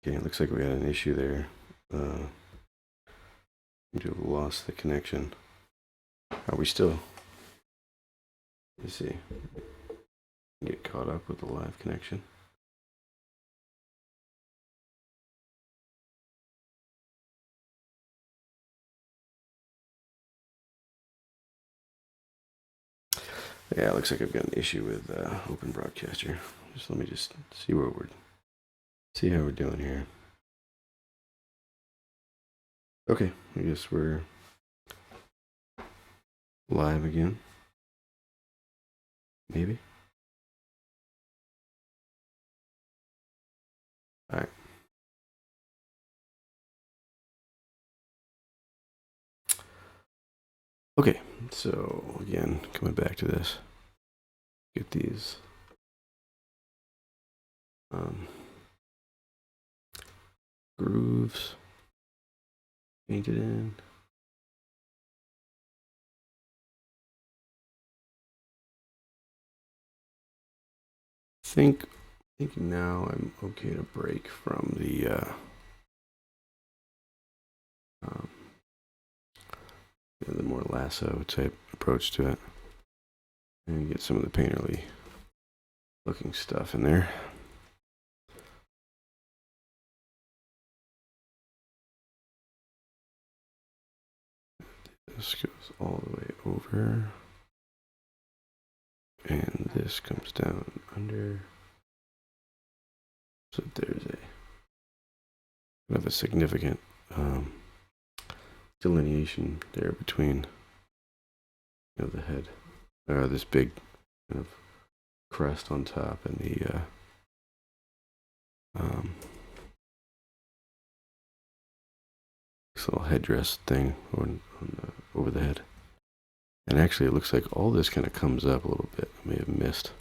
Okay, it looks like we had an issue there. We have lost the connection. Are we still? Let's see. Get caught up with the live connection. Yeah, it looks like I've got an issue with Open Broadcaster. Let me see see how we're doing here. Okay, I guess we're live again. Maybe. All right. Okay, so again, coming back to this, get these grooves painted in. I think now I'm okay to break from the more lasso type approach to it and get some of the painterly looking stuff in there. This goes all the way over, and this comes down under. So there's a significant delineation there between the head, this big kind of crest on top, and the this little headdress thing over the head. And actually, it looks like all this kind of comes up a little bit. I may have missed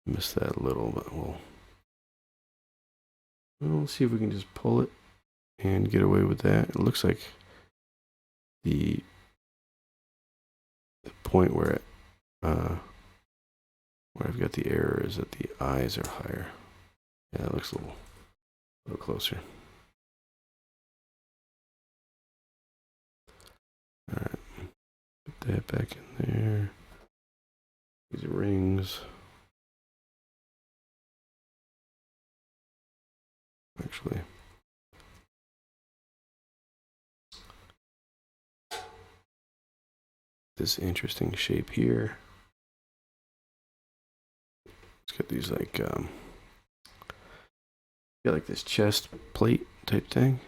that a little, but we'll see if we can just pull it and get away with that. It looks like the point where I've got the error is that the eyes are higher. Yeah, it looks a little closer. All right, put that back in there. These rings. Actually, this interesting shape here. It's got these like like this chest plate type thing,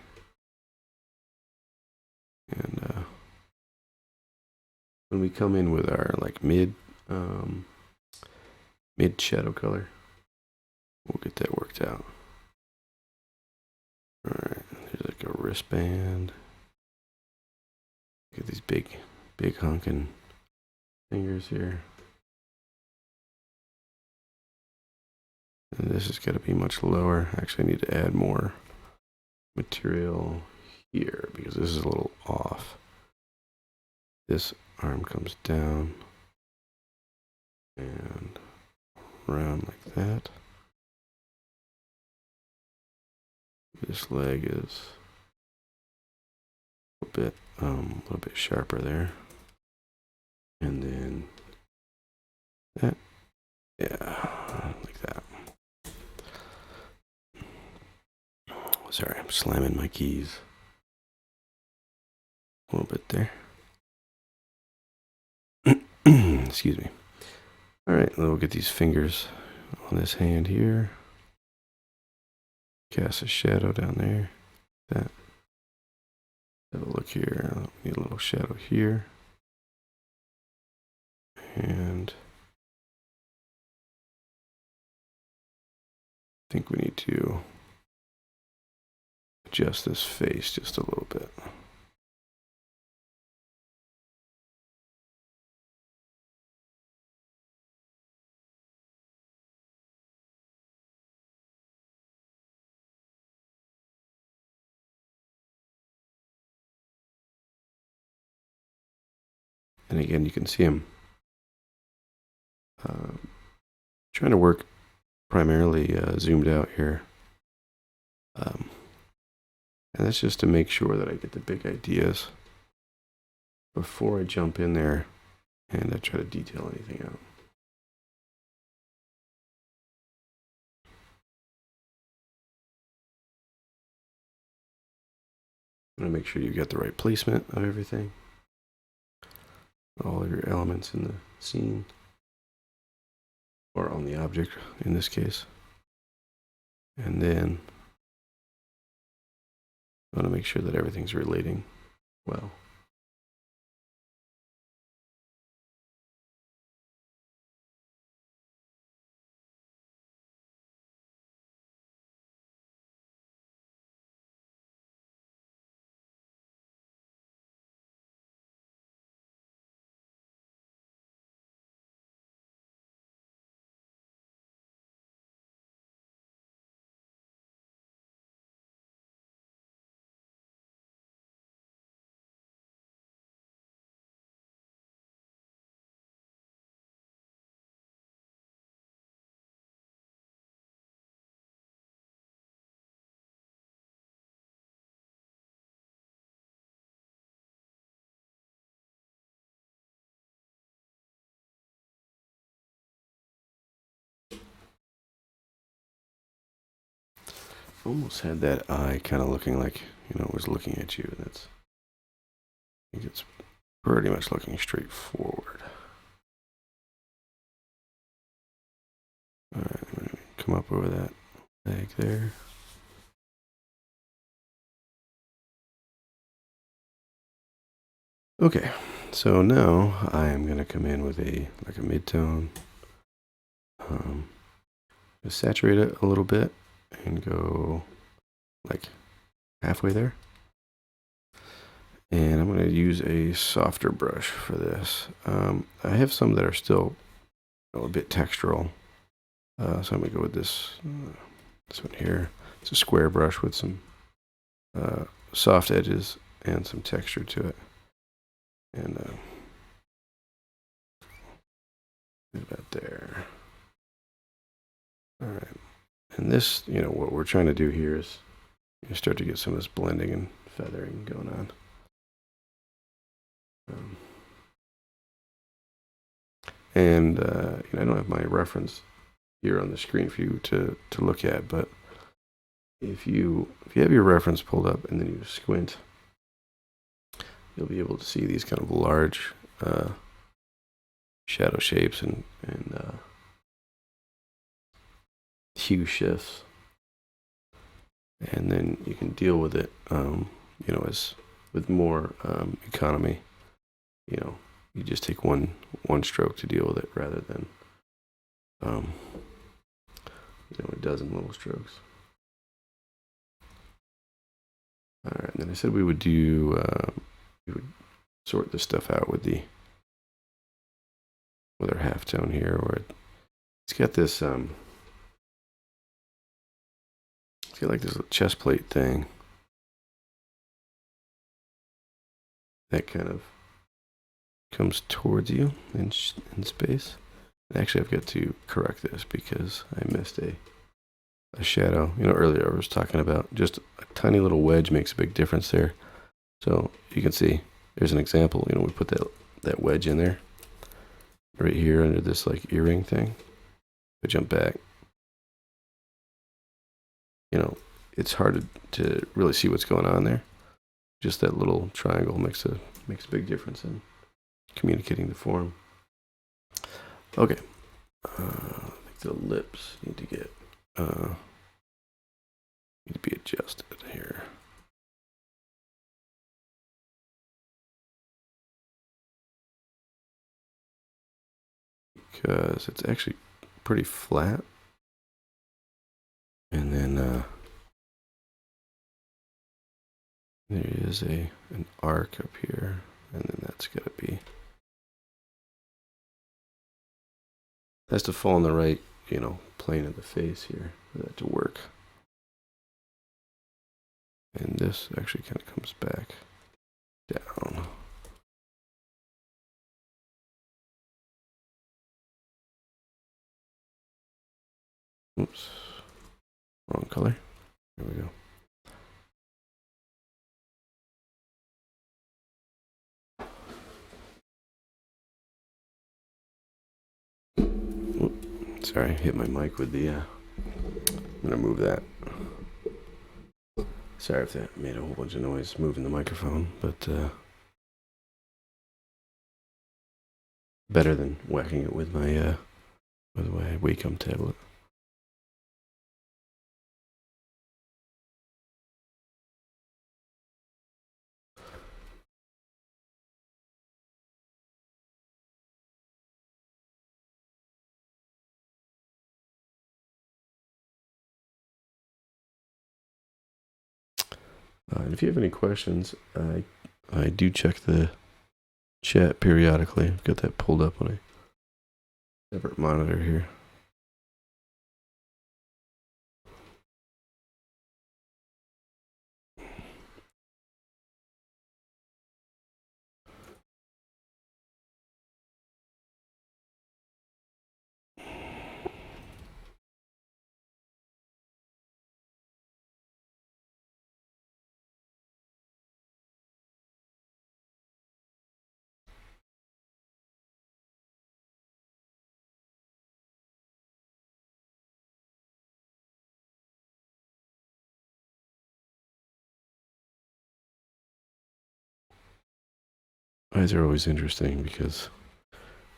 and when we come in with our like mid shadow color, we'll get that worked out. All right, there's like a wristband. Get these big honking fingers here. And this has got to be much lower. Actually, I need to add more material here because this is a little off. This arm comes down and around like that. This leg is a little bit sharper there, and then that, yeah, like that. Sorry, I'm slamming my keys a little bit there. Excuse me. All right, then we'll get these fingers on this hand here. Cast a shadow down there. That. Have a look here. Need a little shadow here. And I think we need to adjust this face just a little bit. And again, you can see him trying to work primarily zoomed out here. And that's just to make sure that I get the big ideas before I jump in there and I try to detail anything out. I'm going to make sure you get the right placement of everything. All of your elements in the scene. Or on the object, in this case. And then I want to make sure that everything's relating well. Almost had that eye kind of looking like, you know, it was looking at you. That's, I think it's pretty much looking straight forward. All right, I'm going to come up over that leg there. Okay, so now I am going to come in with a mid-tone. Just saturate it a little bit and go like halfway there. And I'm going to use a softer brush for this. I have some that are still a bit textural. So I'm going to go with this one here. It's a square brush with some soft edges and some texture to it. And about there. All right. And this, you know, what we're trying to do here is you start to get some of this blending and feathering going on. And you know, I don't have my reference here on the screen for you to look at, but if you have your reference pulled up and then you squint, you'll be able to see these kind of large shadow shapes and hue shifts, and then you can deal with it, you know, as with more economy. You know, you just take one stroke to deal with it rather than you know, a dozen little strokes. All right, and then I said we would do we would sort this stuff out with our halftone here, where it's got this it's got like this little chestplate thing that kind of comes towards you in space. And actually, I've got to correct this because I missed a shadow. You know, earlier I was talking about just a tiny little wedge makes a big difference there. So you can see there's an example. You know, we put that wedge in there right here under this like earring thing. If I jump back, you know, it's hard to really see what's going on there. Just that little triangle makes a big difference in communicating the form. Okay, I think the lips need to get need to be adjusted here. Because it's actually pretty flat. And then there is an arc up here, and then that's got to be, has to fall in the right, you know, plane of the face here for that to work. And this actually kind of comes back down. Oops, wrong color. There we go. Sorry, I hit my mic with the, I'm gonna move that. Sorry if that made a whole bunch of noise moving the microphone, but better than whacking it with my Wacom tablet. And if you have any questions, I do check the chat periodically. I've got that pulled up on a separate monitor here. Eyes are always interesting because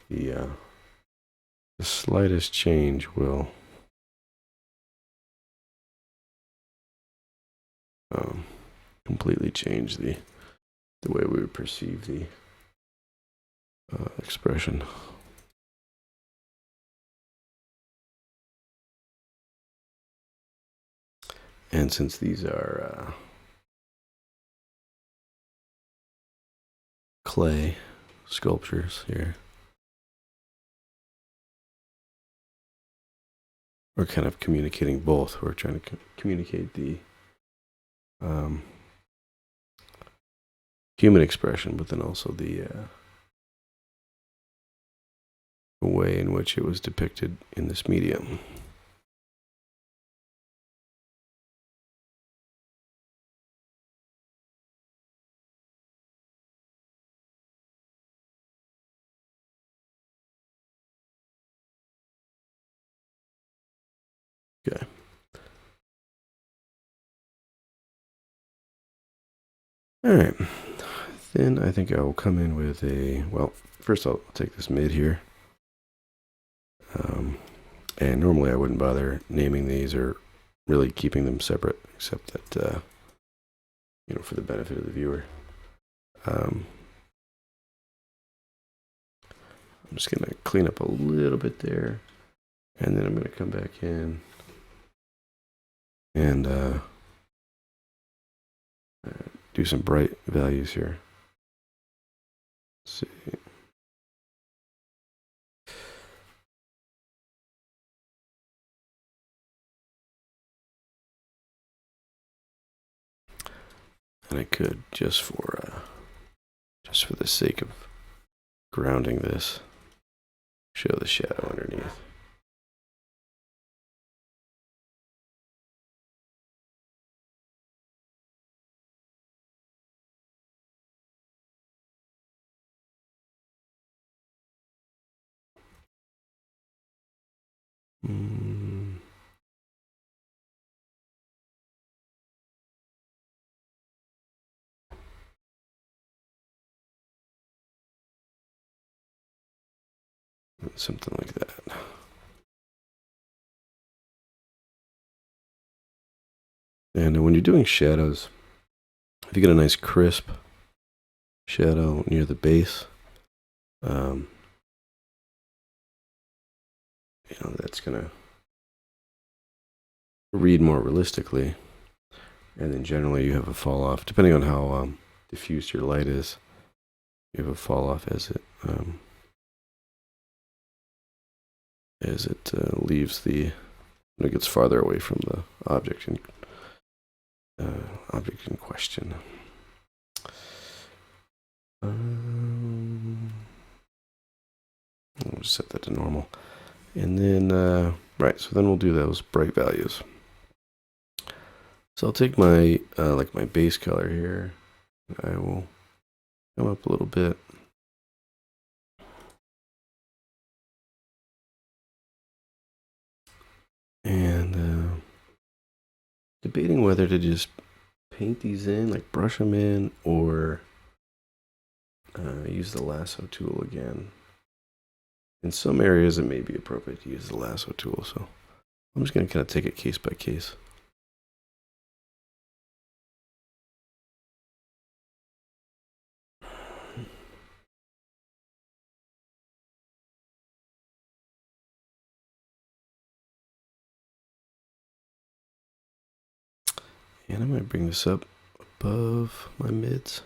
the slightest change will completely change the way we would perceive the expression. And since these are clay sculptures here, we're kind of communicating both. We're trying to communicate the human expression, but then also the way in which it was depicted in this medium. Okay. All right. Then I think I will come in with a, well, first I'll take this mid here. And normally I wouldn't bother naming these or really keeping them separate, except that, you know, for the benefit of the viewer. I'm just going to clean up a little bit there, and then I'm going to come back in and do some bright values here. Let's see. And I could, just for the sake of grounding this, show the shadow underneath. Something like that. And when you're doing shadows, if you get a nice crisp shadow near the base, you know, that's gonna read more realistically. And then generally you have a fall off, depending on how diffused your light is. You have a fall off as it leaves the, when it gets farther away from the object in question. I'll just set that to normal, and then right. So then we'll do those bright values. So I'll take my like my base color here. I will come up a little bit. And debating whether to just paint these in, like brush them in, or use the lasso tool again. In some areas, it may be appropriate to use the lasso tool, so I'm just going to kind of take it case by case. And I might bring this up above my mids.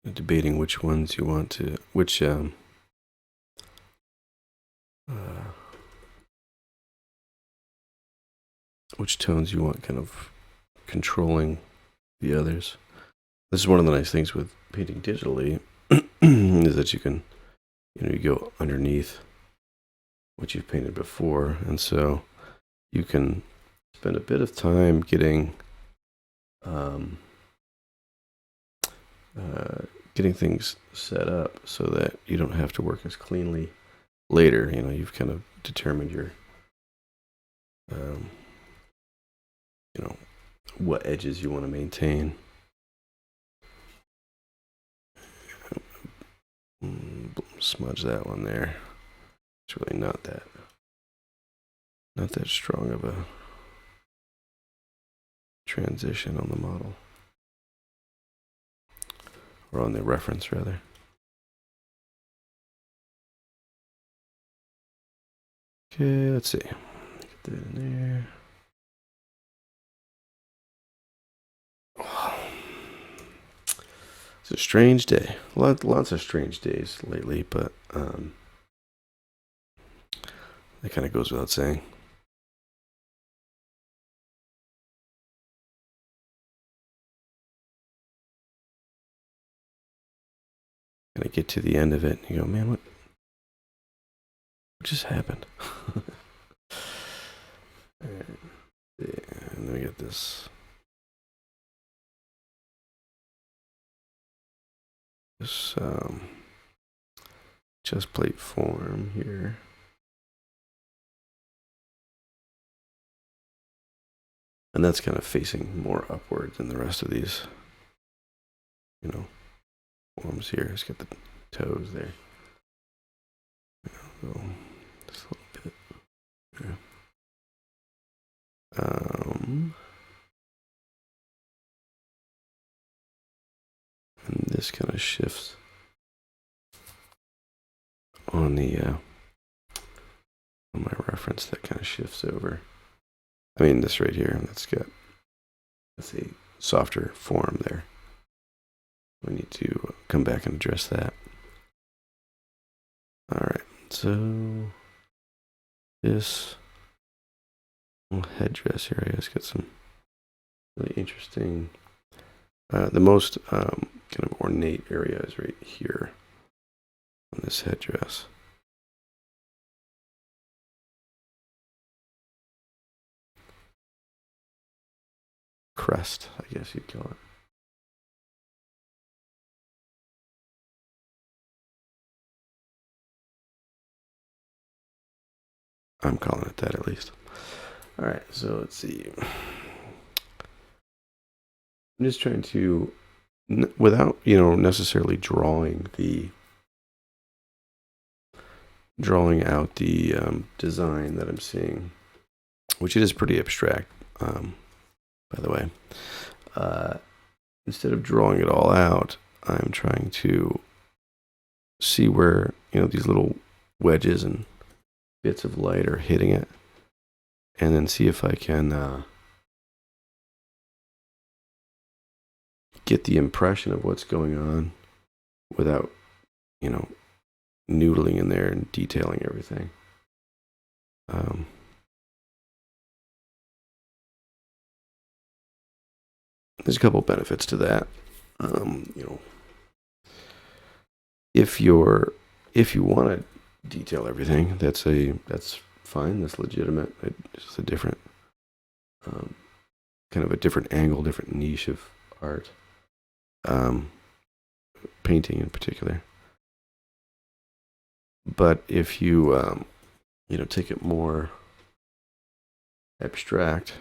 Debating which ones you want to, which tones you want kind of controlling the others. This is one of the nice things with painting digitally is that you can, you go underneath what you've painted before, and so you can spend a bit of time getting things set up so that you don't have to work as cleanly later. You've kind of determined your what edges you want to maintain. Smudge that one there. It's really not that strong of a transition on the model, or on the reference rather. Okay, let's see. Get that in there. It's a strange day. Lots of strange days lately, but that kind of goes without saying. And I get to the end of it, and you go, man, what just happened? And then we get this chestplate form here. And that's kind of facing more upward than the rest of these, forms here. It's got the toes there. So just a little bit. Yeah. And this kind of shifts on the on my reference. That kind of shifts over. I mean, this right here. That's a softer form there. We need to come back and address that. All right. So this little headdress area has got some really interesting. The most kind of ornate area is right here on this headdress. Crest, I guess you'd call it. I'm calling it that, at least. All right, so let's see. I'm just trying to, without necessarily drawing out the design that I'm seeing, which it is pretty abstract, by the way. Instead of drawing it all out, I'm trying to see where these little wedges and bits of light are hitting it, and then see if I can get the impression of what's going on without noodling in there and detailing everything. There's a couple benefits to that. If you want to detail everything, that's fine. That's legitimate. It's just a different, kind of a different angle, different niche of art. Painting in particular. But if you, take it more abstract,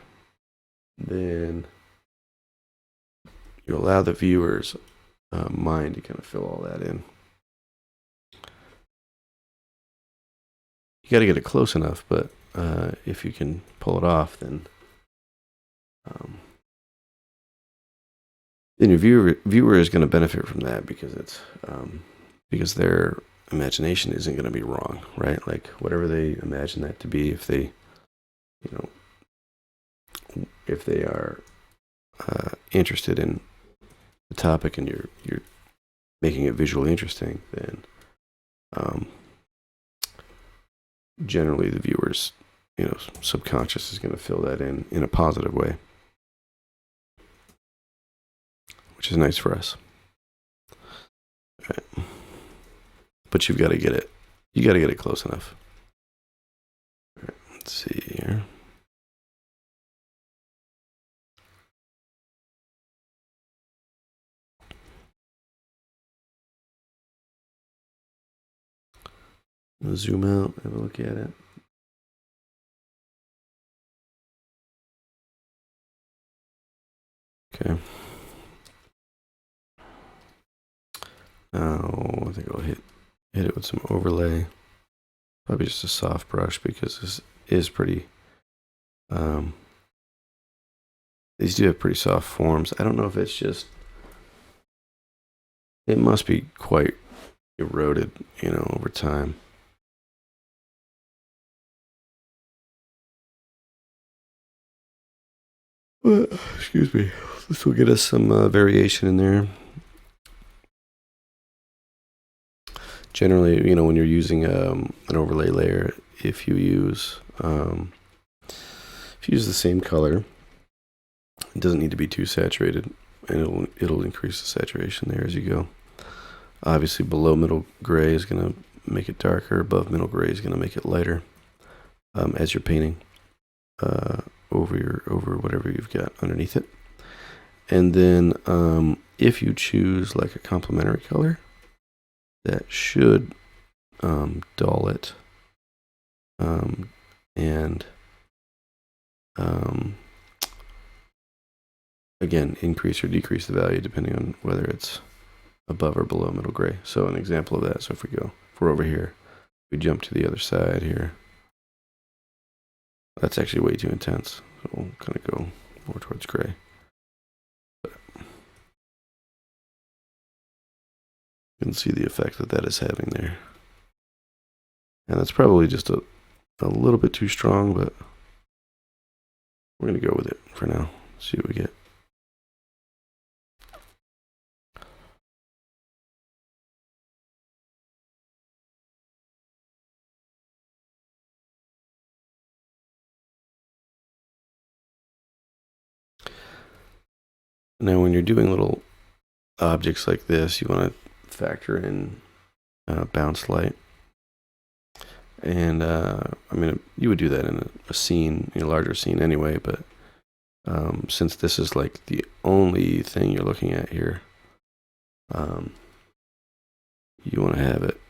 then you allow the viewer's mind to kind of fill all that in. You got to get it close enough, but if you can pull it off, then your viewer is going to benefit from that because it's because their imagination isn't going to be wrong, right? Like whatever they imagine that to be, if they are interested in the topic and you're making it visually interesting, then generally the viewer's subconscious is going to fill that in a positive way, which is nice for us. Right. But you've got to get it. You got to get it close enough. All right, let's see here. I'll zoom out, have a look at it. Okay. Now I think I'll hit it with some overlay. Probably just a soft brush because this is pretty. These do have pretty soft forms. I don't know if it's just. It must be quite eroded, over time. Excuse me. This will get us some variation in there. Generally, when you're using an overlay layer, if you use the same color, it doesn't need to be too saturated, and it'll increase the saturation there as you go. Obviously, below middle gray is going to make it darker. Above middle gray is going to make it lighter as you're painting over whatever you've got underneath it. And then if you choose like a complementary color, that should dull it and again increase or decrease the value depending on whether it's above or below middle gray. So an example of that, so if we're over here, we jump to the other side here, that's actually way too intense, so we'll kind of go more towards gray. But you can see the effect that is having there, and that's probably just a little bit too strong, but we're going to go with it for now. See what we get. Now, when you're doing little objects like this, you want to factor in bounce light. And you would do that in a scene, a larger scene anyway, but since this is like the only thing you're looking at here, you want to have it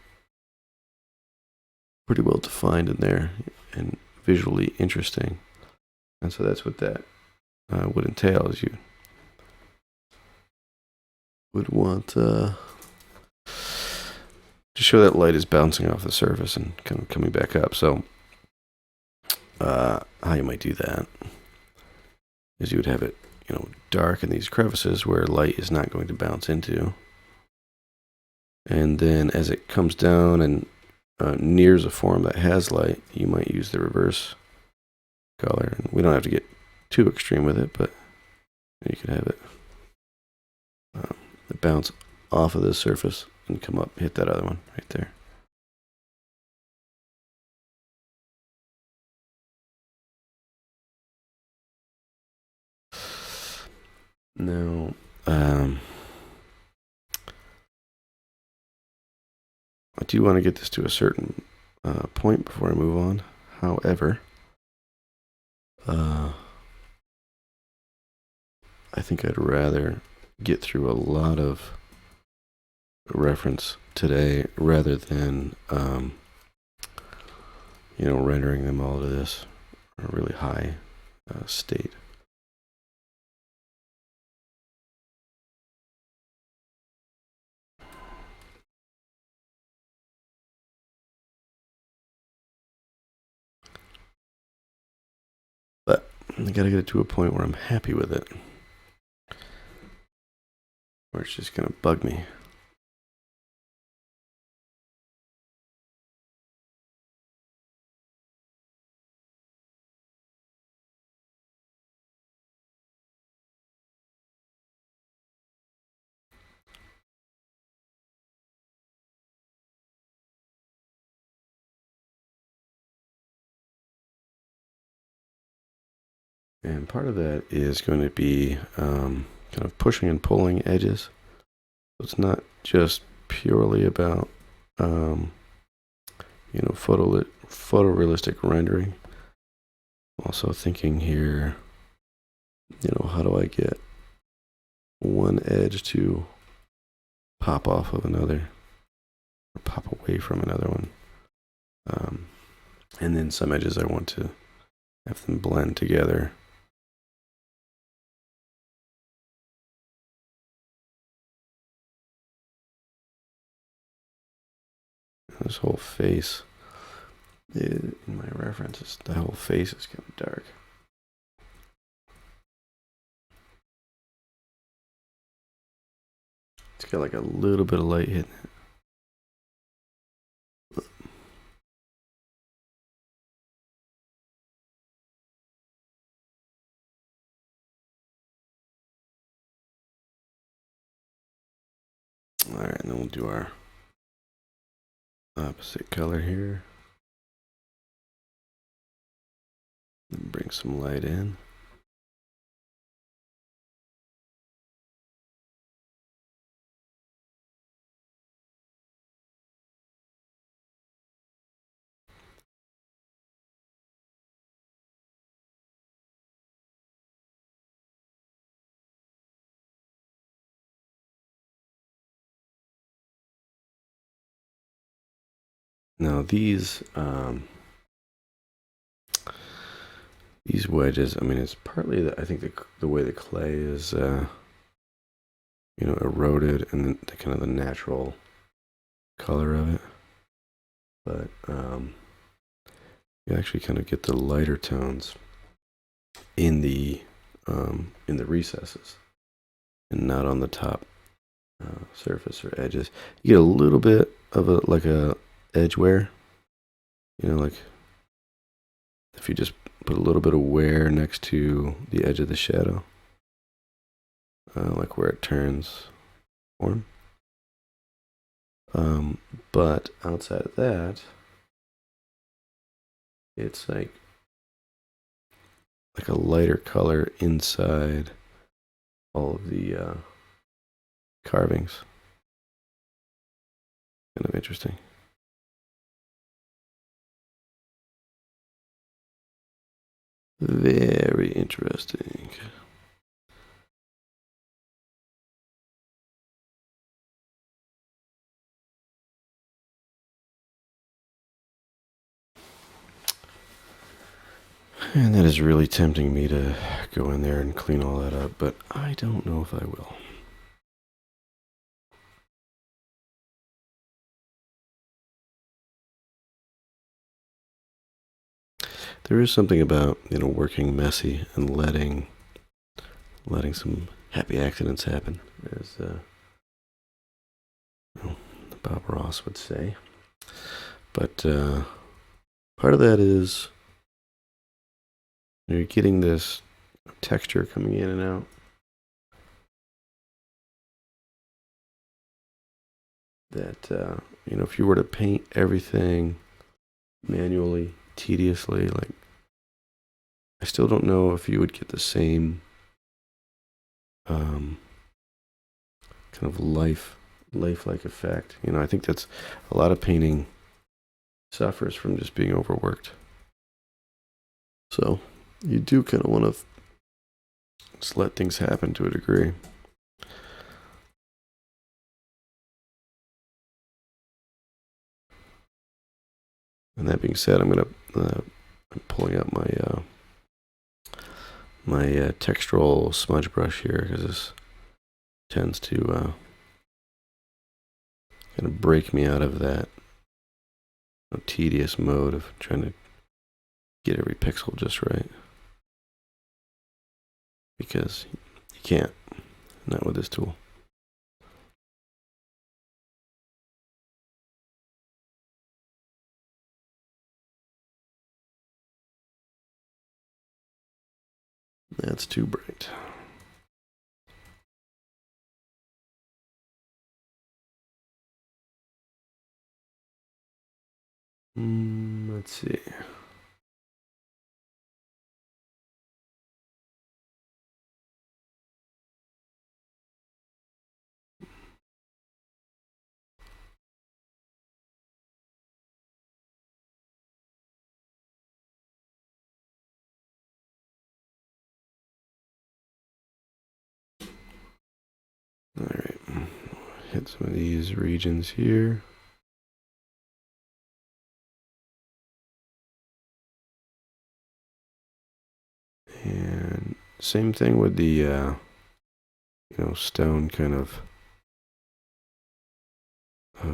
pretty well defined in there and visually interesting. And so that's what that would entail, is you would want to show that light is bouncing off the surface and kind of coming back up. So how you might do that is you would have it, dark in these crevices where light is not going to bounce into. And then as it comes down and nears a form that has light, you might use the reverse color. And we don't have to get too extreme with it, but you can have it bounce off of this surface and come up, hit that other one right there. Now, I do want to get this to a certain point before I move on. However, I think I'd rather get through a lot of reference today rather than rendering them all to this really high state. But I gotta get it to a point where I'm happy with it, where it's just gonna bug me. And part of that is going to be kind of pushing and pulling edges. So it's not just purely about, photorealistic rendering. I'm also thinking here, how do I get one edge to pop off of another or pop away from another one? And then some edges I want to have them blend together. This whole face, in my references, the whole face is kind of dark. It's got like a little bit of light hitting it. All right, and then we'll do our opposite color here. And bring some light in. Now these wedges, I mean, it's partly I think the way the clay is, eroded, and then kind of the natural color of it. But you actually kind of get the lighter tones in the recesses, and not on the top surface or edges. You get a little bit of a edge wear. Like if you just put a little bit of wear next to the edge of the shadow, like where it turns warm. But outside of that, it's like a lighter color inside all of the carvings. Kind of interesting. Very interesting. And that is really tempting me to go in there and clean all that up, but I don't know if I will. There is something about, working messy and letting some happy accidents happen, as Bob Ross would say. But part of that is you're getting this texture coming in and out. That, if you were to paint everything manually, tediously, like, I still don't know if you would get the same kind of lifelike effect. I think that's a lot of painting suffers from just being overworked. So you do kind of want to just let things happen to a degree. And that being said, I'm pulling out my textural smudge brush here, because this tends to kind of break me out of that tedious mode of trying to get every pixel just right, because you can't, not with this tool. That's too bright. Let's see. All right, hit some of these regions here. And same thing with the, stone kind of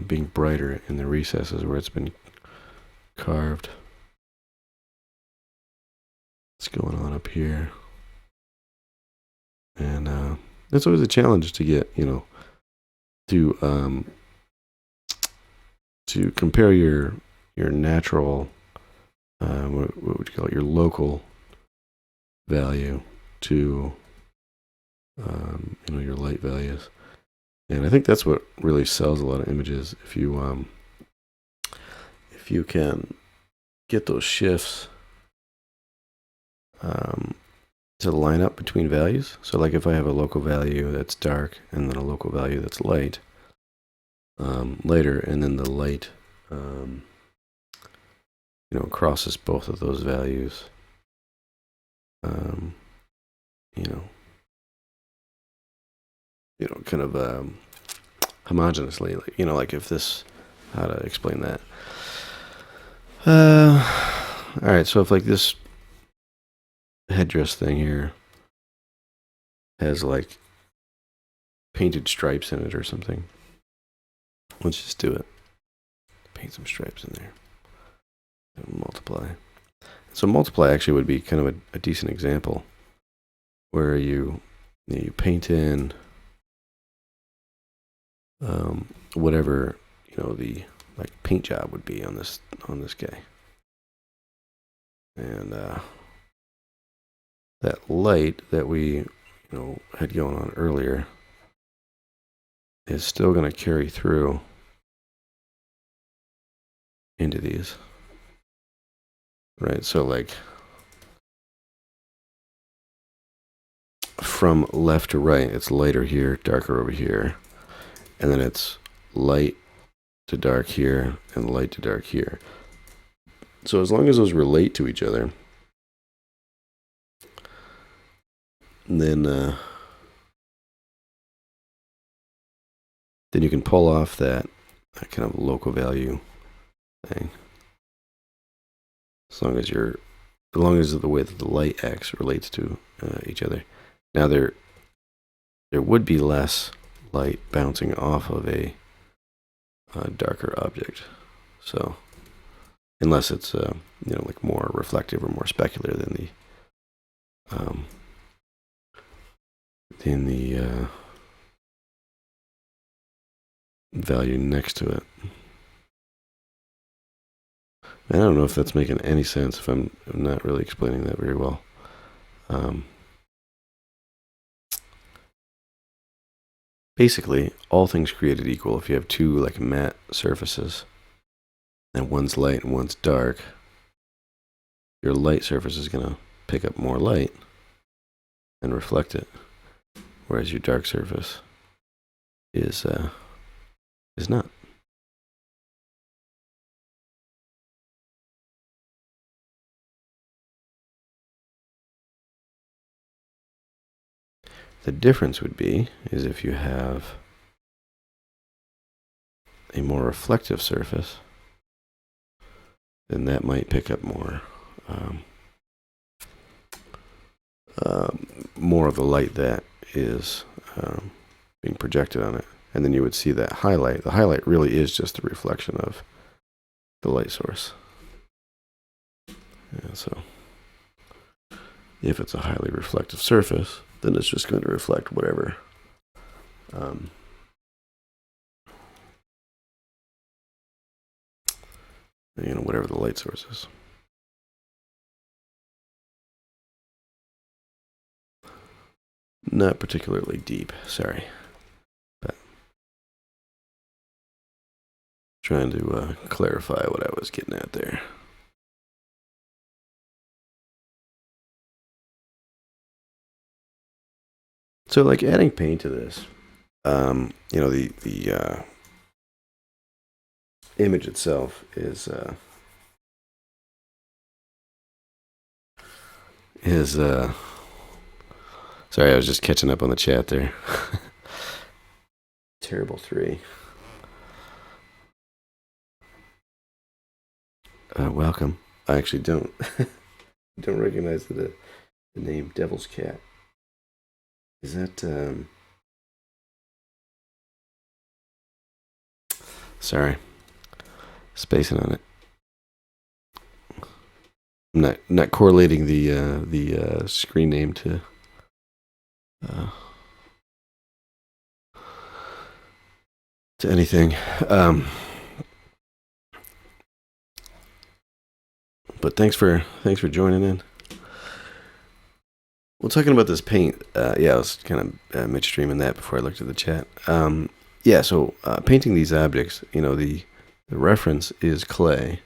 being brighter in the recesses where it's been carved. What's going on up here? And that's always a challenge to get, to compare your natural, what would you call it, your local value to, your light values. And I think that's what really sells a lot of images. If you can get those shifts to line up between values. So like if I have a local value that's dark and then a local value that's light, lighter, and then the light, crosses both of those values, kind of homogeneously, like if this, how to explain that? All right, so if like this headdress thing here has like painted stripes in it or something, let's just do it. Paint some stripes in there and multiply. So multiply actually would be kind of a decent example where you paint in whatever the like paint job would be on this guy, and that light that we had going on earlier is still going to carry through into these, right? So like from left to right, it's lighter here, darker over here, and then it's light to dark here and light to dark here. So as long as those relate to each other, then you can pull off that kind of local value thing. As long as the way that the light X relates to each other. Now there would be less light bouncing off of a darker object. So unless it's like more reflective or more specular than the value next to it. I don't know if that's making any sense, if I'm not really explaining that very well. Basically, all things created equal, if you have two like matte surfaces and one's light and one's dark, your light surface is going to pick up more light and reflect it, whereas your dark surface is not. The difference would be is if you have a more reflective surface, then that might pick up more. More of the light that is being projected on it. And then you would see that highlight. The highlight really is just a reflection of the light source. And so if it's a highly reflective surface, then it's just going to reflect whatever whatever the light source is. Not particularly deep, sorry. But trying to clarify what I was getting at there. So like adding paint to this, the image itself is sorry, I was just catching up on the chat there. Terrible 3. Welcome. I actually don't recognize the name Devil's Cat. Is that sorry, spacing on it. I'm not correlating the screen name to anything. But thanks for joining in. Well, talking about this paint, I was kind of midstream in that before I looked at the chat. So painting these objects, the reference is clay,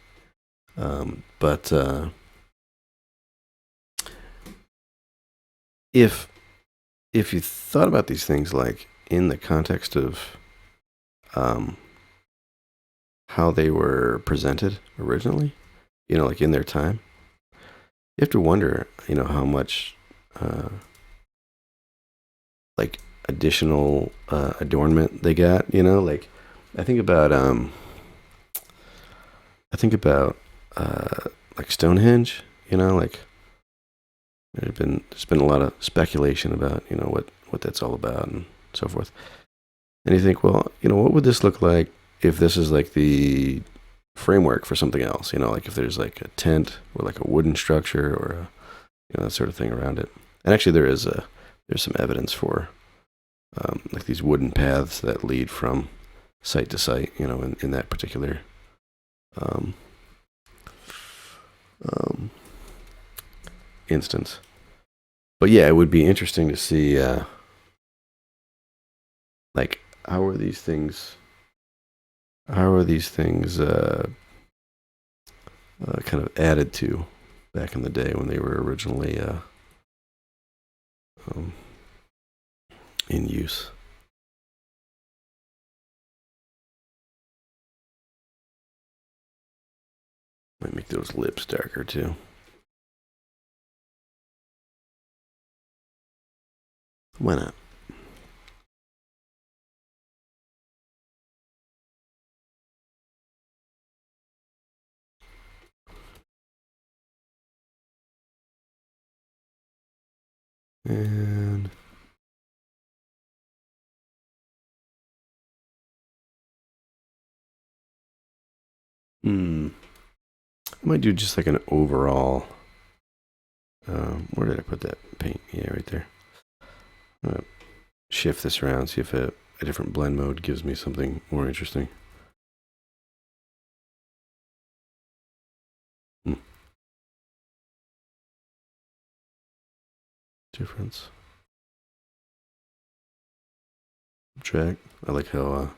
but if you thought about these things like in the context of how they were presented originally, like in their time, you have to wonder, how much like additional adornment they got, like I think about like Stonehenge, like there's been a lot of speculation about what that's all about and so forth. And you think, well, what would this look like if this is like the framework for something else, like if there's like a tent or like a wooden structure or that sort of thing around it. And actually there's some evidence for like these wooden paths that lead from site to site, in that particular instance. But yeah, it would be interesting to see like how are these things kind of added to back in the day when they were originally in use. Might make those lips darker too. Why not? And I might do just like an overall. Where did I put that paint? Yeah, right there. I'm gonna shift this around, see if a different blend mode gives me something more interesting. Difference. Subtract. I like how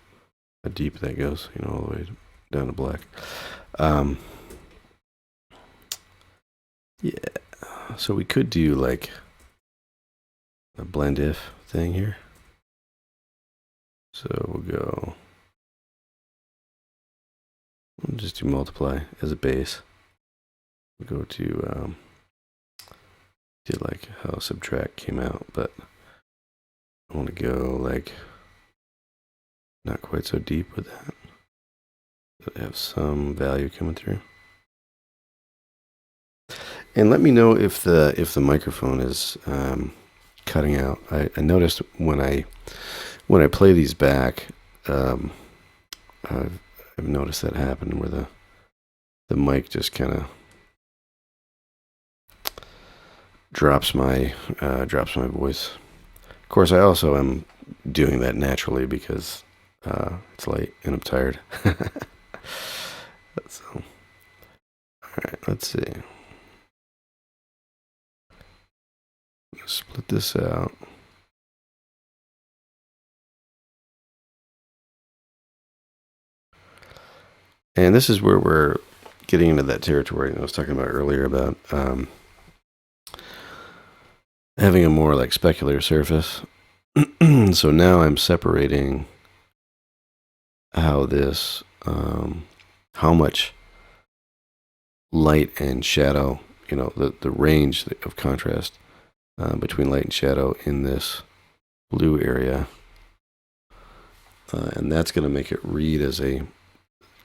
deep that goes, all the way down to black. Yeah, so we could do like a blend if thing here. So we'll just do multiply as a base. We'll go to did like how subtract came out, but I want to go like not quite so deep with that. So have some value coming through. And let me know if the microphone is cutting out. I noticed when I play these back, I've noticed that happen where the mic just kind of drops my voice. Of course, I also am doing that naturally because it's late and I'm tired. So, all right, let's see. Split this out. And this is where we're getting into that territory I was talking about earlier about having a more like specular surface. So now I'm separating how this, how much light and shadow, the range of contrast between light and shadow in this blue area. And that's going to make it read as a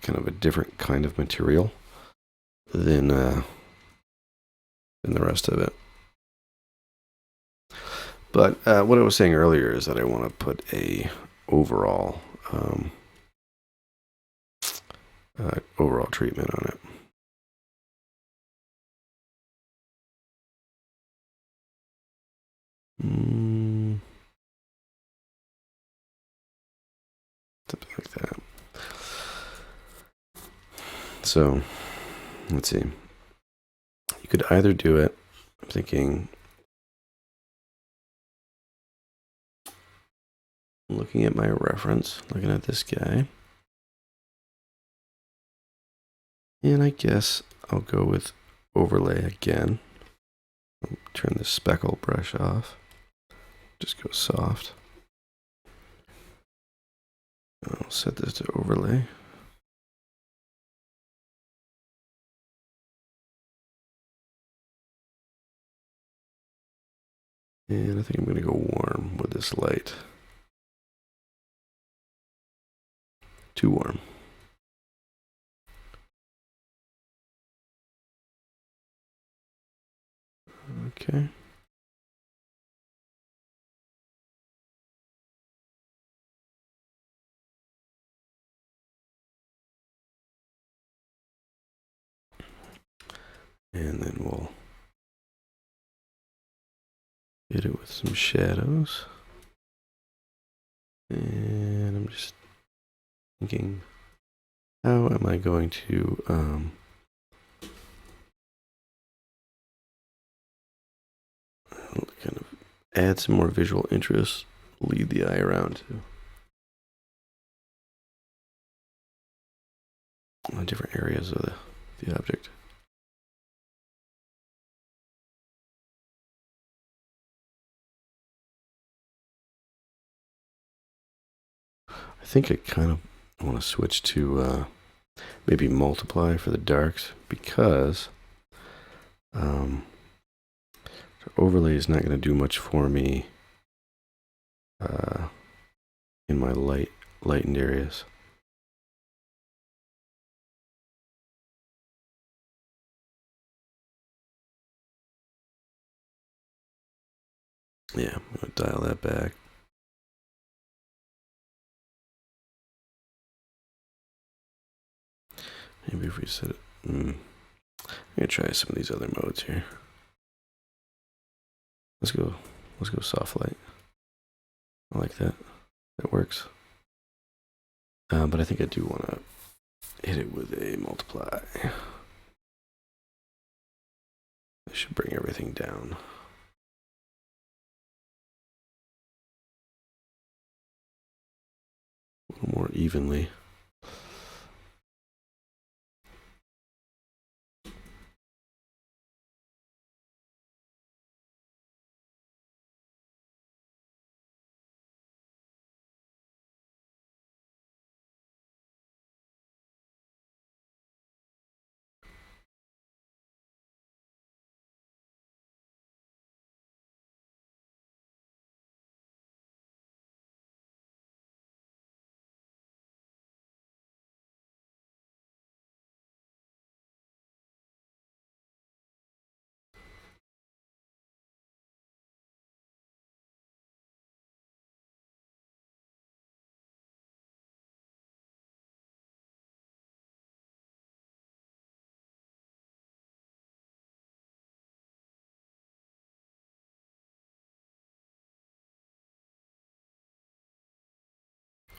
kind of a different kind of material than the rest of it. But what I was saying earlier is that I want to put a overall treatment on it. Something like that. So, let's see. You could either do it, I'm thinking, looking at my reference, looking at this guy. And I guess I'll go with overlay again. I'll turn the speckle brush off. Just go soft. I'll set this to overlay. And I think I'm going to go warm with this light. Too warm. Okay. And then we'll hit it with some shadows. And I'm just thinking, how am I going to kind of add some more visual interest, lead the eye around to different areas of the object. I think I kind of want to switch to maybe multiply for the darks because overlay is not going to do much for me in my lightened areas. Yeah, I'm going to dial that back. Maybe if we set it, I'm going to try some of these other modes here. Let's go soft light. I like that. That works. But I think I do want to hit it with a multiply. This should bring everything down. A little more evenly.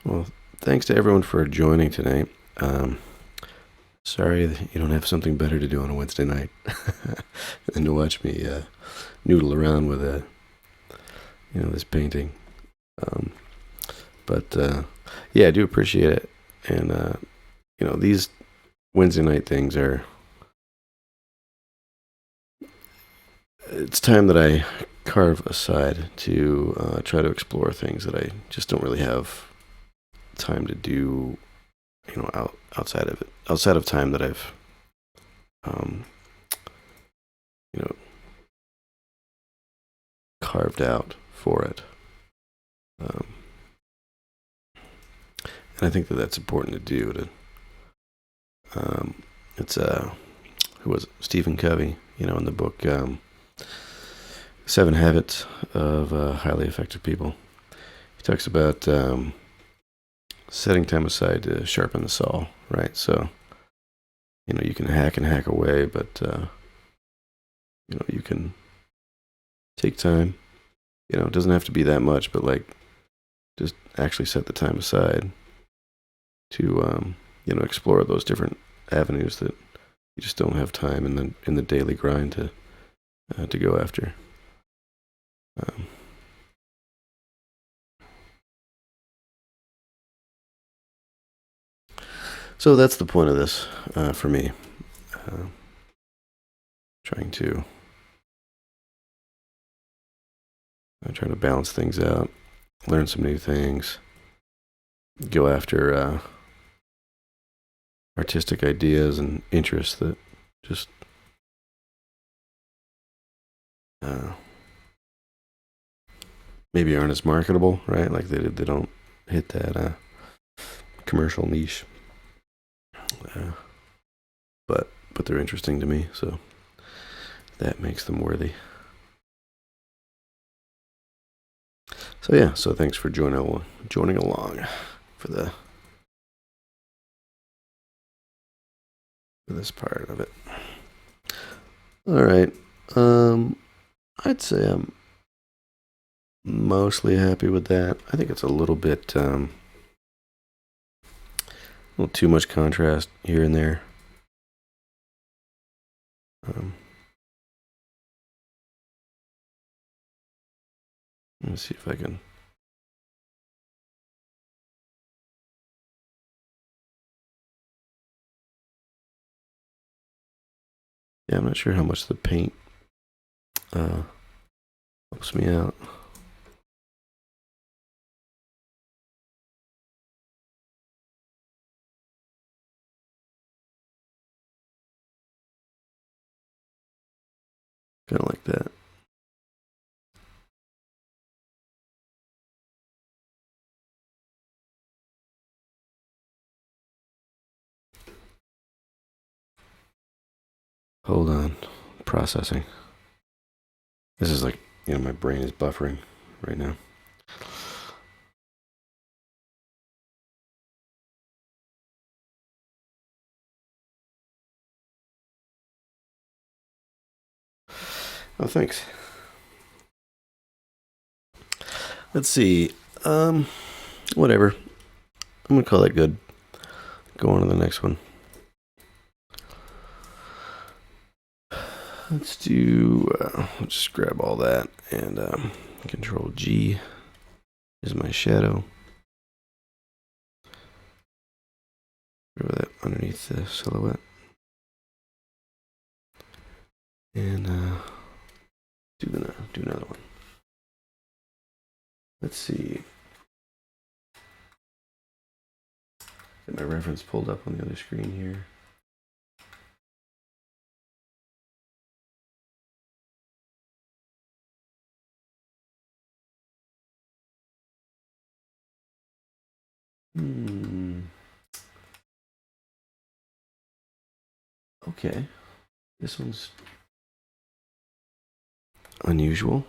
Well, thanks to everyone for joining tonight. Sorry that you don't have something better to do on a Wednesday night than to watch me noodle around with this painting. Um, but yeah, I do appreciate it, and these Wednesday night things are. It's time that I carve aside to try to explore things that I just don't really have time to do. Outside of it, outside of time that I've, um, you know, carved out for it. And I think that that's important to do. It's who was it? Stephen Covey? In the book 7 Habits of Highly Effective People. He talks about setting time aside to sharpen the saw, right? So, you can hack and hack away, but, you can take time. It doesn't have to be that much, but just actually set the time aside to, explore those different avenues that you just don't have time in the daily grind to go after. So that's the point of this for me. Trying to balance things out, learn some new things, go after artistic ideas and interests that just maybe aren't as marketable, right? Like they don't hit that commercial niche, but they're interesting to me, so that makes them worthy. So yeah, so thanks for joining along for this part of it. All right, I'd say I'm mostly happy with that. I think it's a little bit a little too much contrast here and there. Let me see if I can. Yeah, I'm not sure how much the paint helps me out. Kind of like that. Hold on. Processing. This is like, my brain is buffering right now. Oh, thanks. Let's see. Whatever. I'm gonna call that good. Go on to the next one. Let's do. Let's just grab all that and Control G is my shadow. Grab that underneath the silhouette. And do another one. Let's see. Get my reference pulled up on the other screen here. Okay. This one's unusual.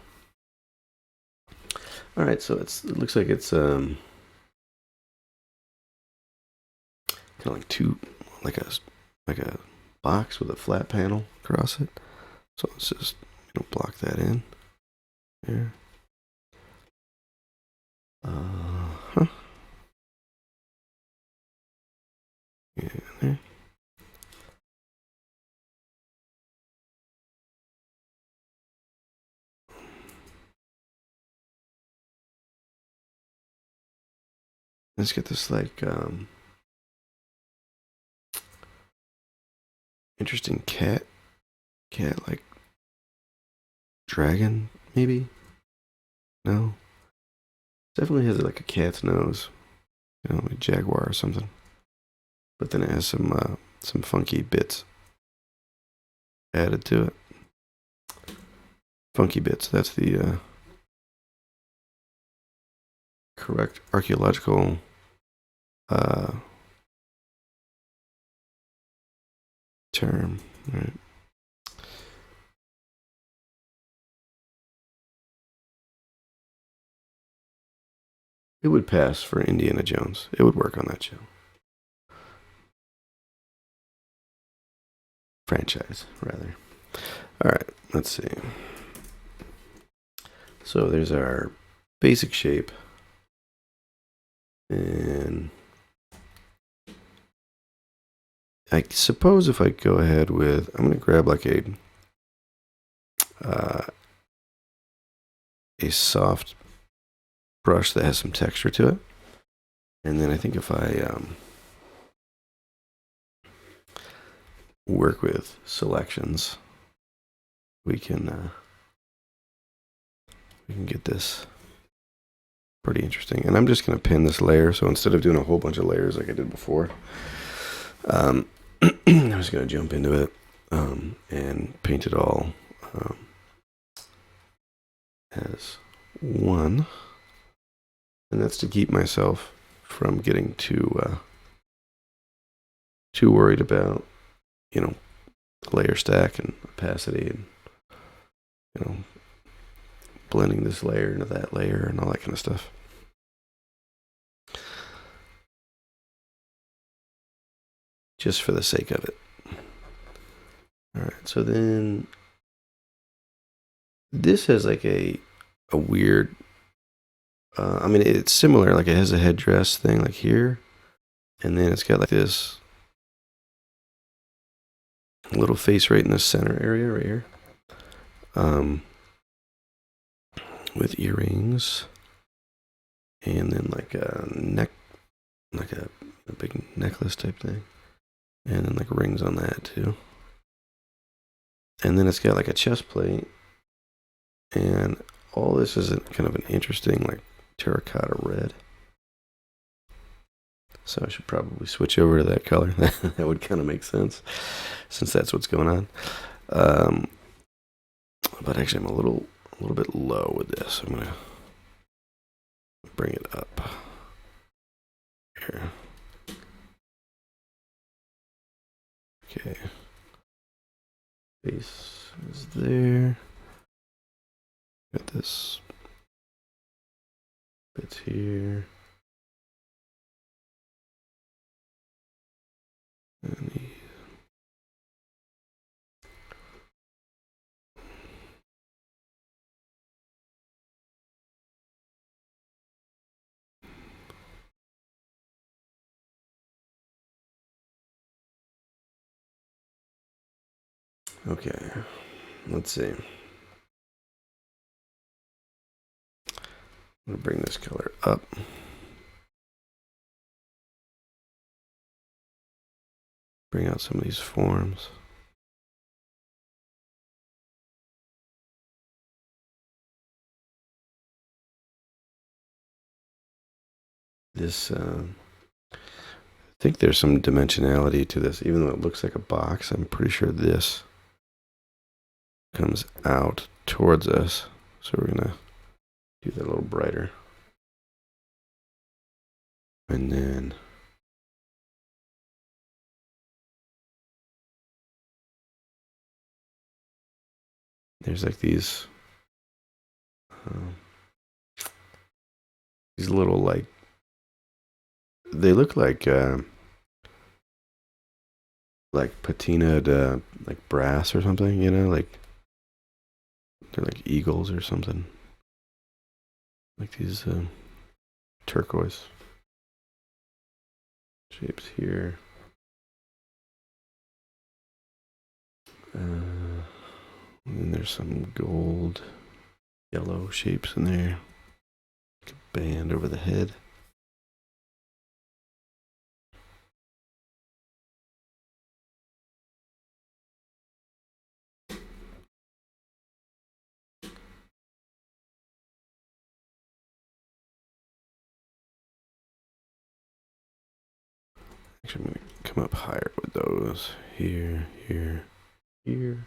All right, so it looks like it's kind of like a box with a flat panel across it. So let's just block that in here. Let's get this like interesting cat like dragon maybe. No, definitely has like a cat's nose, you know, like a jaguar or something. But then it has some funky bits added to it. Funky bits. That's the correct archaeological term, right? It would pass for Indiana Jones. It would work on that show. Franchise, rather. All right, let's see. So there's our basic shape. And I suppose if I go ahead with, I'm going to grab like a soft brush that has some texture to it. And then I think if I work with selections, we can get this pretty interesting. And I'm just going to pin this layer. So instead of doing a whole bunch of layers like I did before, I'm just going to jump into it and paint it all as one. And that's to keep myself from getting too worried about, you know, layer stack and opacity and, you know, blending this layer into that layer and all that kind of stuff. Just for the sake of it. All right, so then this has like a weird, I mean, it's similar, like it has a headdress thing like here, and then it's got like this little face right in the center area right here, with earrings, and then like a neck, like a big necklace type thing, and then like rings on that too. And then it's got like a chest plate, and all this is kind of an interesting like terracotta red. So I should probably switch over to that color. That would kind of make sense, since that's what's going on. But actually, I'm a little bit low with this. I'm gonna bring it up here. Okay. Base is there. Got this bits here. And okay, let's see. I'm gonna bring this color up. Bring out some of these forms. This, I think there's some dimensionality to this, even though it looks like a box. I'm pretty sure this comes out towards us. So we're gonna do that a little brighter. And then there's like these little like, they look like patinaed like brass or something, you know, like they're like eagles or something. Like these turquoise shapes here. And then there's some gold, yellow shapes in there. Like a band over the head. Actually, I'm going to come up higher with those. Here, here, here.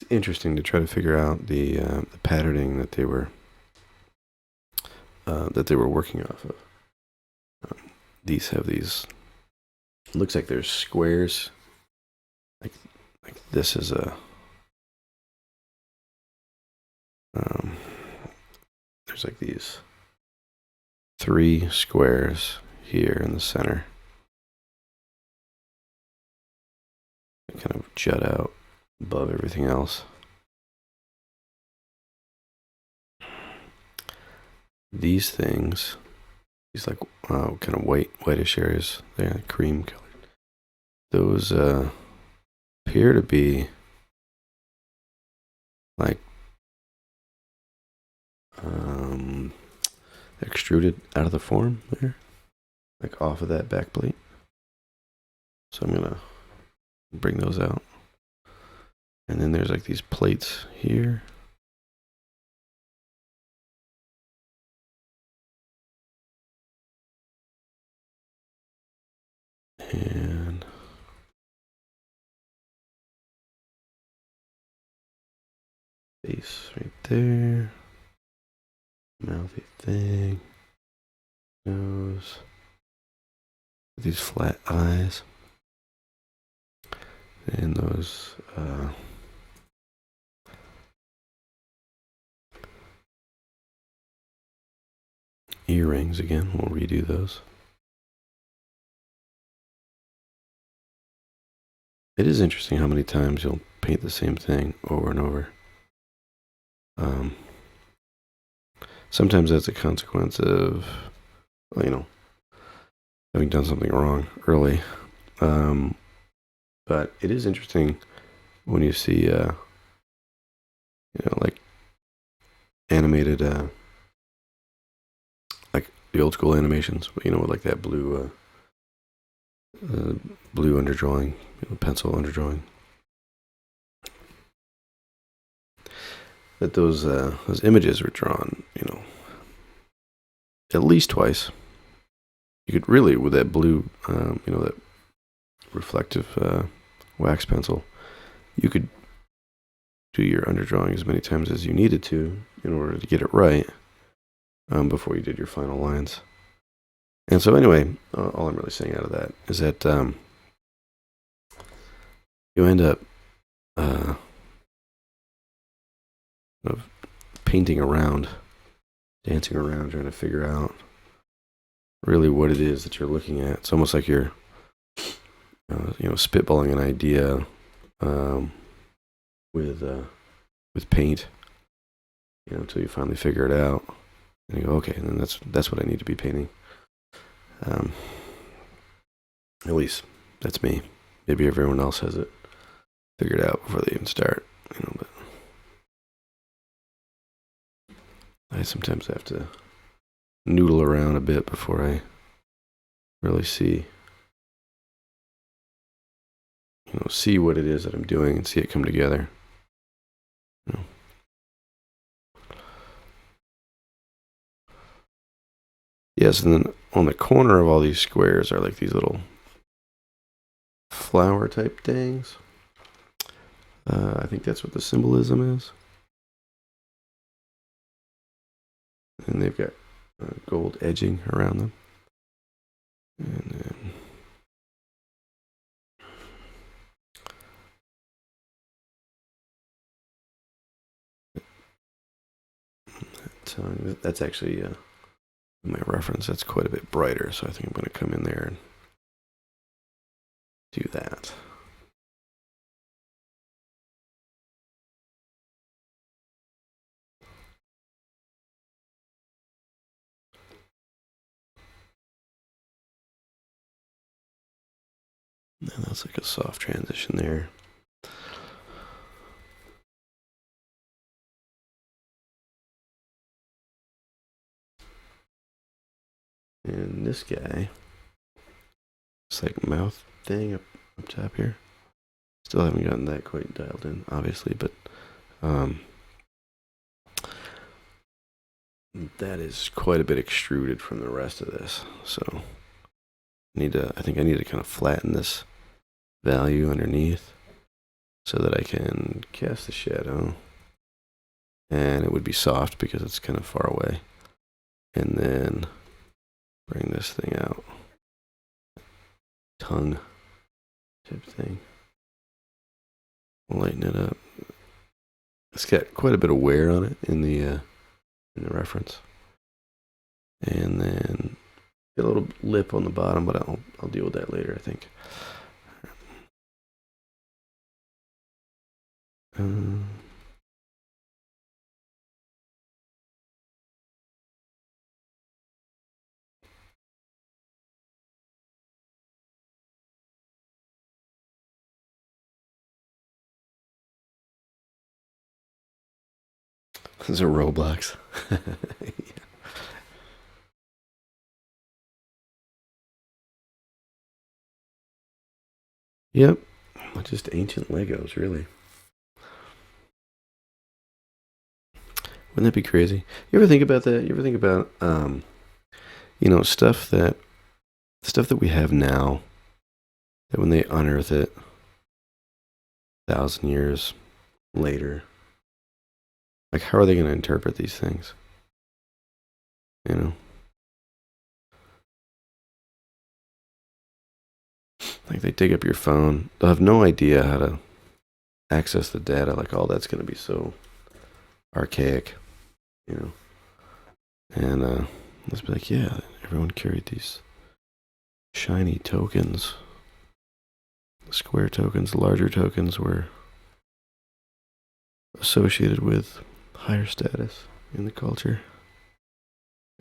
It's interesting to try to figure out the patterning that they were working off of. These have these. Looks like there's squares. Like this is a. There's like these 3 squares here in the center. They kind of jut out above everything else. These things, these like kind of whitish areas, they're cream colored. Those appear to be like extruded out of the form there, like off of that back plate. So I'm gonna bring those out. And then there's like these plates here. And face right there. Mouthy thing. Nose. These flat eyes. And those earrings again. We'll redo those. It is interesting how many times you'll paint the same thing over and over. Sometimes that's a consequence of, well, you know, having done something wrong early. But it is interesting when you see, you know, like animated, like the old school animations, you know, with like that blue underdrawing, you know, pencil underdrawing. That those images were drawn, you know, at least twice. You could really, with that blue, you know, that reflective wax pencil, you could do your underdrawing as many times as you needed to in order to get it right before you did your final lines. And so anyway, all I'm really saying out of that is that you end up painting around, dancing around, trying to figure out really what it is that you're looking at. It's almost like you're, you know, spitballing an idea with paint, you know, until you finally figure it out, and you go, okay, and then that's what I need to be painting. At least that's me. Maybe everyone else has it figured out before they even start, you know. But I sometimes have to noodle around a bit before I really see what it is that I'm doing and see it come together. You know. Yes, and then on the corner of all these squares are like these little flower type things. I think that's what the symbolism is. And they've got gold edging around them. And then that's actually my reference. That's quite a bit brighter, so I think I'm going to come in there and do that. And that's like a soft transition there. And this guy, it's like mouth thing up top here. Still haven't gotten that quite dialed in, obviously, but that is quite a bit extruded from the rest of this. So I think I need to kind of flatten this value underneath so that I can cast the shadow, and it would be soft because it's kind of far away. And then bring this thing out, tongue type thing. Lighten it up. It's got quite a bit of wear on it in the reference, and then get a little lip on the bottom, but I'll deal with that later, I think. This is a Roblox. Yeah. Yep, just ancient Legos, really. Wouldn't that be crazy? You ever think about that? You ever think about, stuff that we have now, that when they unearth it 1,000 years later, like how are they going to interpret these things? You know, like they dig up your phone, they'll have no idea how to access the data. Like all that's going to be so archaic, you know. And let's be like, yeah, everyone carried these shiny tokens. The square tokens, the larger tokens were associated with higher status in the culture.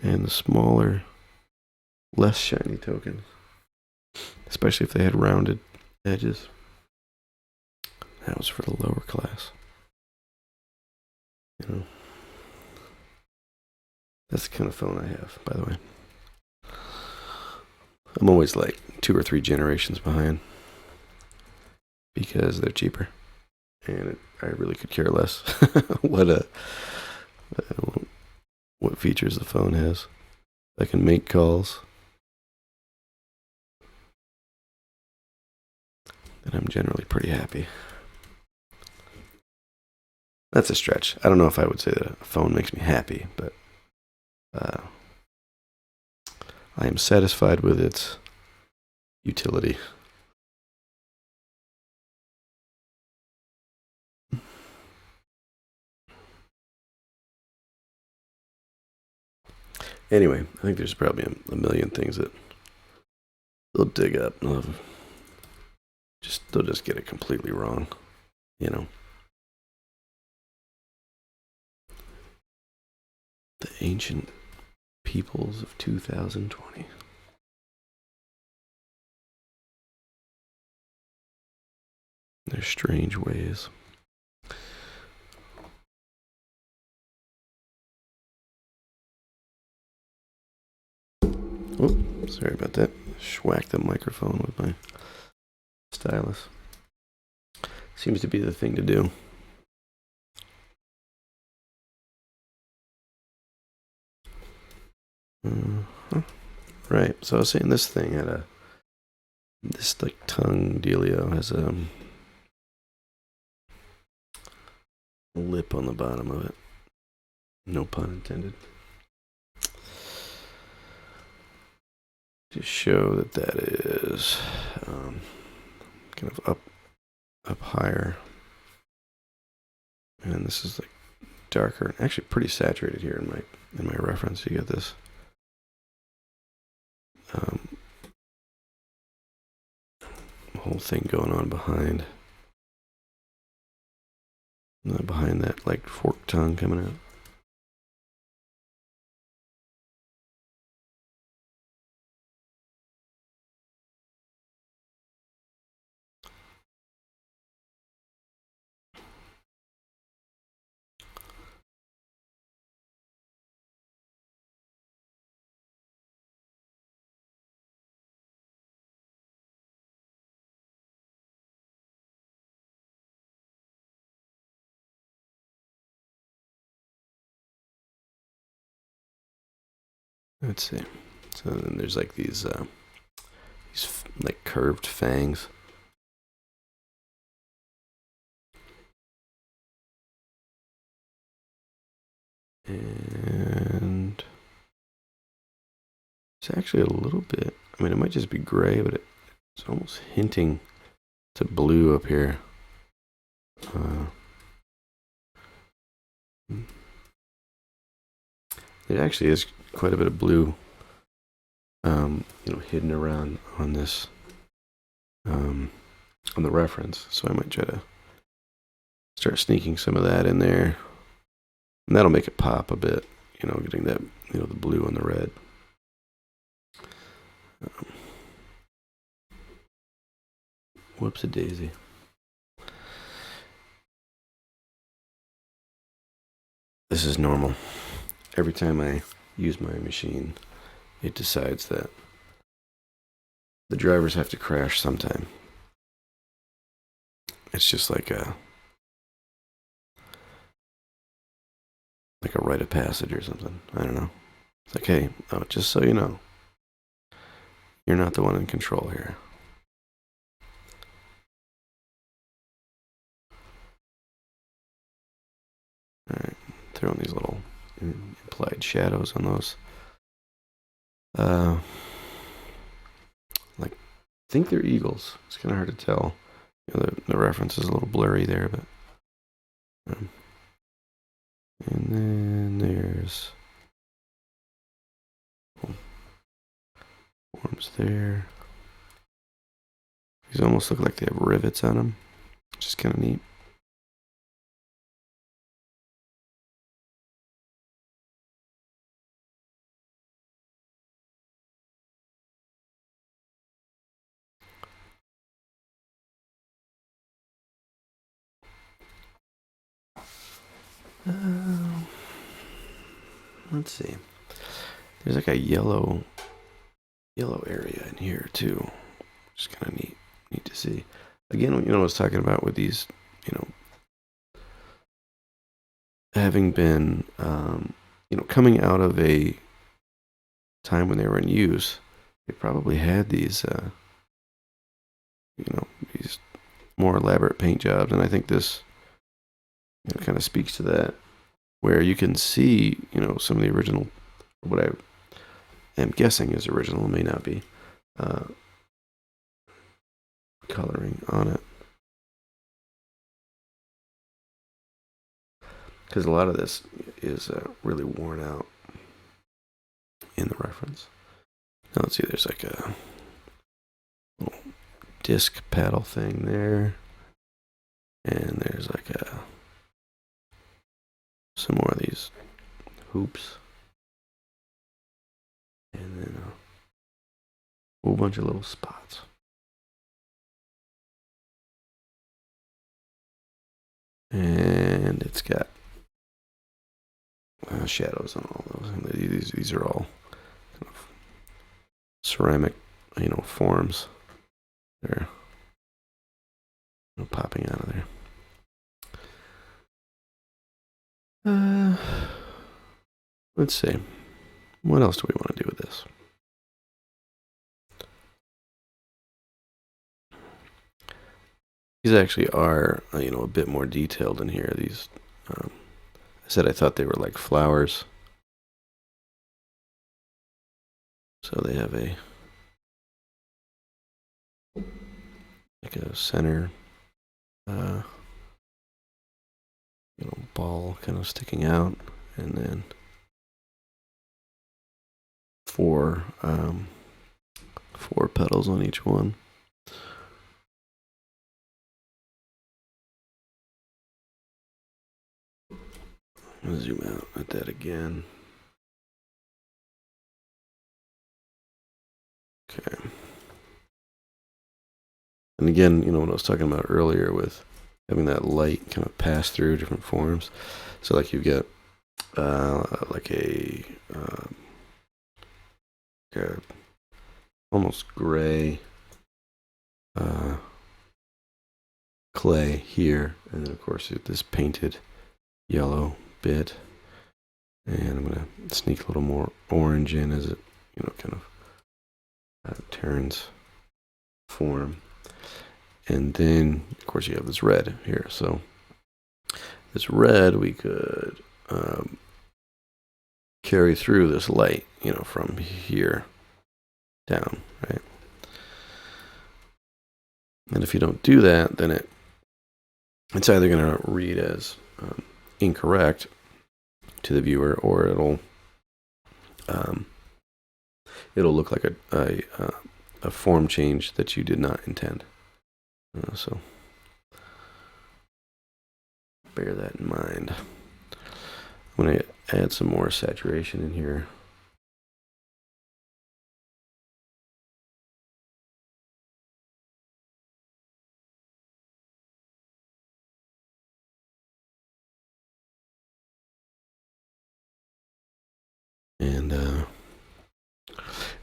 And the smaller, less shiny tokens, especially if they had rounded edges, that was for the lower class. You know, that's the kind of phone I have, by the way. I'm always like 2 or 3 generations behind because they're cheaper, and I really could care less what features the phone has. I can make calls, and I'm generally pretty happy. That's a stretch. I don't know if I would say that a phone makes me happy, but I am satisfied with its utility. Anyway, I think there's probably a million things that they'll dig up. They'll just get it completely wrong, you know. The ancient peoples of 2020. Their strange ways. Oh, sorry about that. Schwacked the microphone with my stylus. Seems to be the thing to do. Right. So I was saying this thing had this like tongue dealio has a lip on the bottom of it. No pun intended. To show that is kind of up higher, and this is like darker, actually pretty saturated here in my reference. You get this whole thing going on behind that like forked tongue coming out. Let's see. So then there's like these like curved fangs. And it's actually a little bit, I mean, it might just be gray, but it's almost hinting to blue up here. There actually is quite a bit of blue, hidden around on this, on the reference. So I might try to start sneaking some of that in there, and that'll make it pop a bit. Getting that, the blue and the red. Whoops-a-daisy. This is normal. Every time I use my machine, it decides that the drivers have to crash sometime. It's just like a rite of passage or something. I don't know. It's like, hey, just so you know, you're not the one in control here. Alright, throwing these little implied shadows on those. I think they're eagles. It's kind of hard to tell. The reference is a little blurry there, but. And then there's forms there. These almost look like they have rivets on them, which is kind of neat. Let's see. There's like a yellow area in here too, which is kind of neat to see. Again, I was talking about with these, having been, coming out of a time when they were in use, they probably had these, these more elaborate paint jobs, and I think this, kind of speaks to that, where you can see, some of the original, what I am guessing is original, may not be, coloring on it. Because a lot of this is really worn out in the reference. Now let's see, there's like a little disc paddle thing there. And there's like some more of these hoops. And then a whole bunch of little spots. And it's got shadows on all those. And these are all kind of ceramic, forms. They're popping out of there. Let's see. What else do we want to do with this? These actually are, a bit more detailed in here. These, I said I thought they were like flowers. So they have like a center, ball kind of sticking out, and then four petals on each one. I'm gonna zoom out at that again. Okay. And again, what I was talking about earlier with having that light kind of pass through different forms. So like you've got like a almost gray clay here, and then of course this painted yellow bit, And I'm going to sneak a little more orange in as it, kind of turns form. And then, of course, you have this red here. So this red we could carry through this light, from here down, right? And if you don't do that, then it's either going to read as incorrect to the viewer, or it'll look like a form change that you did not intend. So bear that in mind. I'm going to add some more saturation in here. And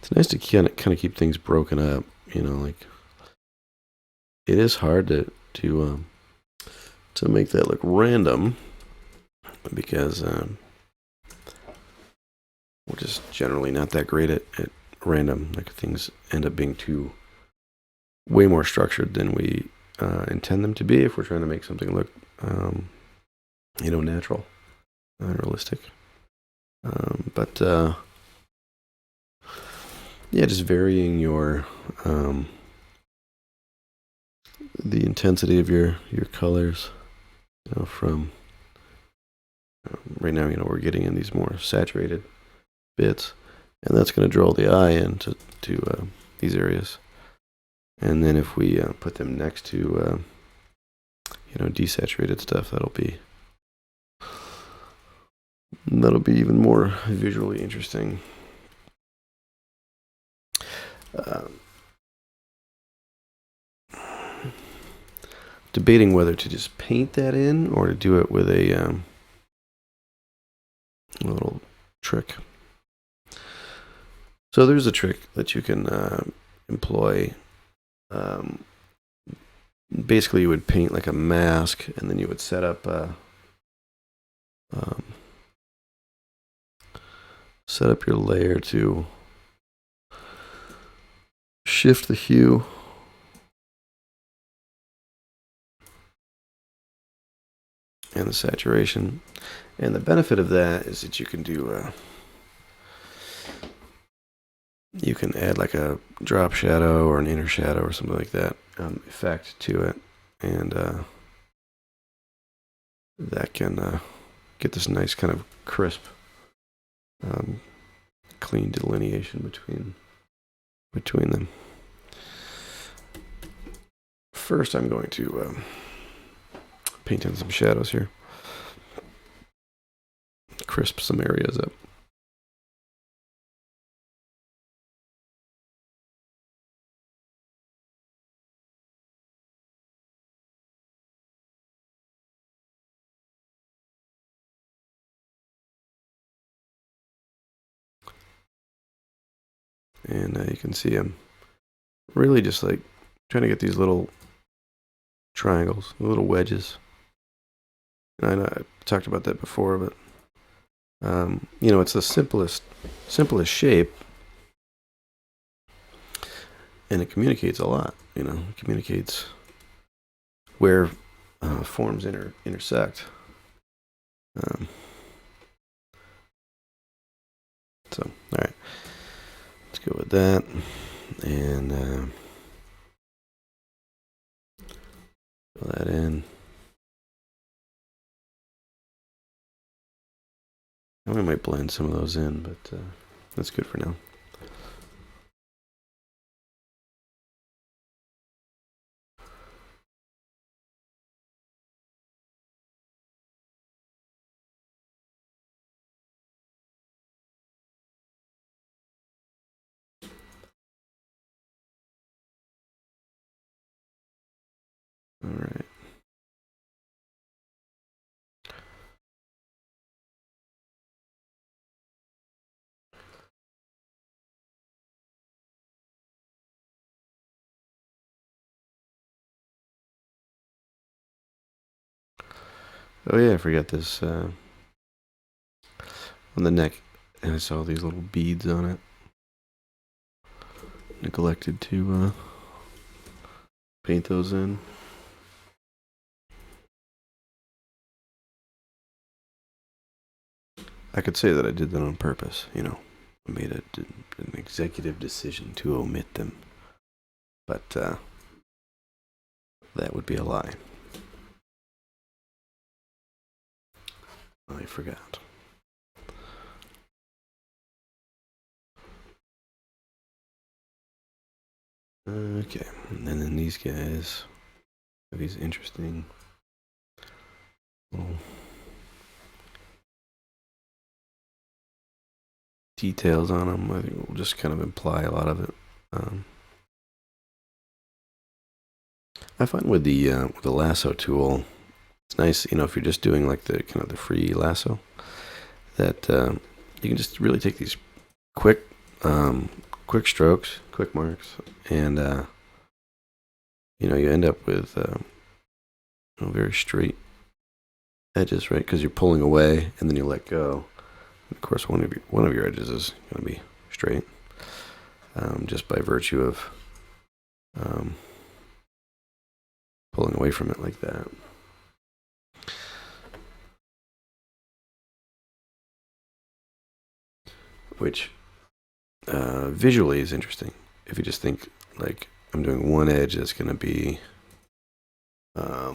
it's nice to kind of keep things broken up, like it is hard to make that look random, because we're just generally not that great at random. Like, things end up being way more structured than we intend them to be if we're trying to make something look natural, realistic. But yeah, just varying your the intensity of your colors, from right now, we're getting in these more saturated bits, and that's going to draw the eye into these areas. And then if we put them next to desaturated stuff, that'll be even more visually interesting. Debating whether to just paint that in or to do it with a little trick. So there's a trick that you can employ. Basically, you would paint like a mask, and then you would set up your layer to shift the hue and the saturation. And the benefit of that is that you can do you can add like a drop shadow or an inner shadow or something like that effect to it, and that can get this nice kind of crisp, clean delineation between them. First, I'm going to paint in some shadows here, crisp some areas up. And you can see I'm really just like trying to get these little triangles, little wedges. And I know I talked about that before, but it's the simplest shape, and it communicates a lot. It communicates where forms intersect. So, all right, let's go with that, and fill that in. We might blend some of those in, but that's good for now. All right. Oh yeah, I forgot this. One on the neck, and I saw these little beads on it. Neglected to paint those in. I could say that I did that on purpose, you know. I made an executive decision to omit them. But that would be a lie. I forgot. Okay, and then these guys have these interesting little details on them. I think we'll just kind of imply a lot of it. I find with the lasso tool, it's nice, you know, if you're just doing like the kind of the free lasso, that you can just really take these quick strokes, quick marks, and you know, you end up with very straight edges, right? Because you're pulling away and then you let go. And of course, one of your edges is going to be straight, just by virtue of pulling away from it like that. Which visually is interesting. If you just think like I'm doing one edge that's going to be a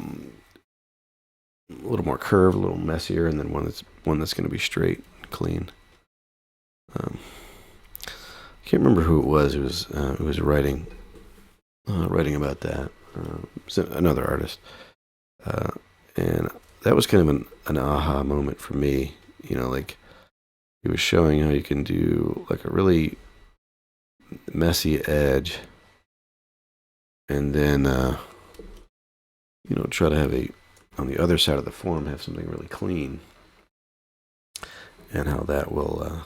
little more curved, a little messier, and then one that's going to be straight and clean. I can't remember who it was. It was writing about that. Another artist, and that was kind of an aha moment for me. You know, like he was showing how you can do like a really messy edge, and then you know, try to have on the other side of the form have something really clean, and how that will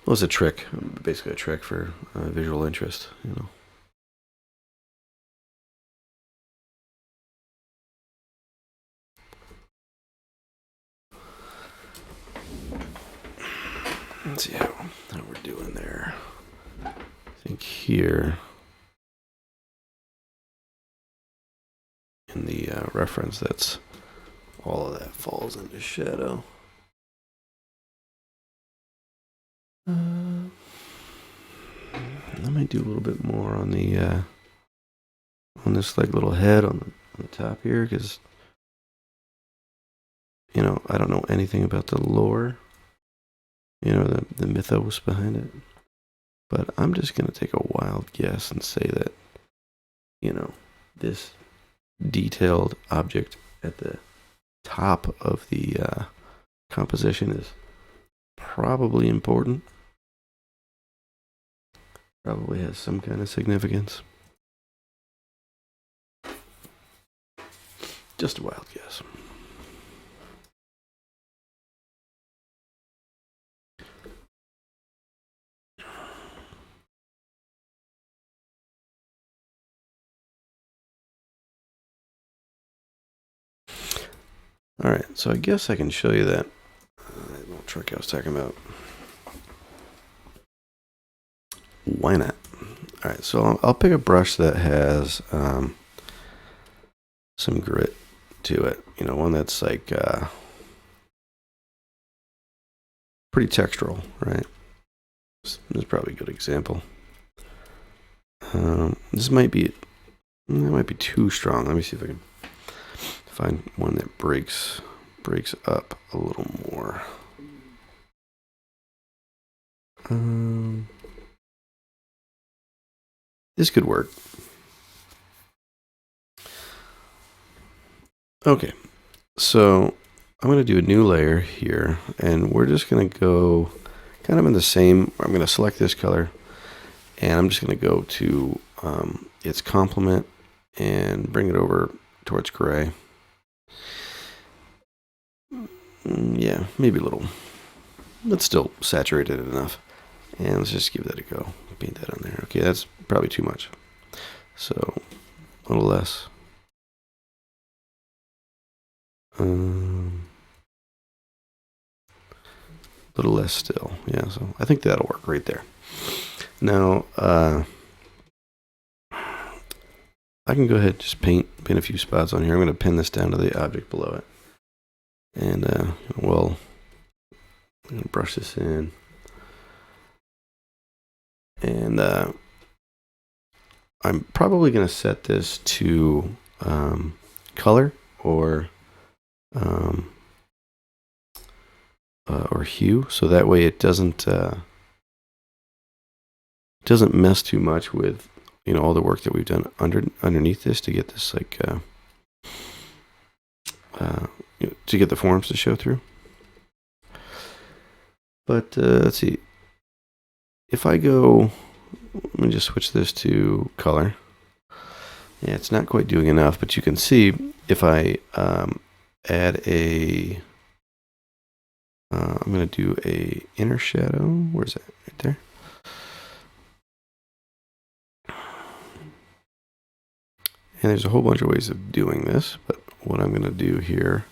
well, it's a trick, basically a trick for visual interest, you know. Let's see how we're doing there. I think here in the reference, that's all of that falls into shadow. I might do a little bit more on the on this like little head on the top here, because you know, I don't know anything about the lore, you know, the mythos behind it, but I'm just gonna take a wild guess and say that, you know, this detailed object at the top of the composition is probably important. Probably has some kind of significance. Just a wild guess. All right, so I guess I can show you that little trick I was talking about. Why not? All right, so I'll pick a brush that has some grit to it. You know, one that's like pretty textural, right? This is probably a good example. This might be too strong. Let me see if I can find one that breaks up a little more. This could work. Okay, so I'm going to do a new layer here, and we're just going to go kind of in the same. I'm going to select this color, and I'm just going to go to its complement and bring it over towards gray. Yeah, maybe a little, but still saturated enough. And let's just give that a go. Paint that on there. Okay, that's probably too much. So a little less. little less still. Yeah, so I think that'll work right there. Now, I can go ahead and just paint a few spots on here. I'm going to pin this down to the object below it. And, well, I'm going to brush this in. And I'm probably going to set this to color or hue, so that way it doesn't mess too much with all the work that we've done underneath this to get this like to get the forms to show through. But let's see. If I go, let me just switch this to color. Yeah, it's not quite doing enough, but you can see if I add a, I'm going to do a inner shadow. Where's that? Right there. And there's a whole bunch of ways of doing this, but what I'm going to do here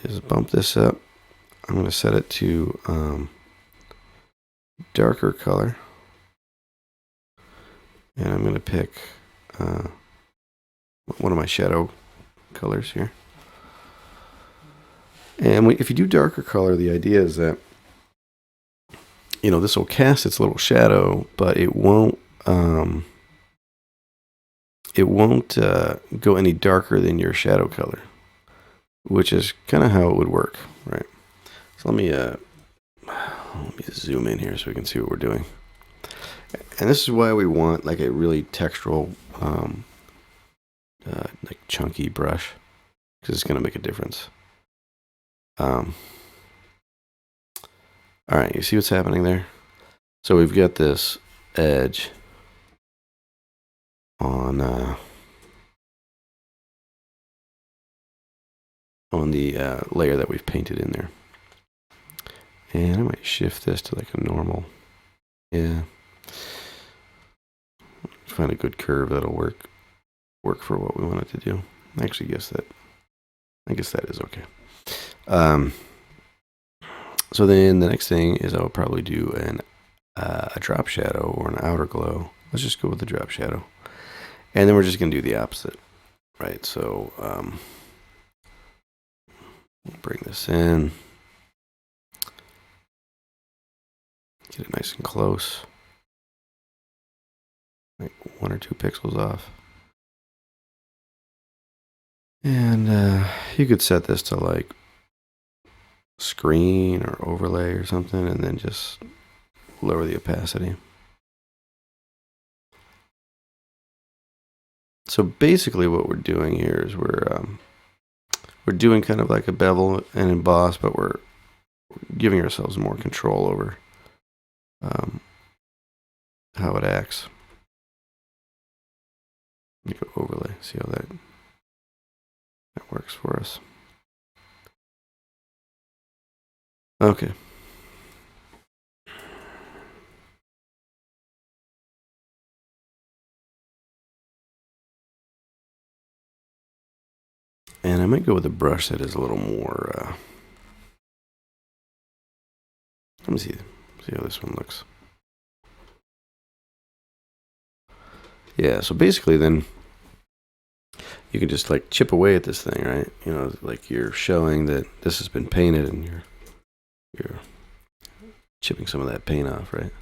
is bump this up. I'm going to set it to darker color. And I'm going to pick one of my shadow colors here. And if you do darker color, the idea is that, this will cast its little shadow, but it won't go any darker than your shadow color, which is kind of how it would work, right? So let me zoom in here so we can see what we're doing. And this is why we want like a really textural, like chunky brush, because it's going to make a difference. All right, you see what's happening there? So we've got this edge on the layer that we've painted in there. And I might shift this to like a normal. Yeah. Find a good curve that'll work for what we want it to do. I actually guess that is okay. So then the next thing is I'll probably do a drop shadow or an outer glow. Let's just go with the drop shadow. And then we're just going to do the opposite, right? So we'll bring this in. Get it nice and close. Like 1 or 2 pixels off. And you could set this to like screen or overlay or something, and then just lower the opacity. So basically what we're doing here is we're doing kind of like a bevel and emboss, but we're giving ourselves more control over how it acts. You go overlay, see how that works for us. Okay. And I might go with a brush that is a little more, let me see how this one looks. Yeah, so basically then you can just like chip away at this thing, right? Like you're showing that this has been painted and you're chipping some of that paint off, right?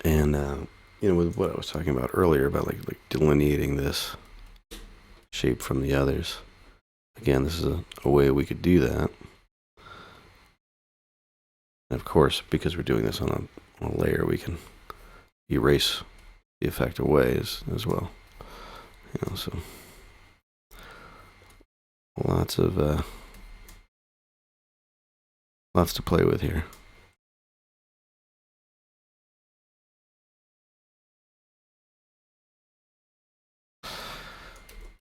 And with what I was talking about earlier about like delineating this shape from the others. Again, this is a way we could do that. And of course, because we're doing this on a layer, we can erase the effect away as well. So lots to play with here.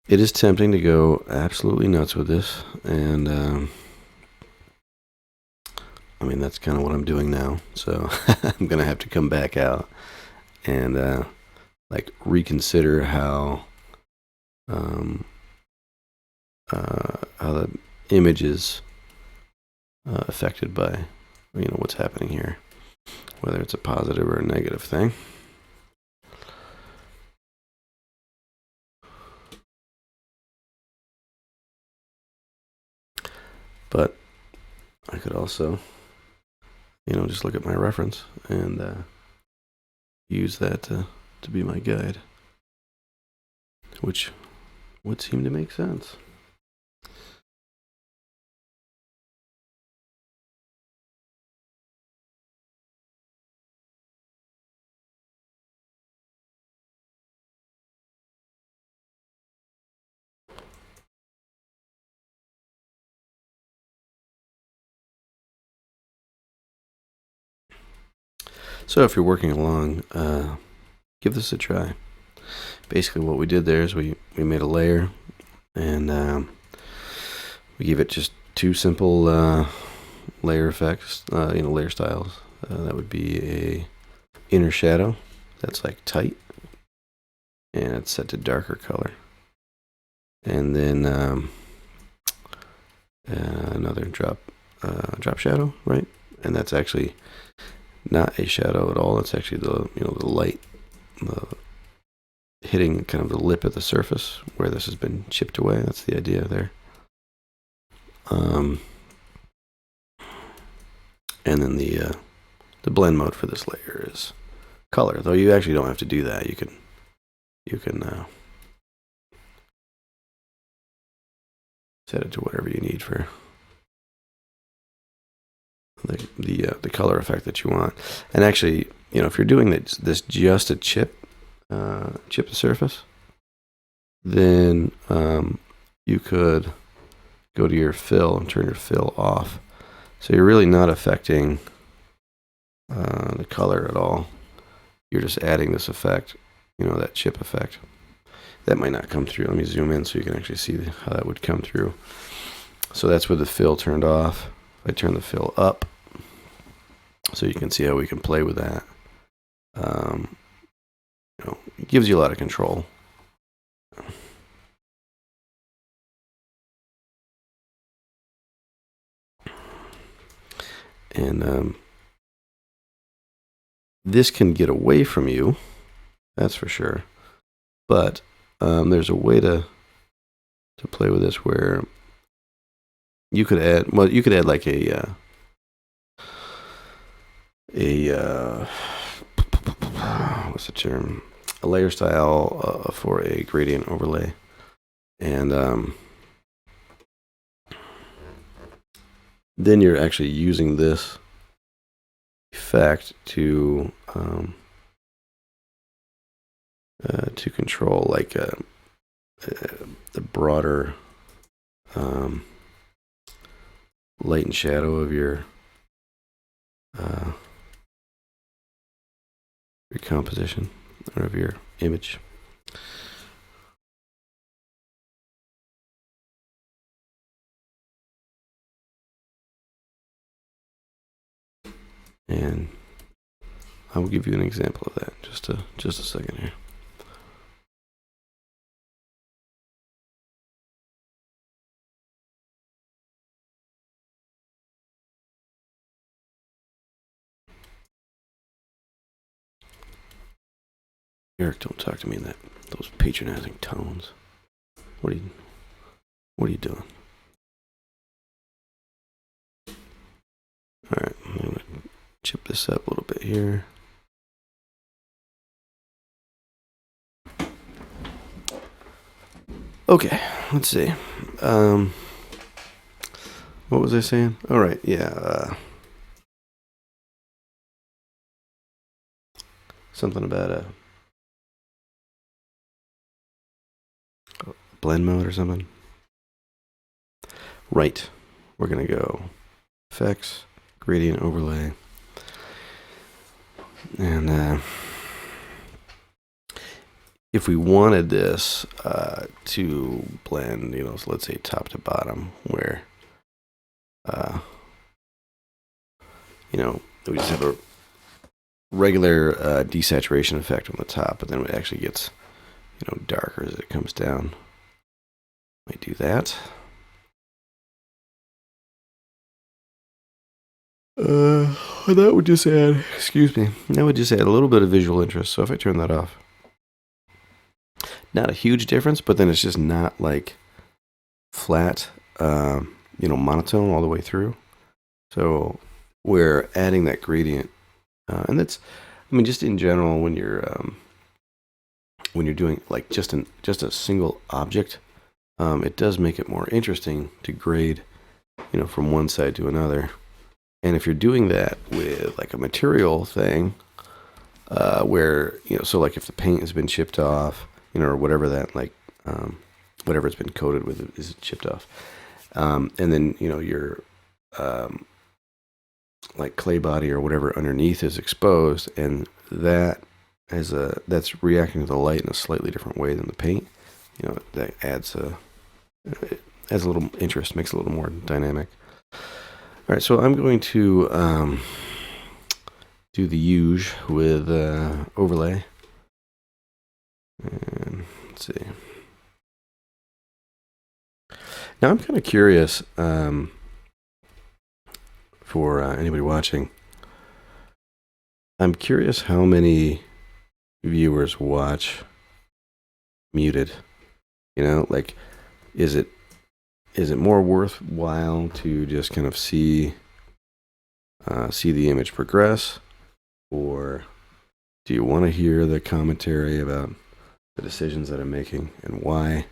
It is tempting to go absolutely nuts with this, and I mean, that's kind of what I'm doing now. So I'm going to have to come back out and like reconsider how the image is affected by, you know, what's happening here, whether it's a positive or a negative thing. But I could also, you know, just look at my reference and use that to be my guide, which would seem to make sense. So if you're working along, give this a try. Basically what we did there is we made a layer, and we gave it just two simple layer effects, you know, layer styles. That would be a inner shadow that's like tight, and it's set to darker color. And then another drop shadow, right? And that's actually not a shadow at all. It's actually the light hitting kind of the lip of the surface where this has been chipped away. That's the idea there. And then the blend mode for this layer is color, though you actually don't have to do that. You can set it to whatever you need for the color effect that you want. And actually, you know, if you're doing this just to chip the surface, then you could go to your fill and turn your fill off. So you're really not affecting the color at all. You're just adding this effect, you know, that chip effect. That might not come through. Let me zoom in so you can actually see how that would come through. So that's with the fill turned off. If I turn the fill up, so you can see how we can play with that. You know, it gives you a lot of control. And this can get away from you, that's for sure. But there's a way to play with this where you could add, well, you could add like a what's the term? A layer style for a gradient overlay, and then you're actually using this effect to control like the broader light and shadow of your composition or of your image. And I will give you an example of that just a second here. Eric, don't talk to me in those patronizing tones. What are you doing? All right, I'm gonna chip this up a little bit here. Okay, let's see. What was I saying? All right, yeah. Something about a blend mode or something. Right. We're gonna go effects, gradient overlay, and if we wanted this to blend, you know, so let's say top to bottom, where we just have a regular desaturation effect on the top, but then it actually gets, darker as it comes down. Might do that. That would just add, that would just add a little bit of visual interest. So if I turn that off, not a huge difference, but then it's just not like flat, monotone all the way through. So we're adding that gradient, and that's, just in general, when you're doing like just a single object, it does make it more interesting to grade, from one side to another. And if you're doing that with like a material thing, where, so like if the paint has been chipped off, or whatever that, like, whatever it's been coated with is chipped off. And then, your, like clay body or whatever underneath is exposed, and that's reacting to the light in a slightly different way than the paint. That adds a little interest, makes it a little more dynamic. All right, so I'm going to do the huge with overlay. And let's see. Now I'm kind of curious, for anybody watching. I'm curious how many viewers watch muted. Like, is it more worthwhile to just kind of see the image progress, or do you want to hear the commentary about the decisions that I'm making and why?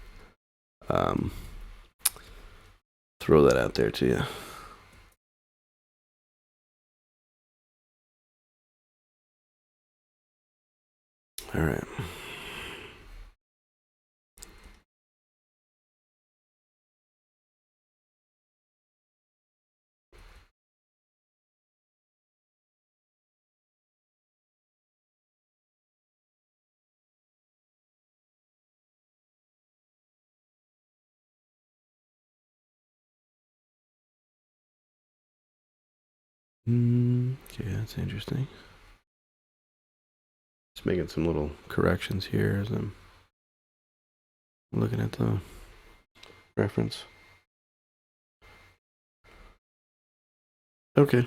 Throw that out there to you. All right. Okay, that's interesting. Just making some little corrections here as I'm looking at the reference. Okay,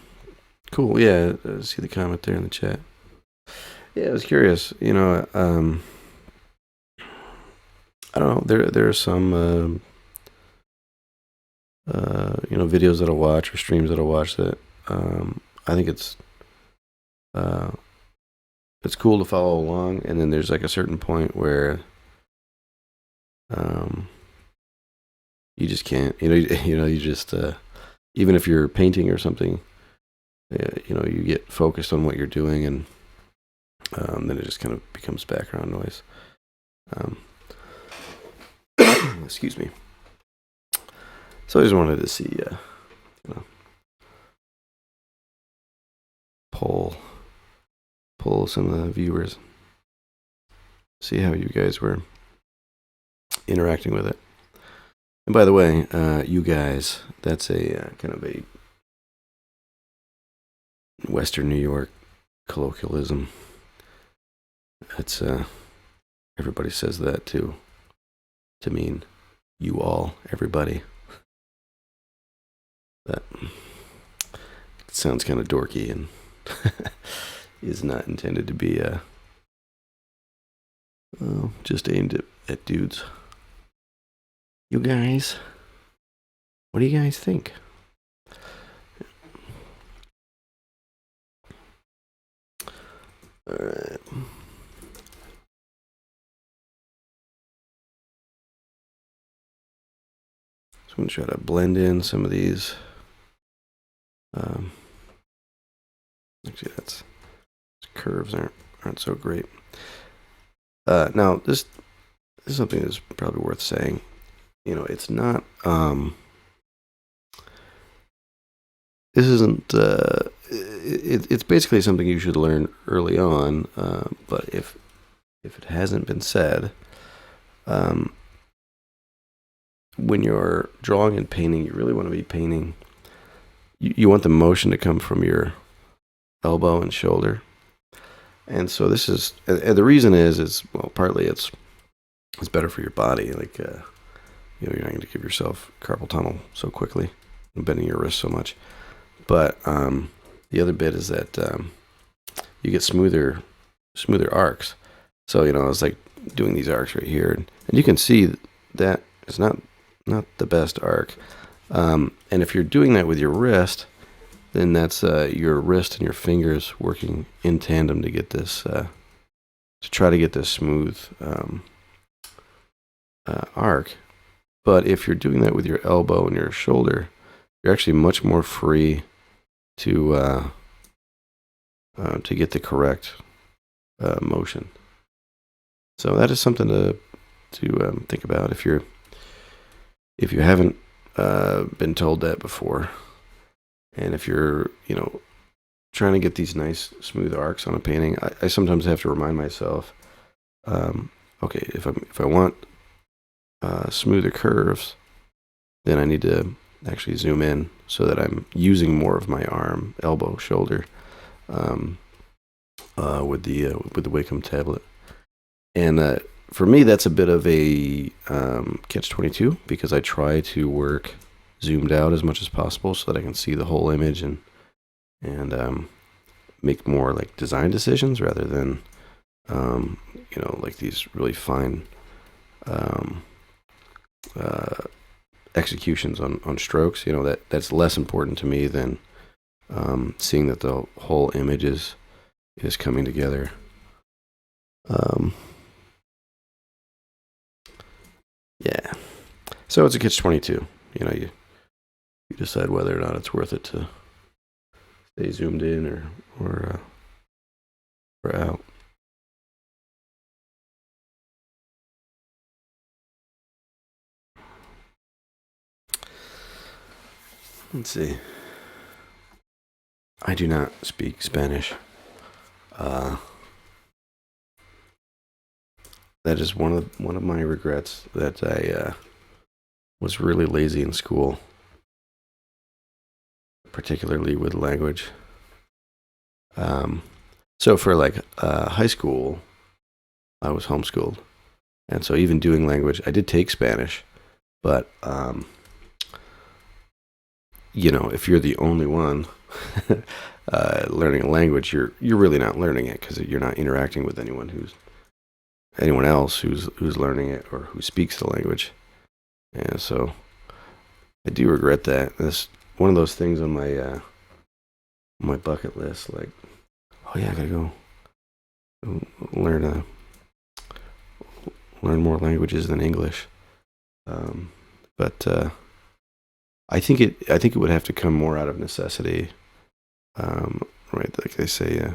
cool. Yeah, see the comment there in the chat. Yeah, I was curious. I don't know. There are some videos that I'll watch or streams that I'll watch that I think it's cool to follow along, and then there's like a certain point where you just can't. You just even if you're painting or something, you get focused on what you're doing, and then it just kind of becomes background noise. Excuse me. So I just wanted to see, poll some of the viewers, see how you guys were interacting with it. And by the way, you guys, that's a kind of a Western New York colloquialism. It's everybody says that to mean you all, everybody. That sounds kind of dorky and is not intended to be just aimed at dudes. You guys, what do you guys think? All right. So I'm going to try to blend in some of these. Actually, curves aren't so great. Now this is something that's probably worth saying. It's not. This isn't. It's basically something you should learn early on. But if it hasn't been said, when you're drawing and painting, you really want to be painting. You want the motion to come from your elbow and shoulder. And so this is, and the reason is well, partly it's better for your body. Like, you're not going to give yourself carpal tunnel so quickly, and bending your wrist so much. But the other bit is that you get smoother arcs. So I was like doing these arcs right here, and you can see that it's not the best arc. And if you're doing that with your wrist, then that's your wrist and your fingers working in tandem to get this, to try to get this smooth arc. But if you're doing that with your elbow and your shoulder, you're actually much more free to get the correct motion. So that is something to think about if you haven't been told that before. And if you're, trying to get these nice smooth arcs on a painting, I sometimes have to remind myself, okay, if I want smoother curves, then I need to actually zoom in so that I'm using more of my arm, elbow, shoulder, with the Wacom tablet. And for me, that's a bit of a catch-22 because I try to work zoomed out as much as possible so that I can see the whole image and make more like design decisions rather than like these really fine executions on strokes. That's less important to me than seeing that the whole image is coming together. Yeah, so it's a catch-22. You decide whether or not it's worth it to stay zoomed in or out. Let's see. I do not speak Spanish. That is one of my regrets, that I was really lazy in school, particularly with language. So for like high school, I was homeschooled, and so even doing language, I did take Spanish, but if you're the only one learning a language, you're really not learning it because you're not interacting with anyone else who's learning it or who speaks the language. And so I do regret that. That's one of those things on my bucket list. Like, oh yeah, I gotta go learn more languages than English. But I think it would have to come more out of necessity. Right, like they say,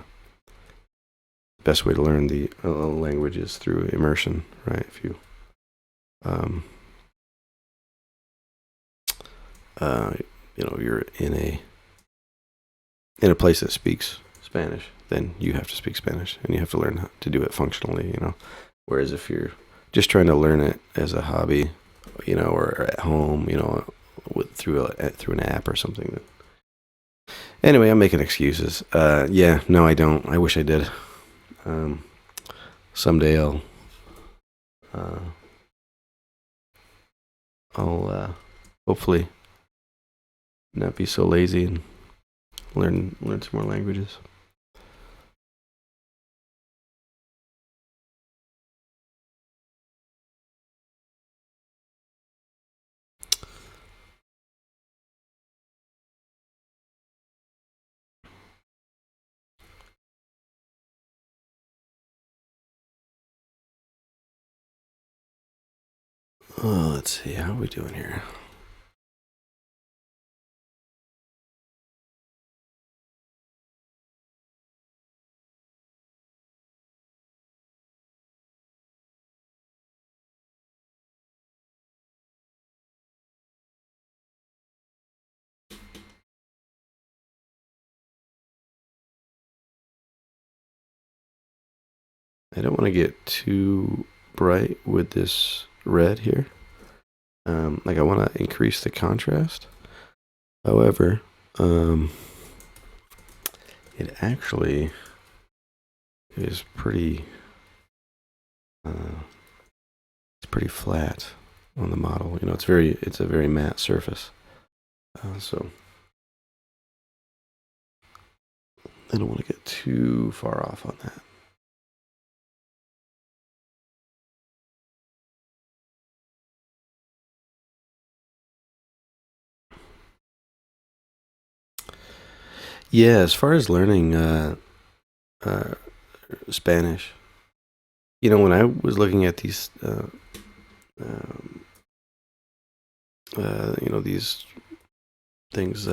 best way to learn the language is through immersion. Right, if you you're in a place that speaks Spanish, then you have to speak Spanish and you have to learn how to do it functionally. Whereas if you're just trying to learn it as a hobby, or at home, through an app or something. Anyway, I'm making excuses. Yeah, no, I don't. I wish I did. Someday I'll hopefully not be so lazy and learn some more languages. Oh, let's see, how are we doing here? I don't want to get too bright with this red here. Like I want to increase the contrast. However, it actually is pretty, it's pretty flat on the model. You know, it's a very matte surface. So I don't want to get too far off on that. Yeah, as far as learning Spanish, you know, when I was looking at these, you know, these things,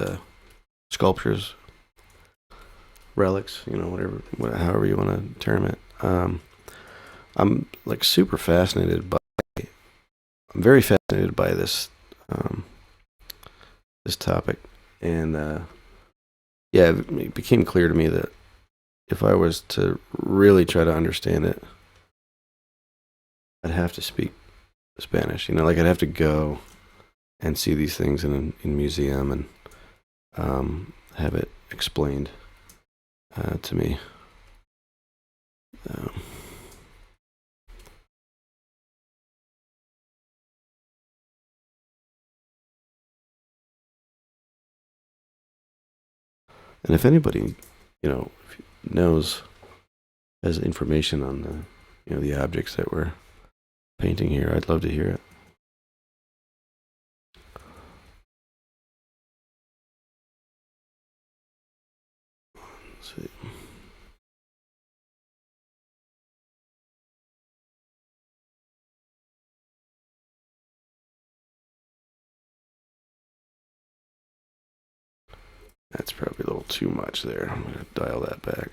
sculptures, relics, you know, however you want to term it. I'm like super fascinated by. I'm very fascinated by this topic, and yeah, it became clear to me that if I was to really try to understand it, I'd have to speak Spanish. You know, like I'd have to go and see these things in a museum and have it explained to me. Um, and if anybody, you know, knows, has information on the objects that we're painting here, I'd love to hear it. Let's see. That's probably a little too much there. I'm going to dial that back.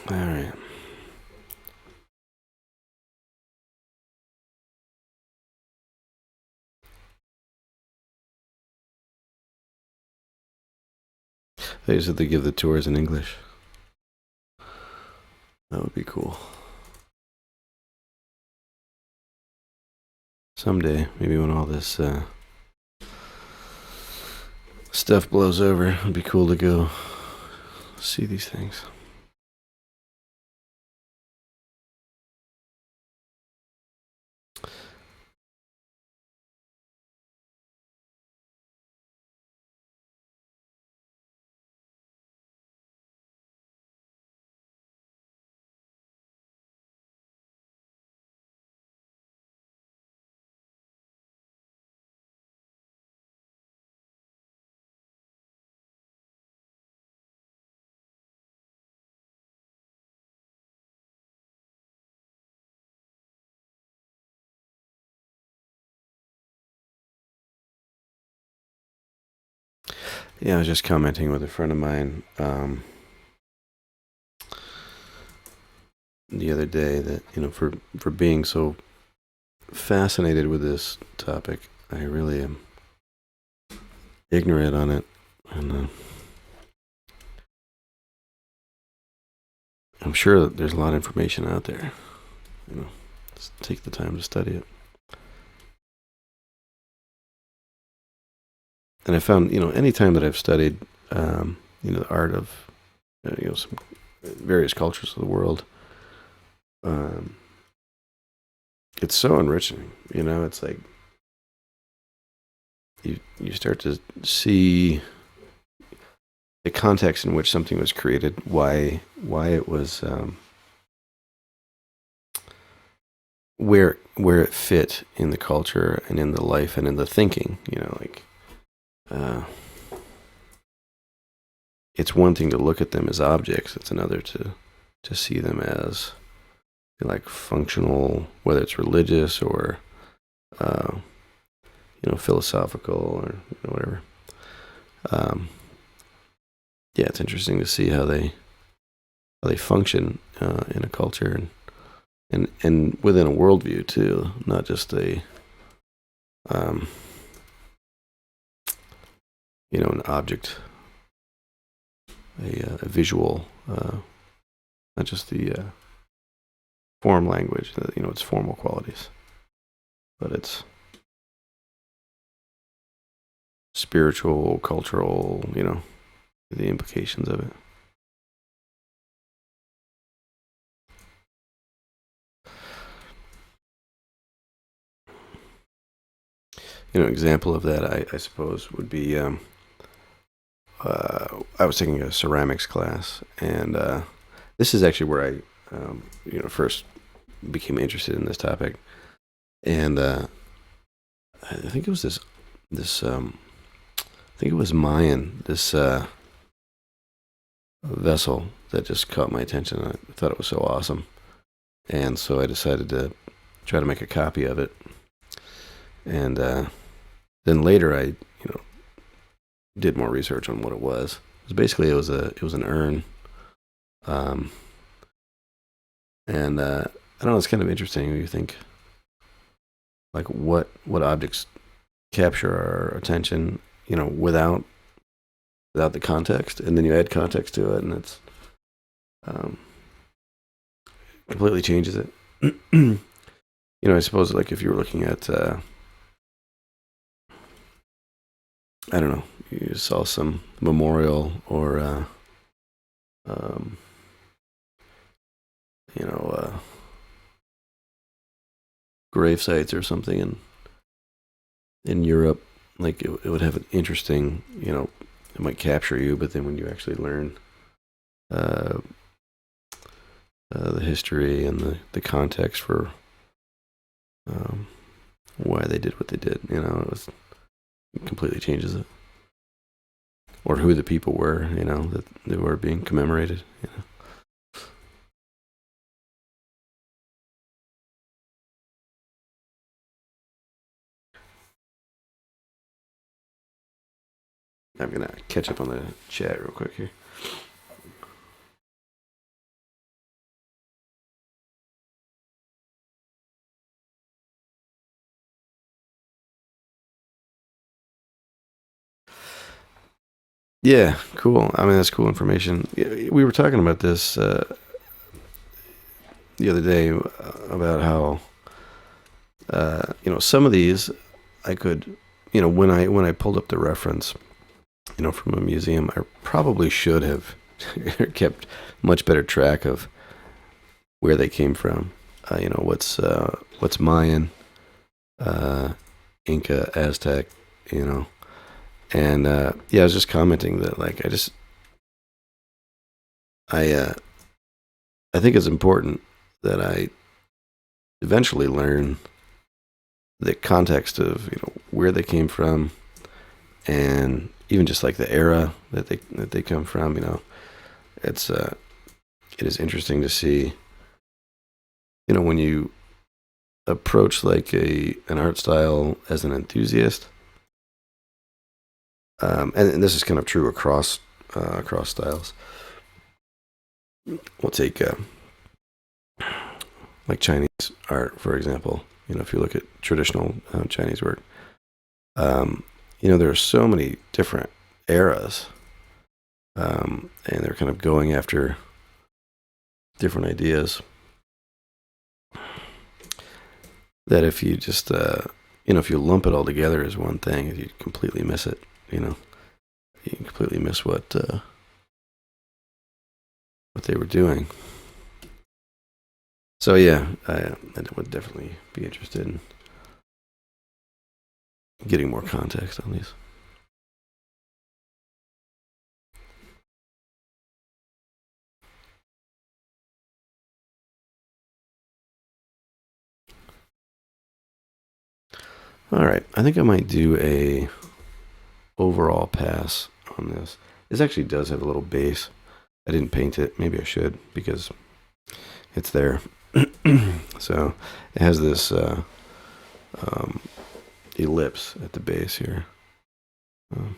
All right. They said they give the tours in English. That would be cool. Someday, maybe when all this stuff blows over, it'd be cool to go see these things. Yeah, I was just commenting with a friend of mine the other day that, you know, for being so fascinated with this topic, I really am ignorant on it, and I'm sure that there's a lot of information out there. You know, just take the time to study it. And I found, you know, any time that I've studied, you know, the art of, you know, some various cultures of the world, it's so enriching. You know, it's like you start to see the context in which something was created, why it was where it fit in the culture and in the life and in the thinking. Like it's one thing to look at them as objects. It's another to see them as like functional, whether it's religious or uh, philosophical or whatever. Yeah, it's interesting to see how they function in a culture and within a worldview too, not just a an object, a visual, not just the form language, its formal qualities, but its spiritual, cultural, the implications of it. Example of that, I suppose, would be I was taking a ceramics class, and this is actually where I first became interested in this topic, and I think it was this I think it was Mayan, this vessel that just caught my attention. I thought it was so awesome, and so I decided to try to make a copy of it, and then later I did more research on what it was. Basically it was an urn, and I don't know. It's kind of interesting when you think like what objects capture our attention, without the context, and then you add context to it, and it's completely changes it. I suppose like if you were looking at I don't know, you saw some memorial or um, grave sites or something in Europe, like it would have an interesting, it might capture you, but then when you actually learn the history and the context for why they did what they did, it completely changes it. Or who the people were, that they were being commemorated. I'm gonna catch up on the chat real quick here. Yeah, cool. I mean, that's cool information. We were talking about this the other day about how some of these I could, when I pulled up the reference, from a museum, I probably should have kept much better track of where they came from. What's Mayan, Inca, Aztec, and yeah, I was just commenting that like I think it's important that I eventually learn the context of where they came from, and even just like the era that they come from. It's it is interesting to see when you approach like an art style as an enthusiast, and this is kind of true across styles. We'll take like Chinese art, for example. If you look at traditional Chinese work, there are so many different eras, and they're kind of going after different ideas that if you just, if you lump it all together as one thing, you completely miss it, you completely miss what they were doing. So yeah, I would definitely be interested in getting more context on these. All right, I think I might do a overall pass on this. This actually does have a little base. I didn't paint it. Maybe I should because it's there. So it has this um, ellipse at the base here. Um,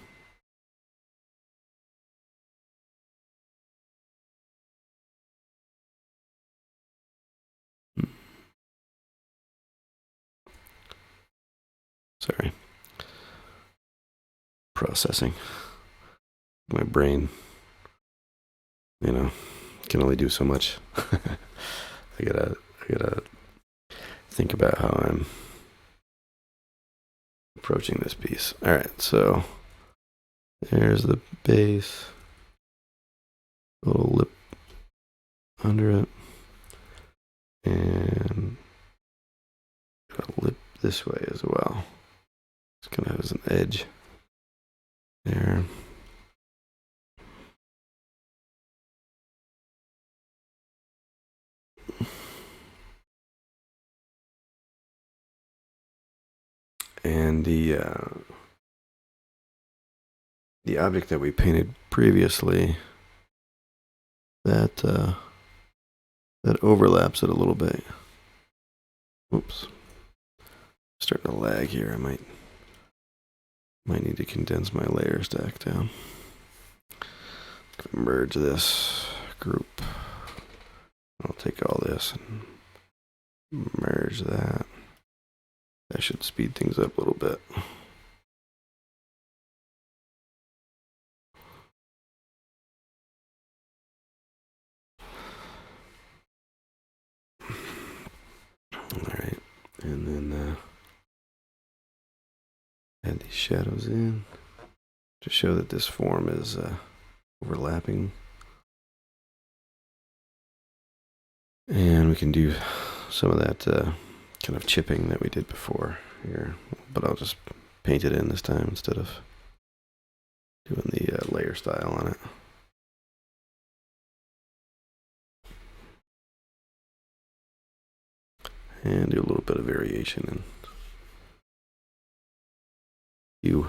Sorry. Processing. My brain, can only do so much. I gotta think about how I'm approaching this piece. All right, so there's the base, little lip under it, and a lip this way as well. It's kind of has an edge there. And the object that we painted previously, that overlaps it a little bit. Oops, starting to lag here. I might need to condense my layer stack down. Merge this group. I'll take all this and merge that. That should speed things up a little bit. Alright, and then add these shadows in to show that this form is overlapping. And we can do some of that kind of chipping that we did before here, but I'll just paint it in this time instead of doing the layer style on it. And do a little bit of variation in hue.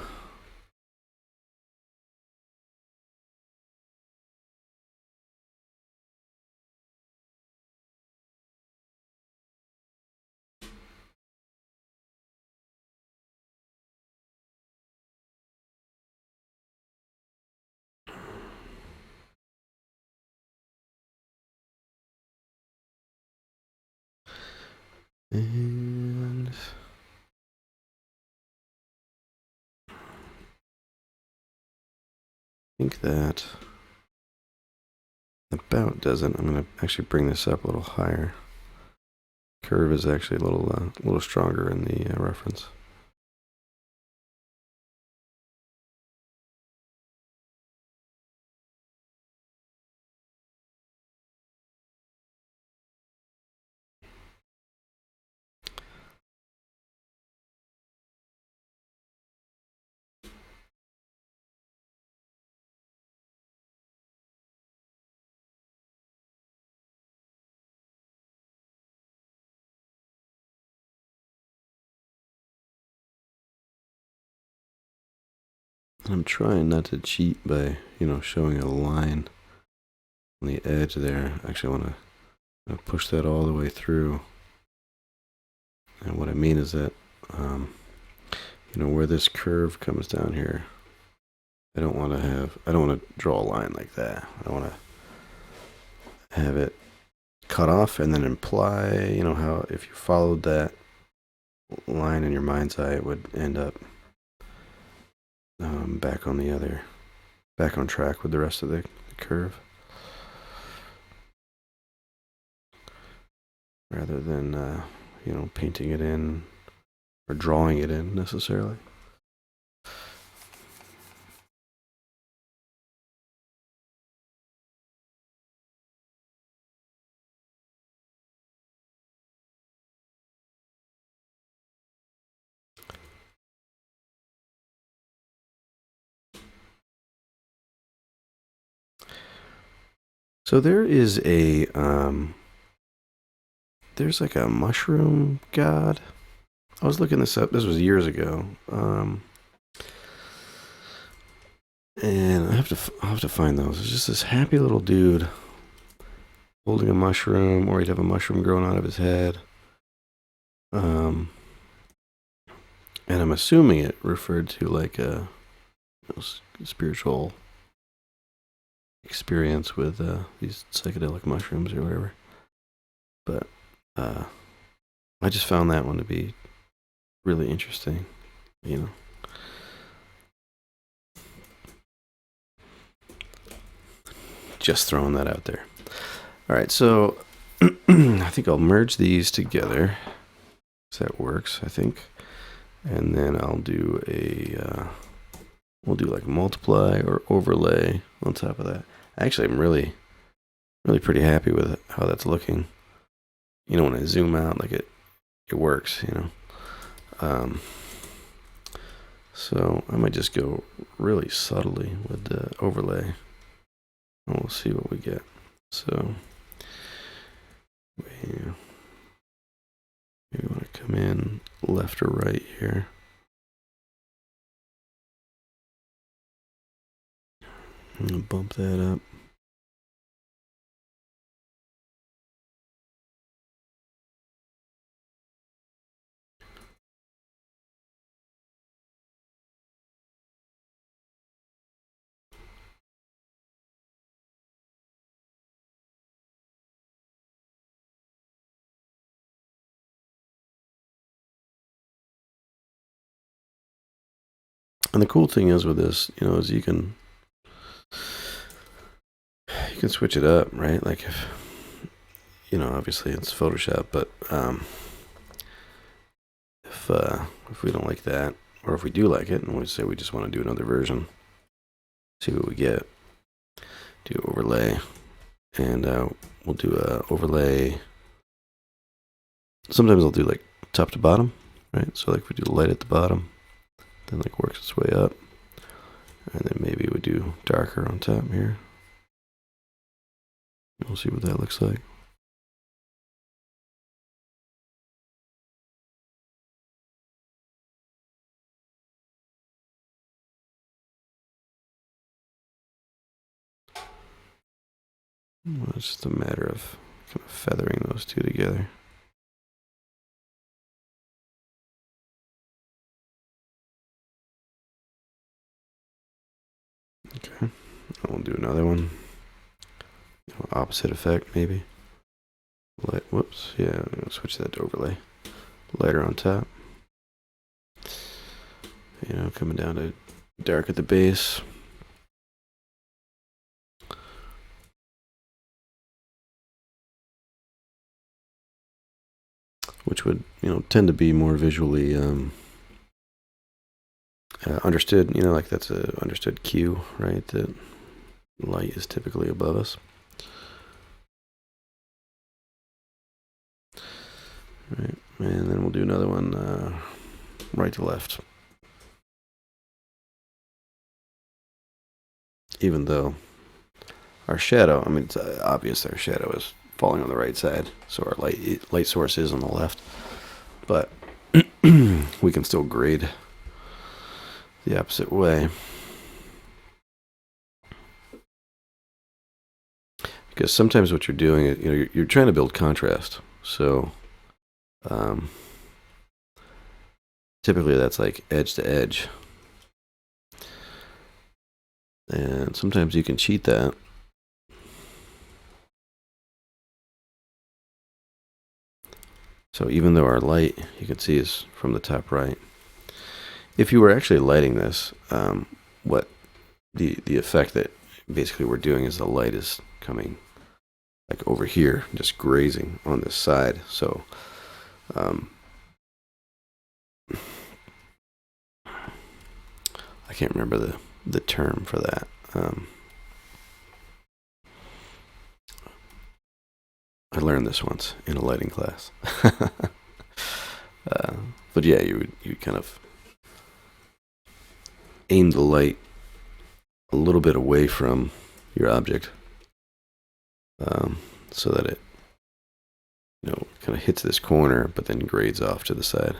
And I think that about does it. I'm going to actually bring this up a little higher. Curve is actually a little stronger in the reference. And I'm trying not to cheat by, showing a line on the edge there. Actually, I want to push that all the way through. And what I mean is that, where this curve comes down here, I don't want to draw a line like that. I want to have it cut off and then imply, how if you followed that line in your mind's eye, it would end up back on track with the rest of the curve, rather than painting it in or drawing it in necessarily. So there is there's like a mushroom god I was looking this up. This was years ago. And I'll have to find those. It's just this happy little dude holding a mushroom, or he'd have a mushroom growing out of his head. And I'm assuming it referred to like a spiritual experience with these psychedelic mushrooms or whatever. But I just found that one to be really interesting, you know. Just throwing that out there. All right, so I think I'll merge these together. So that works, I think. And then I'll do we'll do like multiply or overlay on top of that. Actually, I'm really pretty happy with how that's looking. You know, when I zoom out, like it works, you know. So I might just go really subtly with the overlay. And we'll see what we get. So maybe want to come in left or right here. I'm going to bump that up. And the cool thing is with this, you know, is you can switch it up, right? Like if, you know, obviously it's Photoshop, but if we don't like that, or if we do like it, and we say we just want to do another version, see what we get. Do overlay, and we'll do a overlay. Sometimes I'll do like top to bottom, right? So like we do the light at the bottom, then like works its way up, and then maybe we do darker on top here. We'll see what that looks like. Well, it's just a matter of kind of feathering those two together. Okay, we'll do another one. Opposite effect, maybe. Light, whoops, yeah, I'll switch that to overlay. Lighter on top. You know, coming down to dark at the base. Which would, you know, tend to be more visually understood. You know, like that's a understood cue, right? That light is typically above us. Right, and then we'll do another one right to left. Even though our shadow, I mean, it's obvious our shadow is falling on the right side, so our light source is on the left. But we can still grade the opposite way. Because sometimes what you're doing is, you know, you're trying to build contrast. So typically that's like edge to edge. And sometimes you can cheat that. So even though our light, you can see, is from the top right, if you were actually lighting this, what the effect that basically we're doing is the light is coming like over here, just grazing on this side. So I can't remember the term for that. I learned this once in a lighting class. But yeah, you kind of aim the light a little bit away from your object, so that it, you know, kind of hits this corner, but then grades off to the side.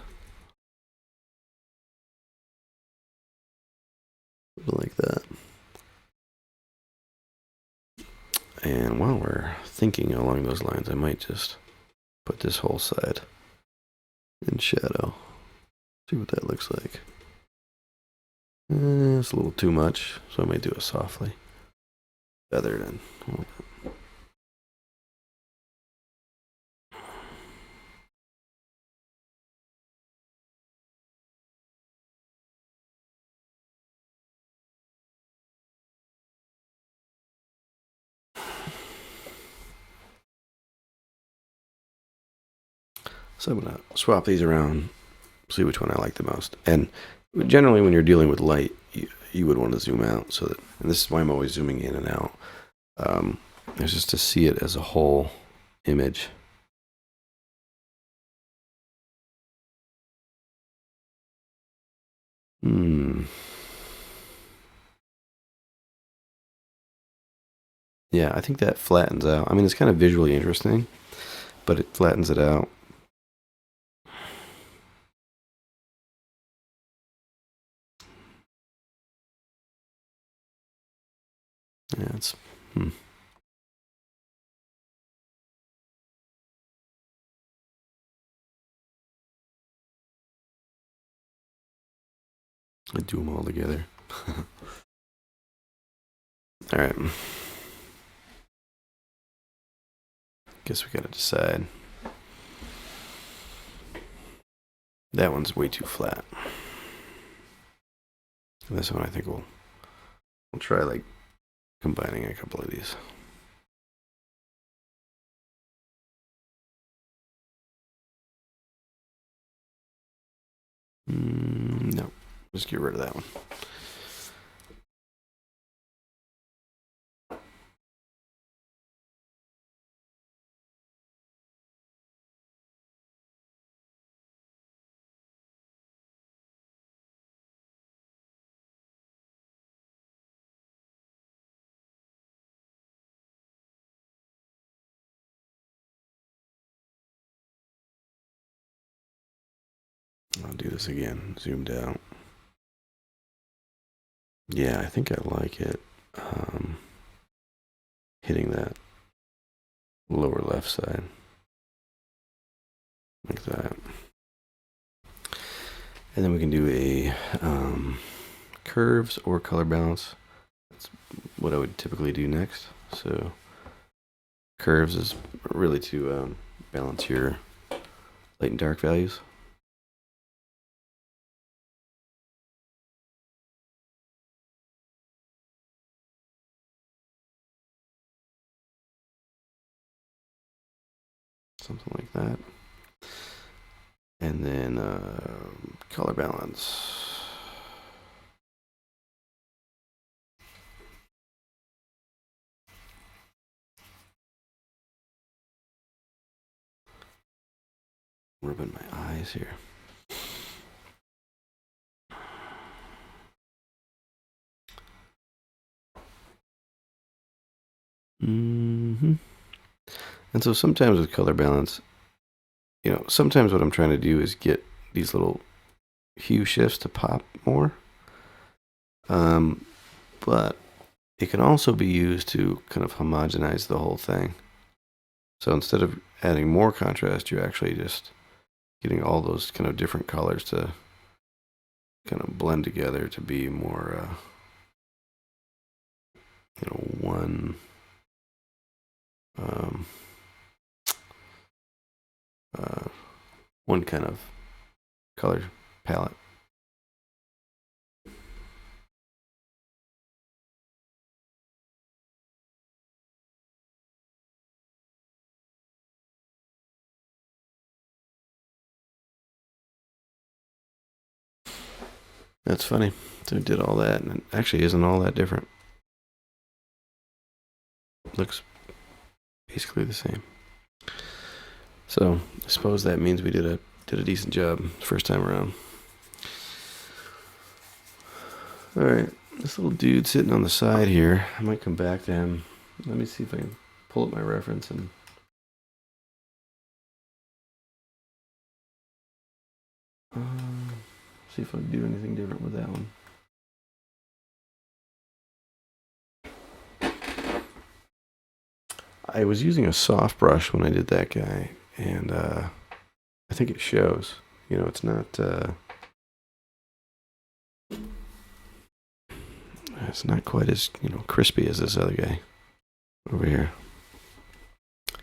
Something like that. And while we're thinking along those lines, I might just put this whole side in shadow. See what that looks like. It's a little too much, so I might do it softly. Feathered in a little bit. So I'm gonna swap these around, see which one I like the most. And generally when you're dealing with light, you would want to zoom out so that, and this is why I'm always zooming in and out. It's just to see it as a whole image. Yeah, I think that flattens out. I mean, it's kind of visually interesting, but it flattens it out. Yeah, it's... I do them all together. All right. Guess we gotta decide. That one's way too flat. And this one I think we'll try like combining a couple of these. No, just get rid of that one. I'll do this again, zoomed out. Yeah, I think I like it. Hitting that lower left side. Like that. And then we can do a curves or color balance. That's what I would typically do next. So curves is really to balance your light and dark values. Something like that. And then color balance. Rubbing my eyes here. And so sometimes with color balance, you know, sometimes what I'm trying to do is get these little hue shifts to pop more. But it can also be used to kind of homogenize the whole thing. So instead of adding more contrast, you're actually just getting all those kind of different colors to kind of blend together to be more, you know, one kind of color palette. That's funny. So I did all that, and it actually isn't all that different. Looks basically the same. So I suppose that means we did a decent job first time around. All right, this little dude sitting on the side here. I might come back to him. Let me see if I can pull up my reference and. See if I can do anything different with that one. I was using a soft brush when I did that guy, and I think it shows. You know, it's not quite as, you know, crispy as this other guy over here.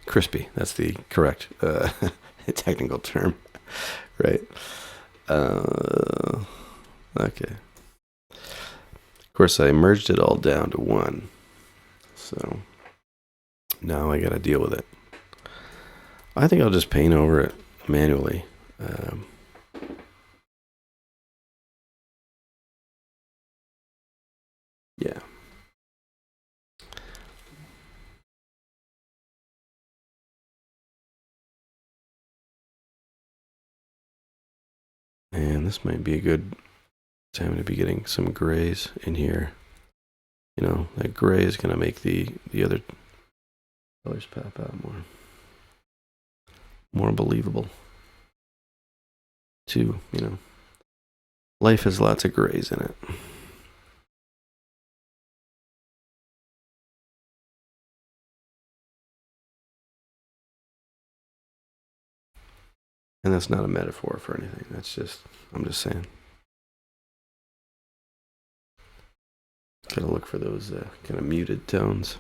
Crispy, that's the correct technical term, right? Okay. Of course, I merged it all down to one, so now I got to deal with it. I think I'll just paint over it manually. Yeah. And this might be a good time to be getting some grays in here. You know, that gray is going to make the other colors pop out more believable. Too, you know, life has lots of grays in it. And that's not a metaphor for anything. That's just, I'm just saying. Gotta look for those kind of muted tones.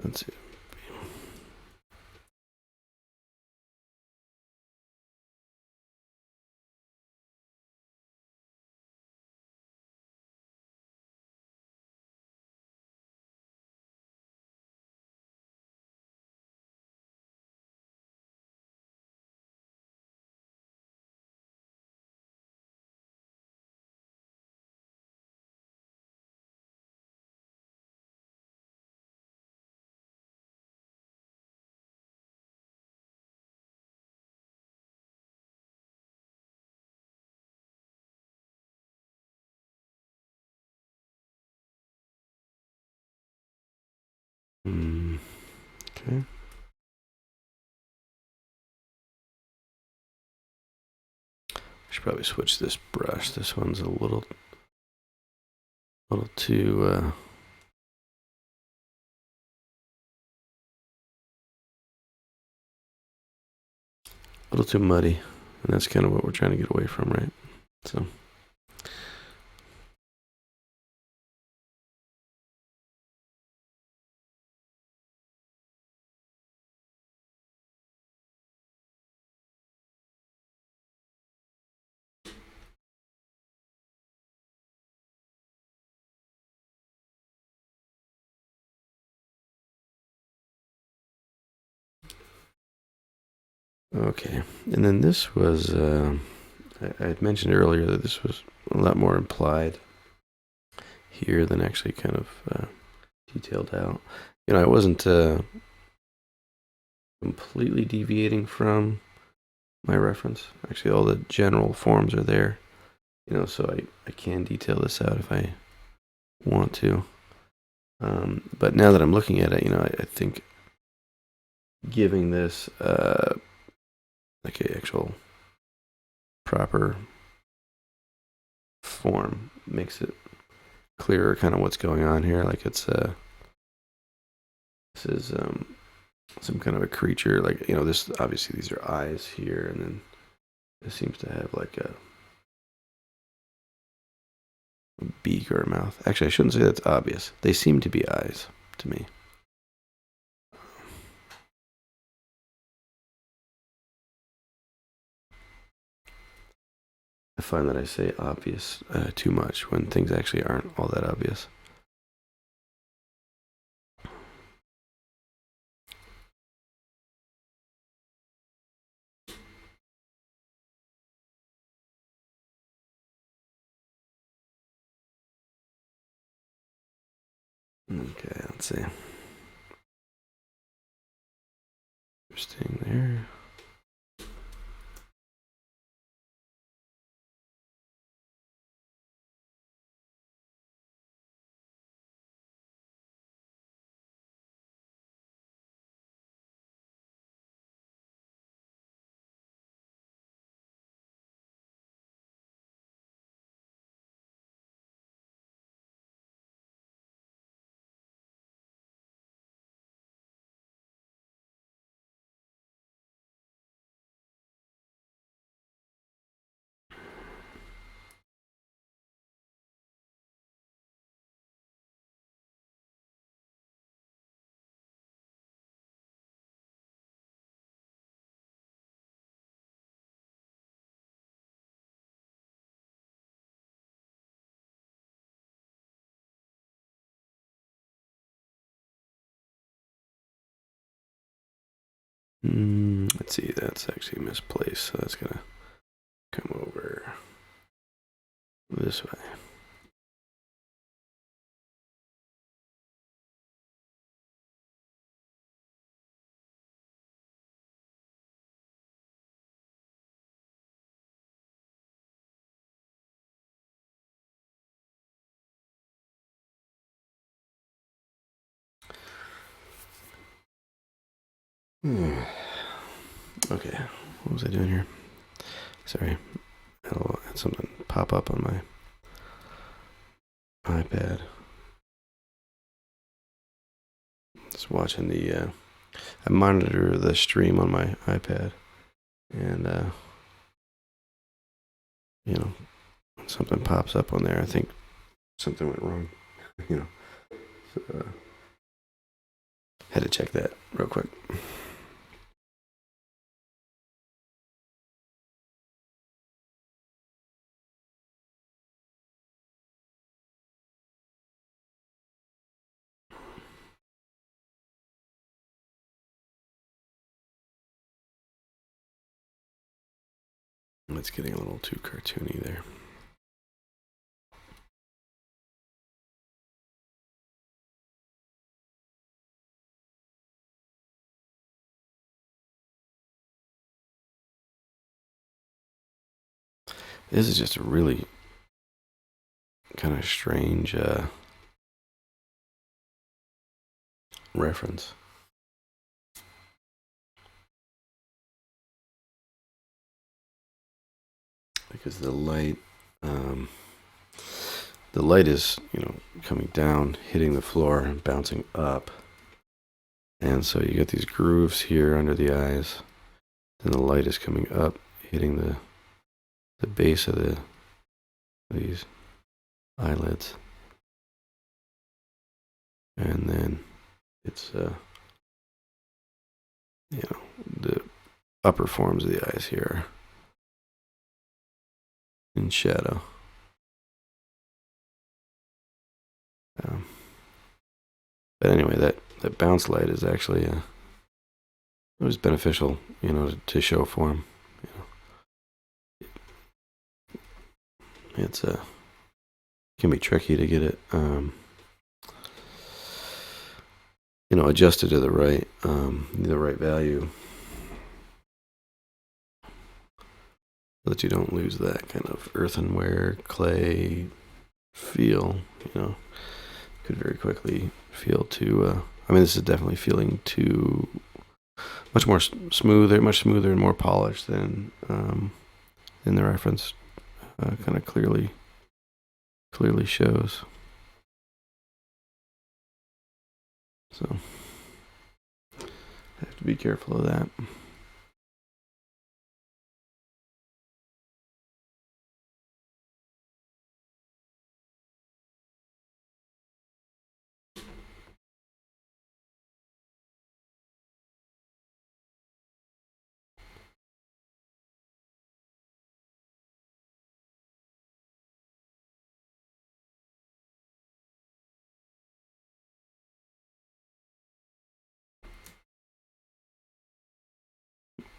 Let's see. Okay. I should probably switch this brush. This one's a little too a little too muddy, and that's kind of what we're trying to get away from, right? So. Okay, and then this was, I had mentioned earlier that this was a lot more implied here than actually kind of detailed out. You know, I wasn't completely deviating from my reference. Actually, all the general forms are there, you know, so I can detail this out if I want to. But now that I'm looking at it, you know, I think giving this like a actual proper form makes it clearer kind of what's going on here. Like it's this is some kind of a creature, like, you know, this obviously these are eyes here, and then it seems to have like a beak or a mouth. Actually, I shouldn't say that's obvious. They seem to be eyes to me. I find that I say obvious too much when things actually aren't all that obvious. Okay, let's see. Interesting there. Let's see, that's actually misplaced, so that's gonna come over this way. Okay, what was I doing here? Sorry, I had something pop up on my iPad. Just watching I monitor the stream on my iPad, and when something pops up on there, I think something went wrong. So, had to check that real quick. It's getting a little too cartoony there. This is just a really kind of strange reference. Because the light is, coming down, hitting the floor, and bouncing up. And so you get these grooves here under the eyes. Then the light is coming up, hitting the base of these eyelids. And then it's the upper forms of the eyes here in shadow. But anyway, that bounce light is actually it was beneficial, to show form. It's can be tricky to get it adjusted to the right value, so that you don't lose that kind of earthenware clay feel. Could very quickly feel too. This is definitely feeling too much smoother and more polished than in the reference. Kind of clearly shows. So I have to be careful of that.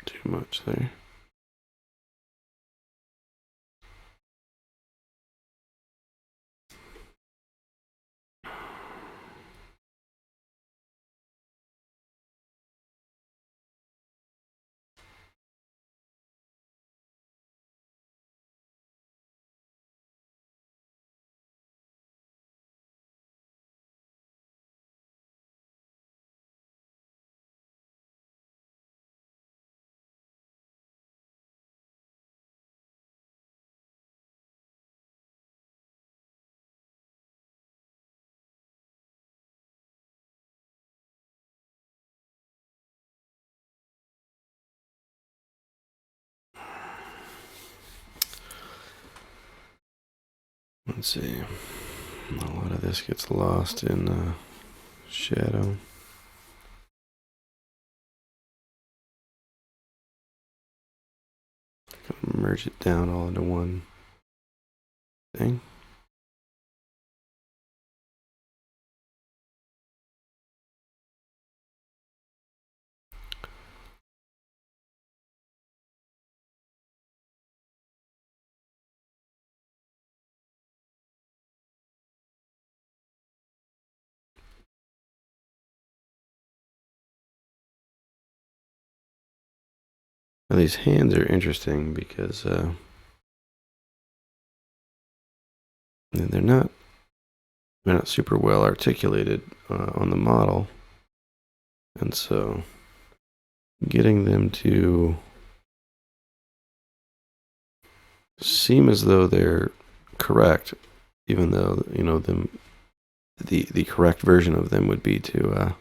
Too much there. Let's see. A lot of this gets lost in shadow. Merge it down all into one thing. Now these hands are interesting because they're not super well articulated on the model, and so getting them to seem as though they're correct, even though the correct version of them would be to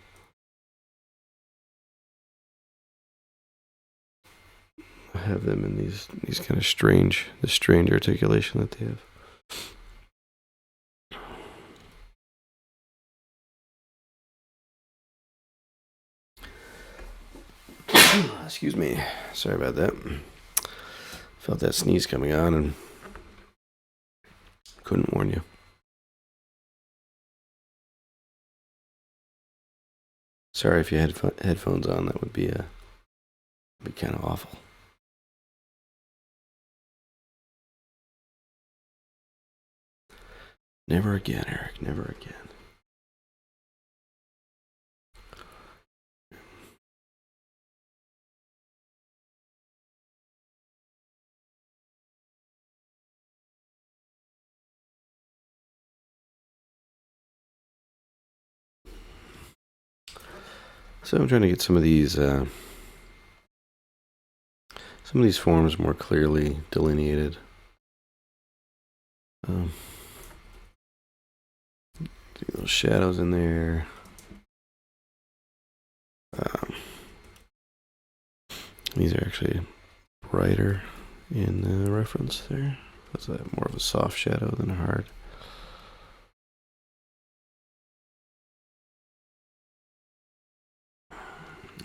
have them in these kind of strange articulation that they have. Excuse me. Sorry about that. Felt that sneeze coming on and couldn't warn you. Sorry if you had headphones on. That would be kind of awful. Never again, Eric. Never again. So I'm trying to get some of these forms more clearly delineated. Those shadows in there. These are actually brighter in the reference there. That's more of a soft shadow than a hard.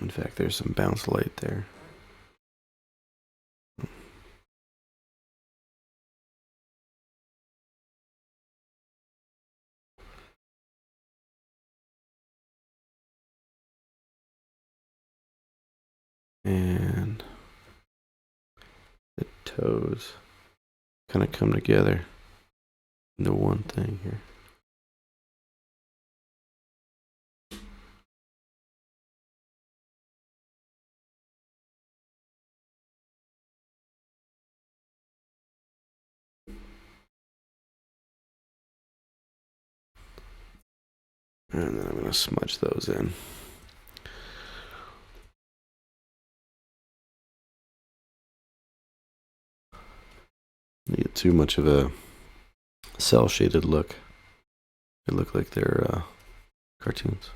In fact, there's some bounce light there. And the toes kind of come together into one thing here. And then I'm going to smudge those in. You get too much of a cell-shaded look. They look like they're cartoons.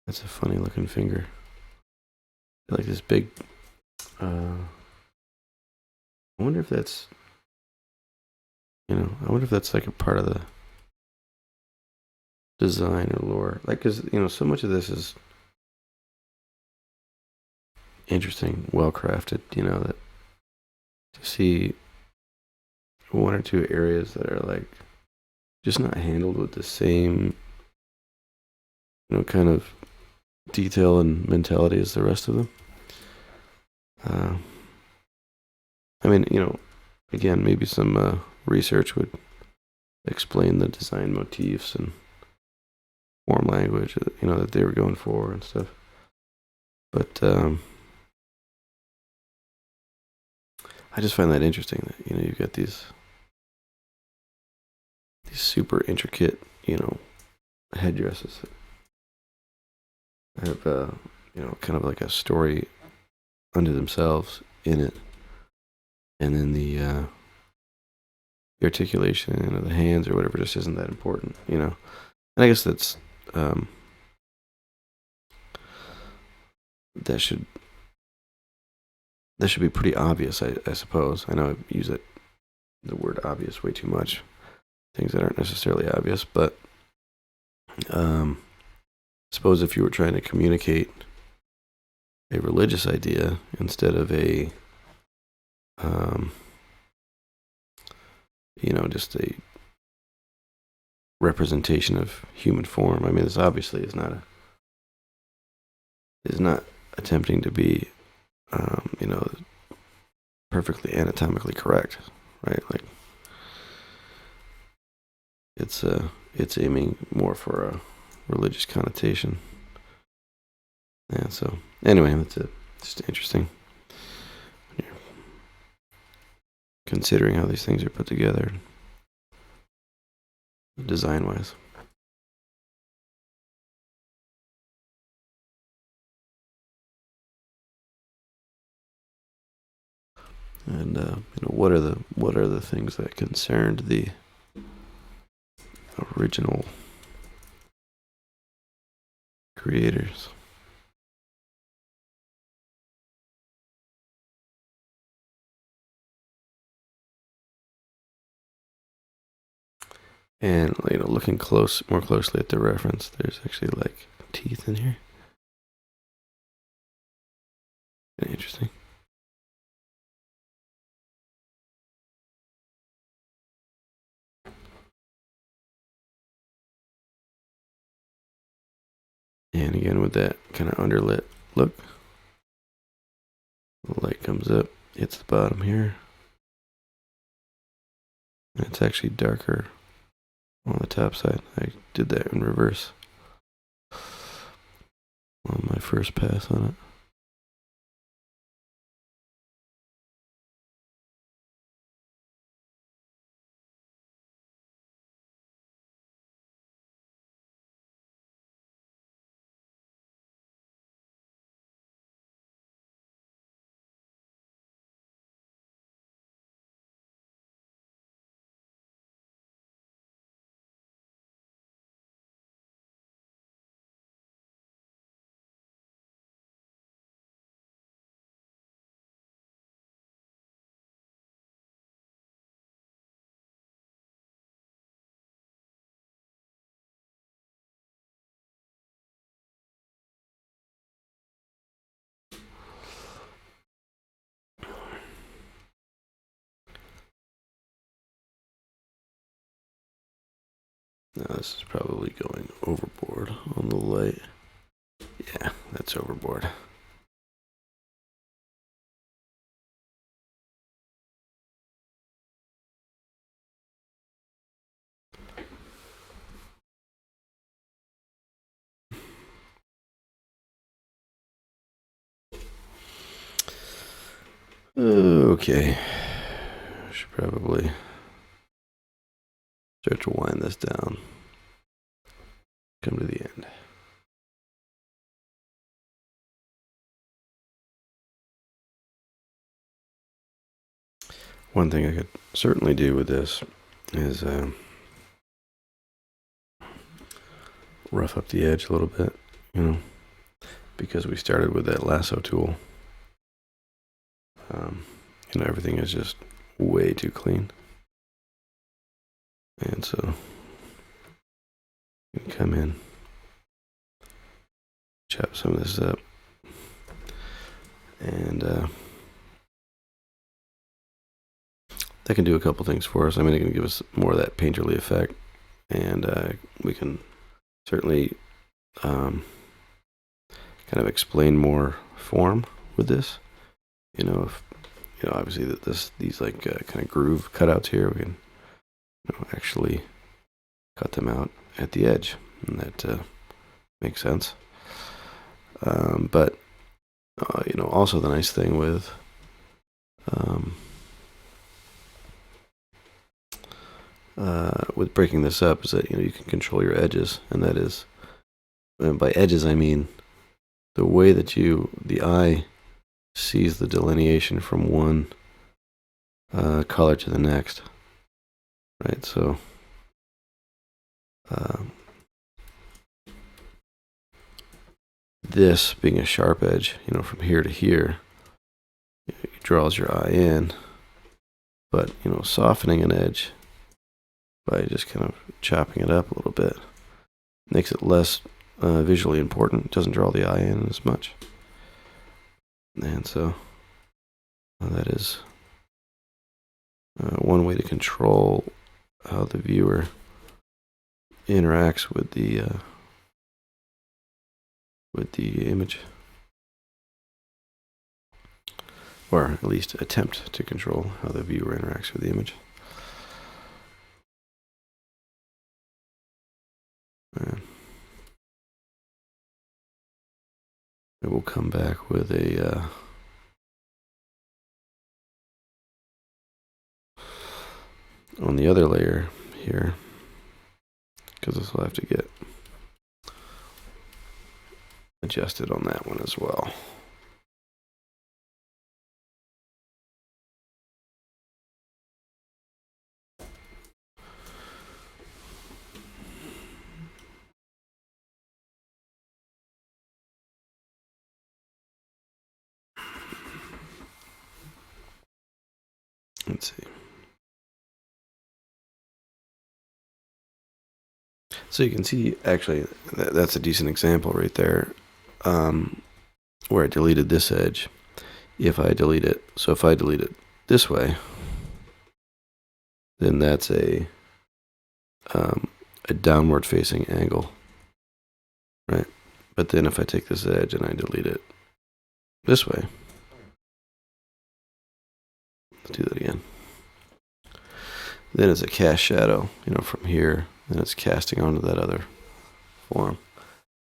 That's a funny looking finger. Like this big. I wonder if that's. I wonder if that's like a part of the design or lore. Like, because so much of this is interesting, well crafted. That to see one or two areas that are like just not handled with the same, kind of detail and mentality as the rest of them. I mean, again, maybe some research would explain the design motifs and form language, that they were going for and stuff. But I just find that interesting that, you've got these super intricate, headdresses that have, kind of like a story unto themselves in it. And then the articulation of the hands or whatever just isn't that important, And I guess that's, that should be pretty obvious, I suppose. I know I use the word obvious way too much. Things that aren't necessarily obvious, but suppose if you were trying to communicate religious idea instead of a just a representation of human form. I mean, this obviously is not attempting to be perfectly anatomically correct, right? Like it's aiming more for a religious connotation. Yeah, so anyway, that's it. Just interesting. Considering how these things are put together, design-wise. And what are the things that concerned the original creators? And looking more closely at the reference, there's actually like teeth in here. Interesting. And again, with that kind of underlit look, the light comes up, hits the bottom here. And it's actually darker on the top side. I did that in reverse on my first pass on it. Now this is probably going overboard on the light. Yeah, that's overboard. Okay. Should probably start to wind this down. Come to the end. One thing I could certainly do with this is rough up the edge a little bit, because we started with that lasso tool. Everything is just way too clean. And so you can come in, chop some of this up, and that can do a couple things for us. I mean, it can give us more of that painterly effect, and we can certainly kind of explain more form with this. Obviously these like kind of groove cutouts here, we can actually cut them out at the edge, and that makes sense. But also the nice thing with breaking this up is that you can control your edges, and that is, and by edges I mean the way that the eye sees the delineation from one color to the next, right? So this being a sharp edge, from here to here, it draws your eye in, but softening an edge by just kind of chopping it up a little bit makes it less visually important. It doesn't draw the eye in as much. And so that is one way to control how the viewer interacts with the image, or at least attempt to control how the viewer interacts with the image. And it will come back with a on the other layer here, because this will have to get adjusted on that one as well. Let's see. So you can see, actually, that's a decent example right there, where I deleted this edge. If I delete it, so if I delete it this way, then that's a downward facing angle, right? But then if I take this edge and I delete it this way, let's do that again. Then it's a cast shadow, from here, and it's casting onto that other form.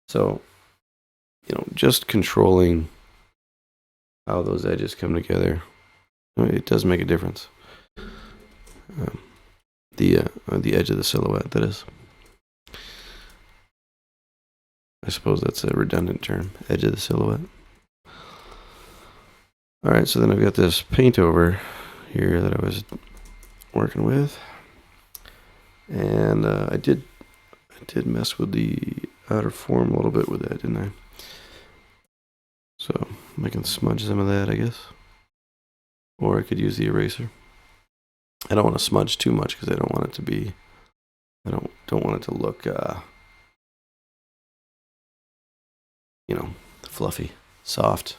So, just controlling how those edges come together, it does make a difference. The edge of the silhouette, that is. I suppose that's a redundant term, edge of the silhouette. All right, so then I've got this paint over here that I was working with, and I did mess with the outer form a little bit with that, didn't I? So I can smudge some of that, I guess, or I could use the eraser. I don't want to smudge too much because I don't want it to be. I don't want it to look, fluffy, soft.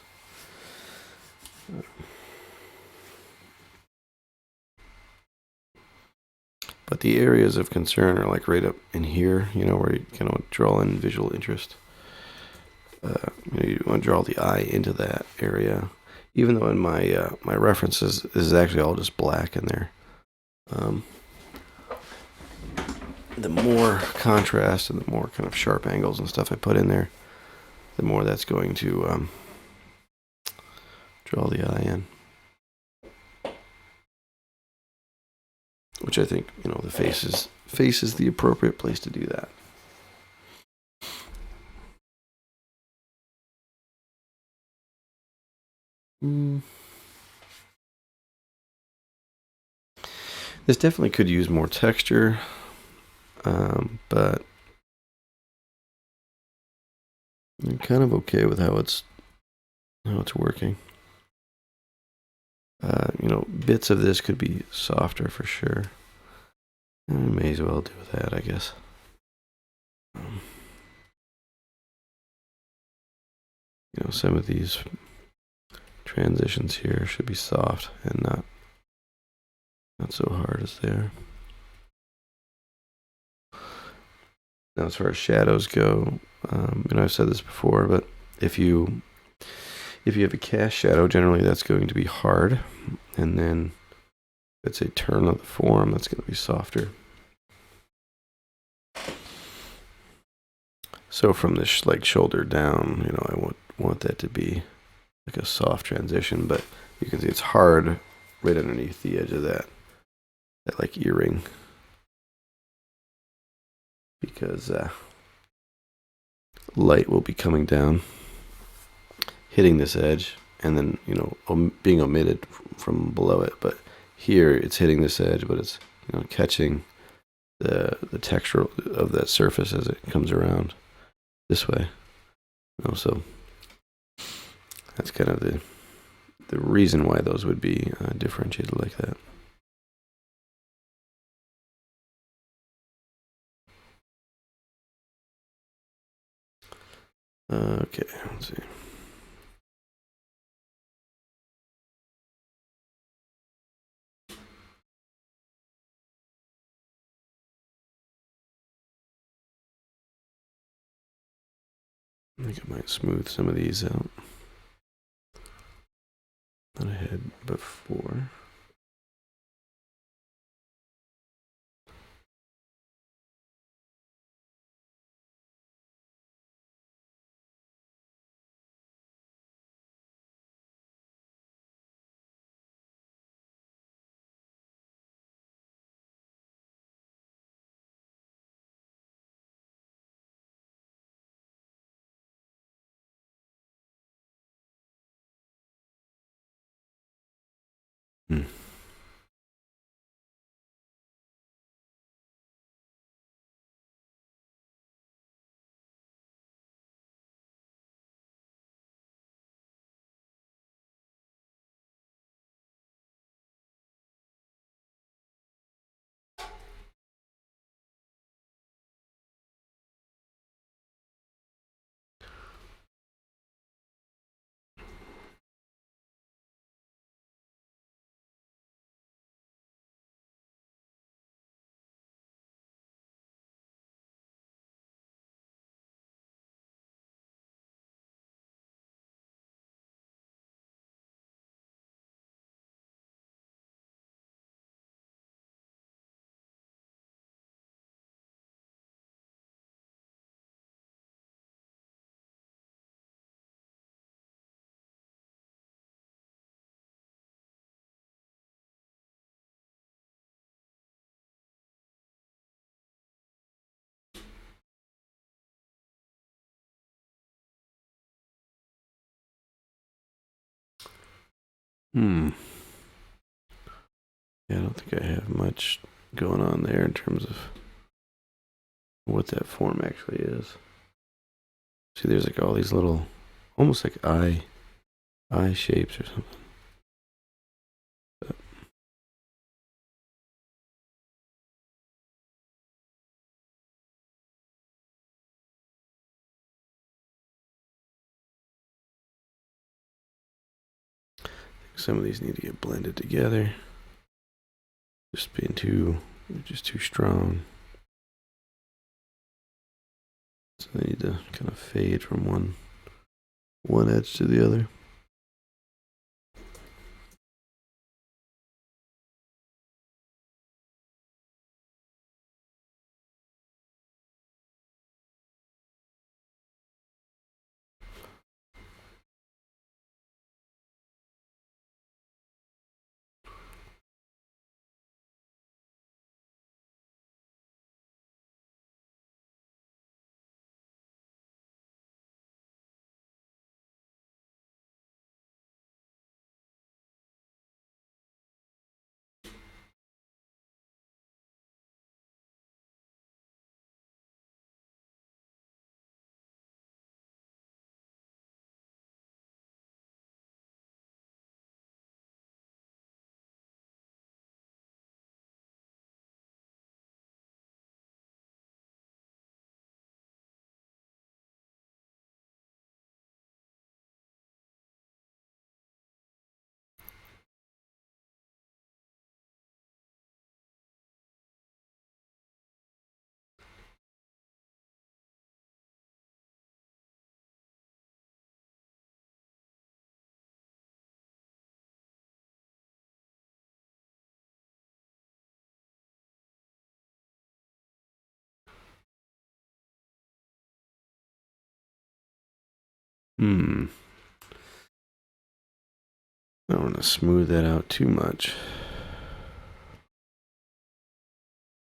But the areas of concern are like right up in here, where you kind of draw in visual interest. You want to draw the eye into that area, even though in my my references this is actually all just black in there. The more contrast and the more kind of sharp angles and stuff I put in there, the more that's going to draw the eye in. Which I think, the face is the appropriate place to do that. This definitely could use more texture, but I'm kind of okay with how it's working. Bits of this could be softer for sure. I may as well do that, I guess. Some of these transitions here should be soft and not so hard as they are. Now, as far as shadows go, I've said this before, but if you have a cast shadow, generally that's going to be hard, and then if it's a turn of the form, that's going to be softer. So from this shoulder down, I want that to be like a soft transition, but you can see it's hard right underneath the edge of that earring, because light will be coming down, hitting this edge, and then being omitted from below it. But here it's hitting this edge, but it's catching the texture of that surface as it comes around this way. So that's kind of the reason why those would be differentiated like that. Okay, let's see. think I might smooth some of these out that I had before. Hmm. Hmm. Yeah, I don't think I have much going on there in terms of what that form actually is. See, there's like all these little, almost like eye shapes or something. Some of these need to get blended together. Just too strong. So they need to kind of fade from one edge to the other. Hmm. I don't want to smooth that out too much.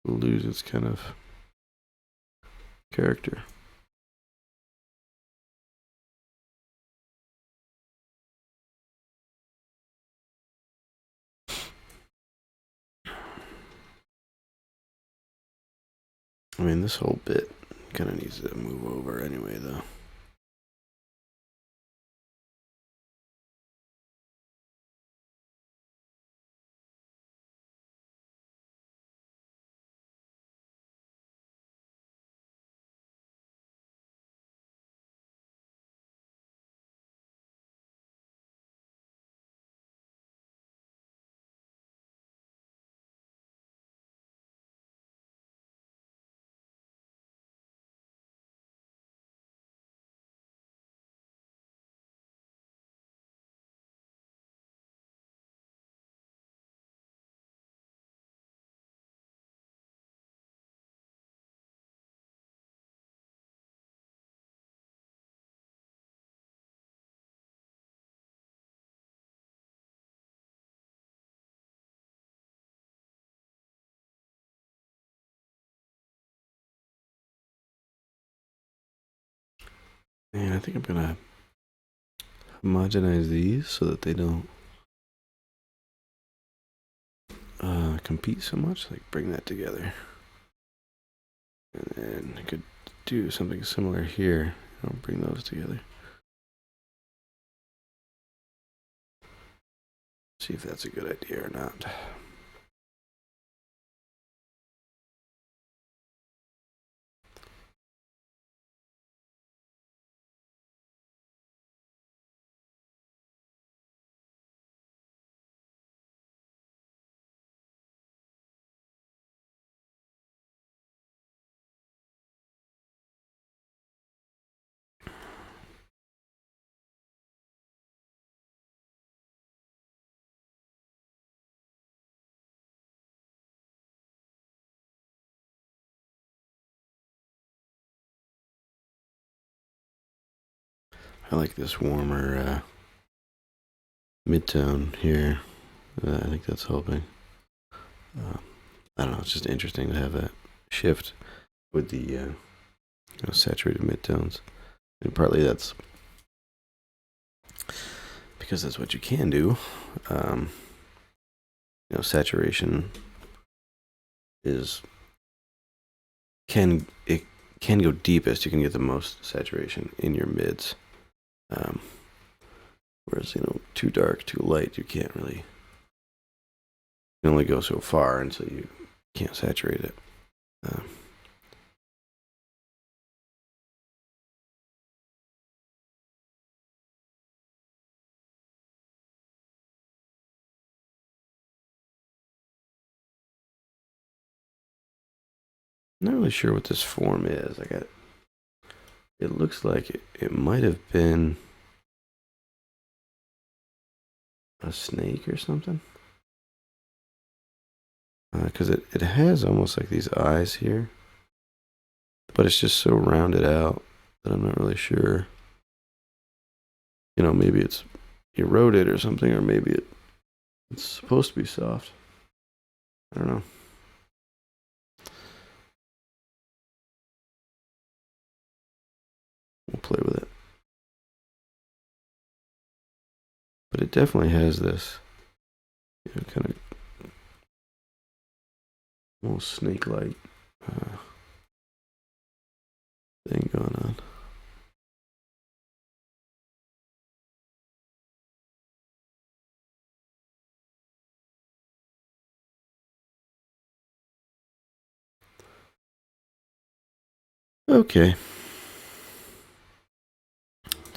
It'll lose its kind of character. I mean, this whole bit kind of needs to move over anyway, though. And I think I'm gonna homogenize these so that they don't compete so much. Like bring that together. And then I could do something similar here. I'll bring those together. See if that's a good idea or not. I like this warmer mid-tone here. I think that's helping. I don't know, it's just interesting to have that shift with the saturated midtones. And partly that's because that's what you can do. Saturation can go deepest. You can get the most saturation in your mids. Whereas, too dark, too light, you can't really. You can only go so far until you can't saturate it. Not really sure what this form is. It looks like it might have been a snake or something. Because it has almost like these eyes here. But it's just so rounded out that I'm not really sure. Maybe it's eroded or something, or maybe it's supposed to be soft. I don't know. We'll play with it. But it definitely has this kind of almost snake-like thing going on. Okay.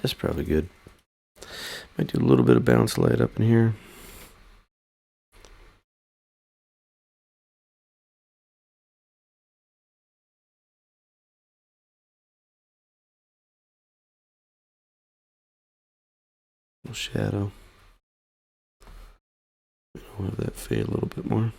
That's probably good. Might do a little bit of bounce light up in here. Little shadow. I'll have that fade a little bit more.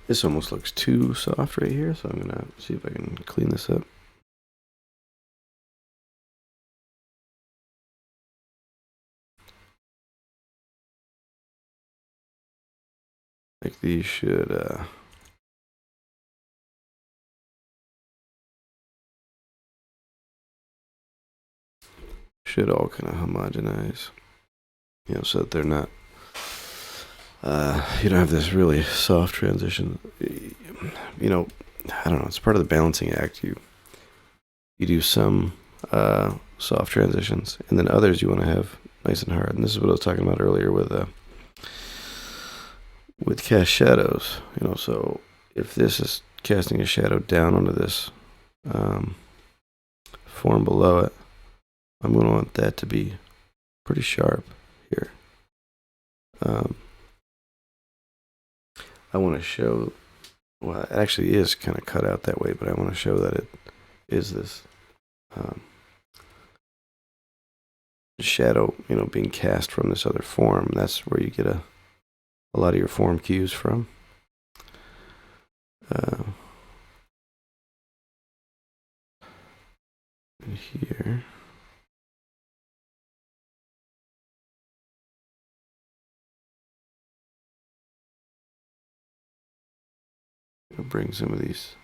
This almost looks too soft right here, so I'm gonna see if I can clean this up. Like these should all kind of homogenize, so that they're not. You don't have this really soft transition. I don't know. It's part of the balancing act. You do some soft transitions, and then others you want to have nice and hard. And this is what I was talking about earlier with cast shadows. So if this is casting a shadow down onto this form below it, I'm going to want that to be pretty sharp here. I want to show, well, it actually is kind of cut out that way, but I want to show that it is this shadow, being cast from this other form. That's where you get a lot of your form cues from. here. I'll bring some of these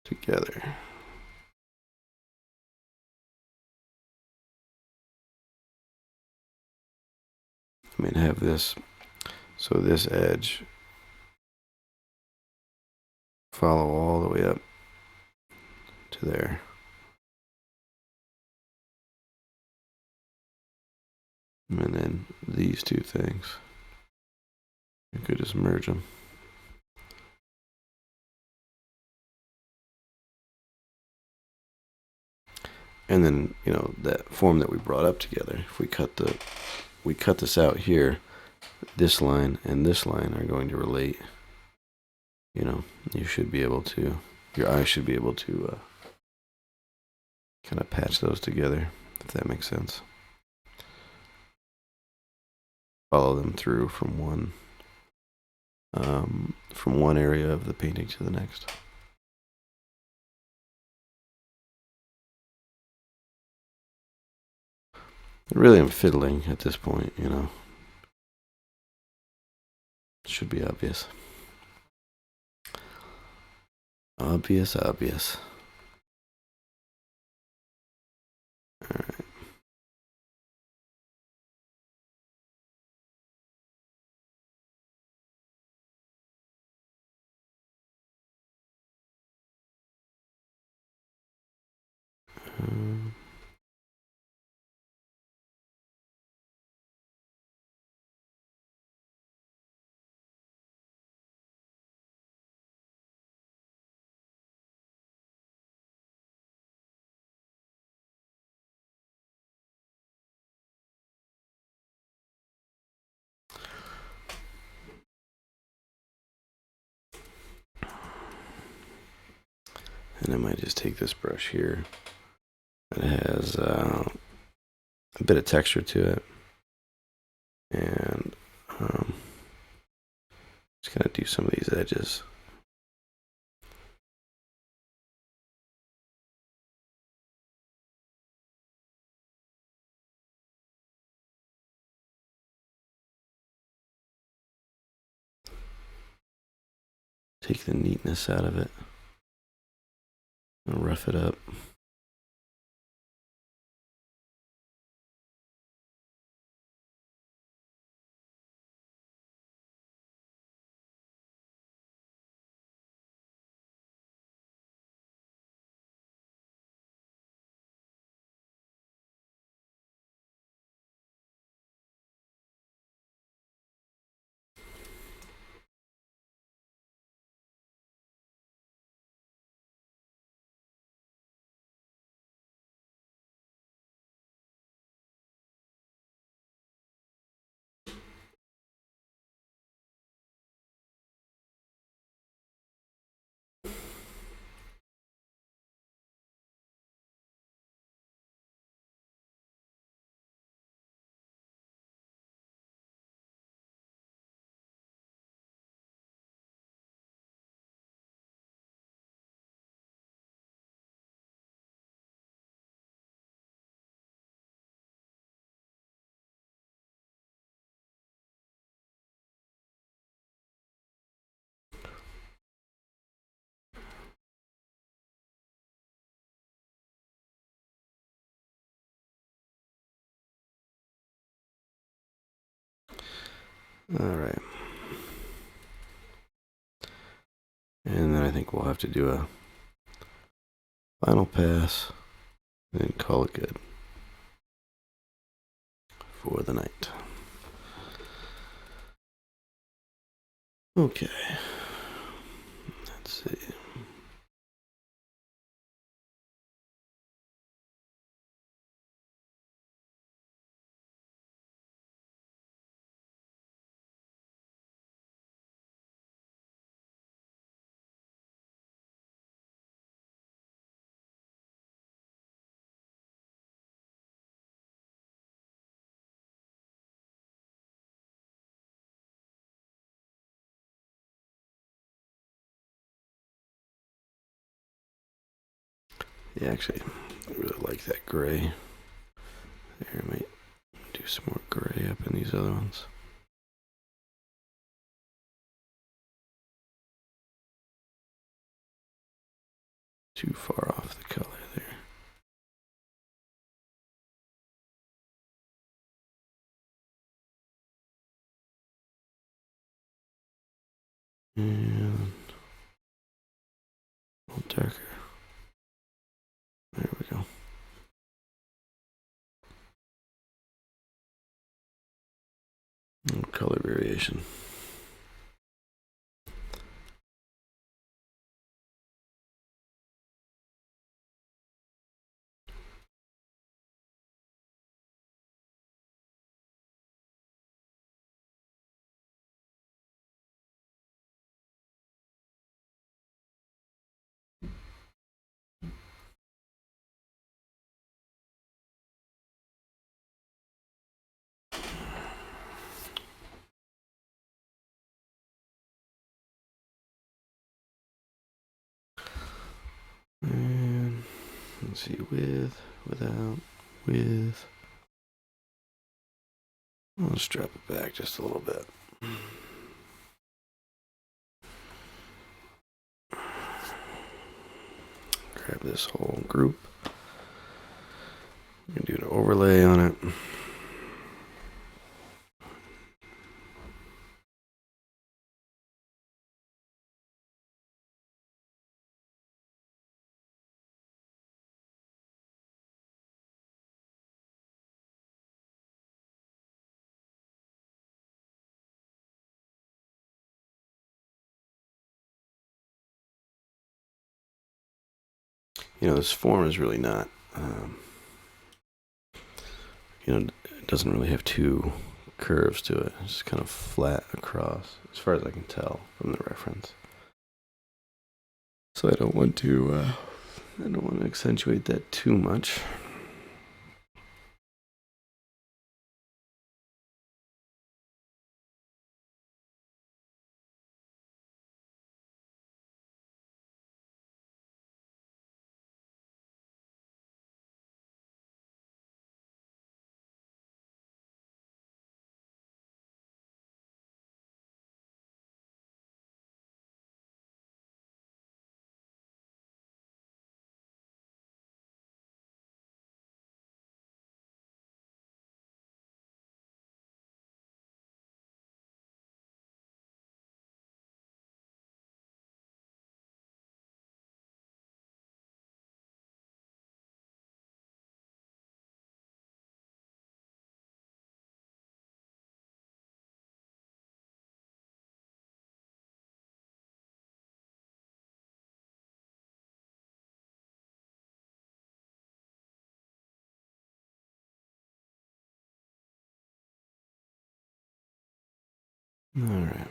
together. I mean, have this, so this edge follow all the way up to there. And then these two things, you could just merge them. And then, you know, that form that we brought up together, if we cut this out here, this line and this line are going to relate. You know, you should be able to, your eye should be able to kind of patch those together, if that makes sense. Follow them through from one area of the painting to the next. Really, I'm fiddling at this point, you know. Should be obvious. Obvious. All right. And I might just take this brush here that has a bit of texture to it, and just gonna do some of these edges. Take the neatness out of it and rough it up. All right. And then I think we'll have to do a final pass and call it good for the night. Okay. Let's see. Yeah, actually, I really like that gray. There, I might do some more gray up in these other ones. Too far off the color there. And a little darker. There we go. Color variation. And let's see, with, without, with. I'll strap it back just a little bit. Grab this whole group. I'm gonna do an overlay on it. You know, this form is really not, it doesn't really have two curves to it. It's kind of flat across, as far as I can tell from the reference. So I don't want to accentuate that too much. All right.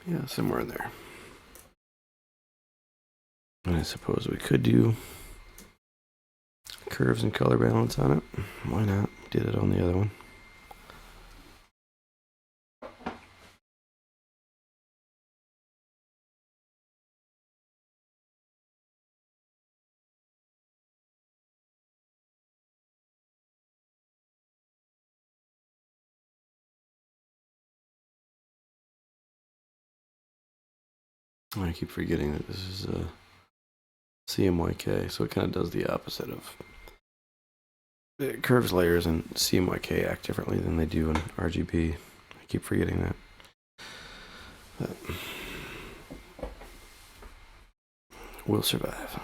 Yeah, somewhere in there. And I suppose we could do curves and color balance on it. Why not? Did it on the other one. I keep forgetting that this is a CMYK, so it kind of does the opposite of curves layers, and CMYK act differently than they do in RGB. I keep forgetting that. But we'll survive.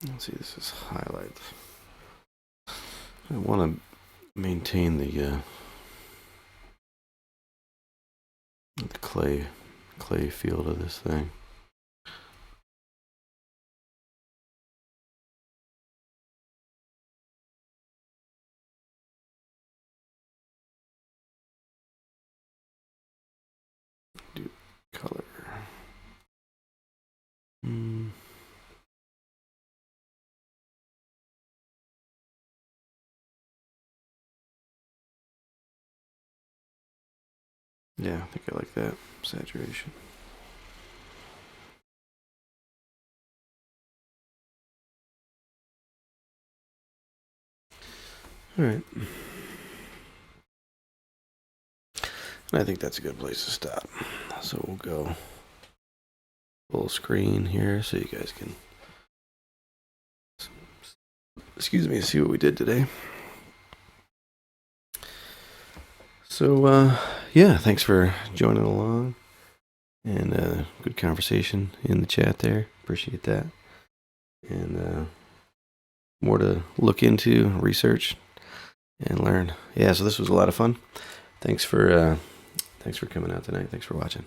Let's see, this is highlights. I want to maintain the clay feel to this thing. Do color. Yeah, I think I like that saturation. All right. And I think that's a good place to stop. So we'll go full screen here so you guys can, excuse me, see what we did today. So, yeah, thanks for joining along. And good conversation in the chat there. Appreciate that. And more to look into, research, and learn. Yeah, so this was a lot of fun. Thanks for coming out tonight. Thanks for watching.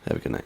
Have a good night.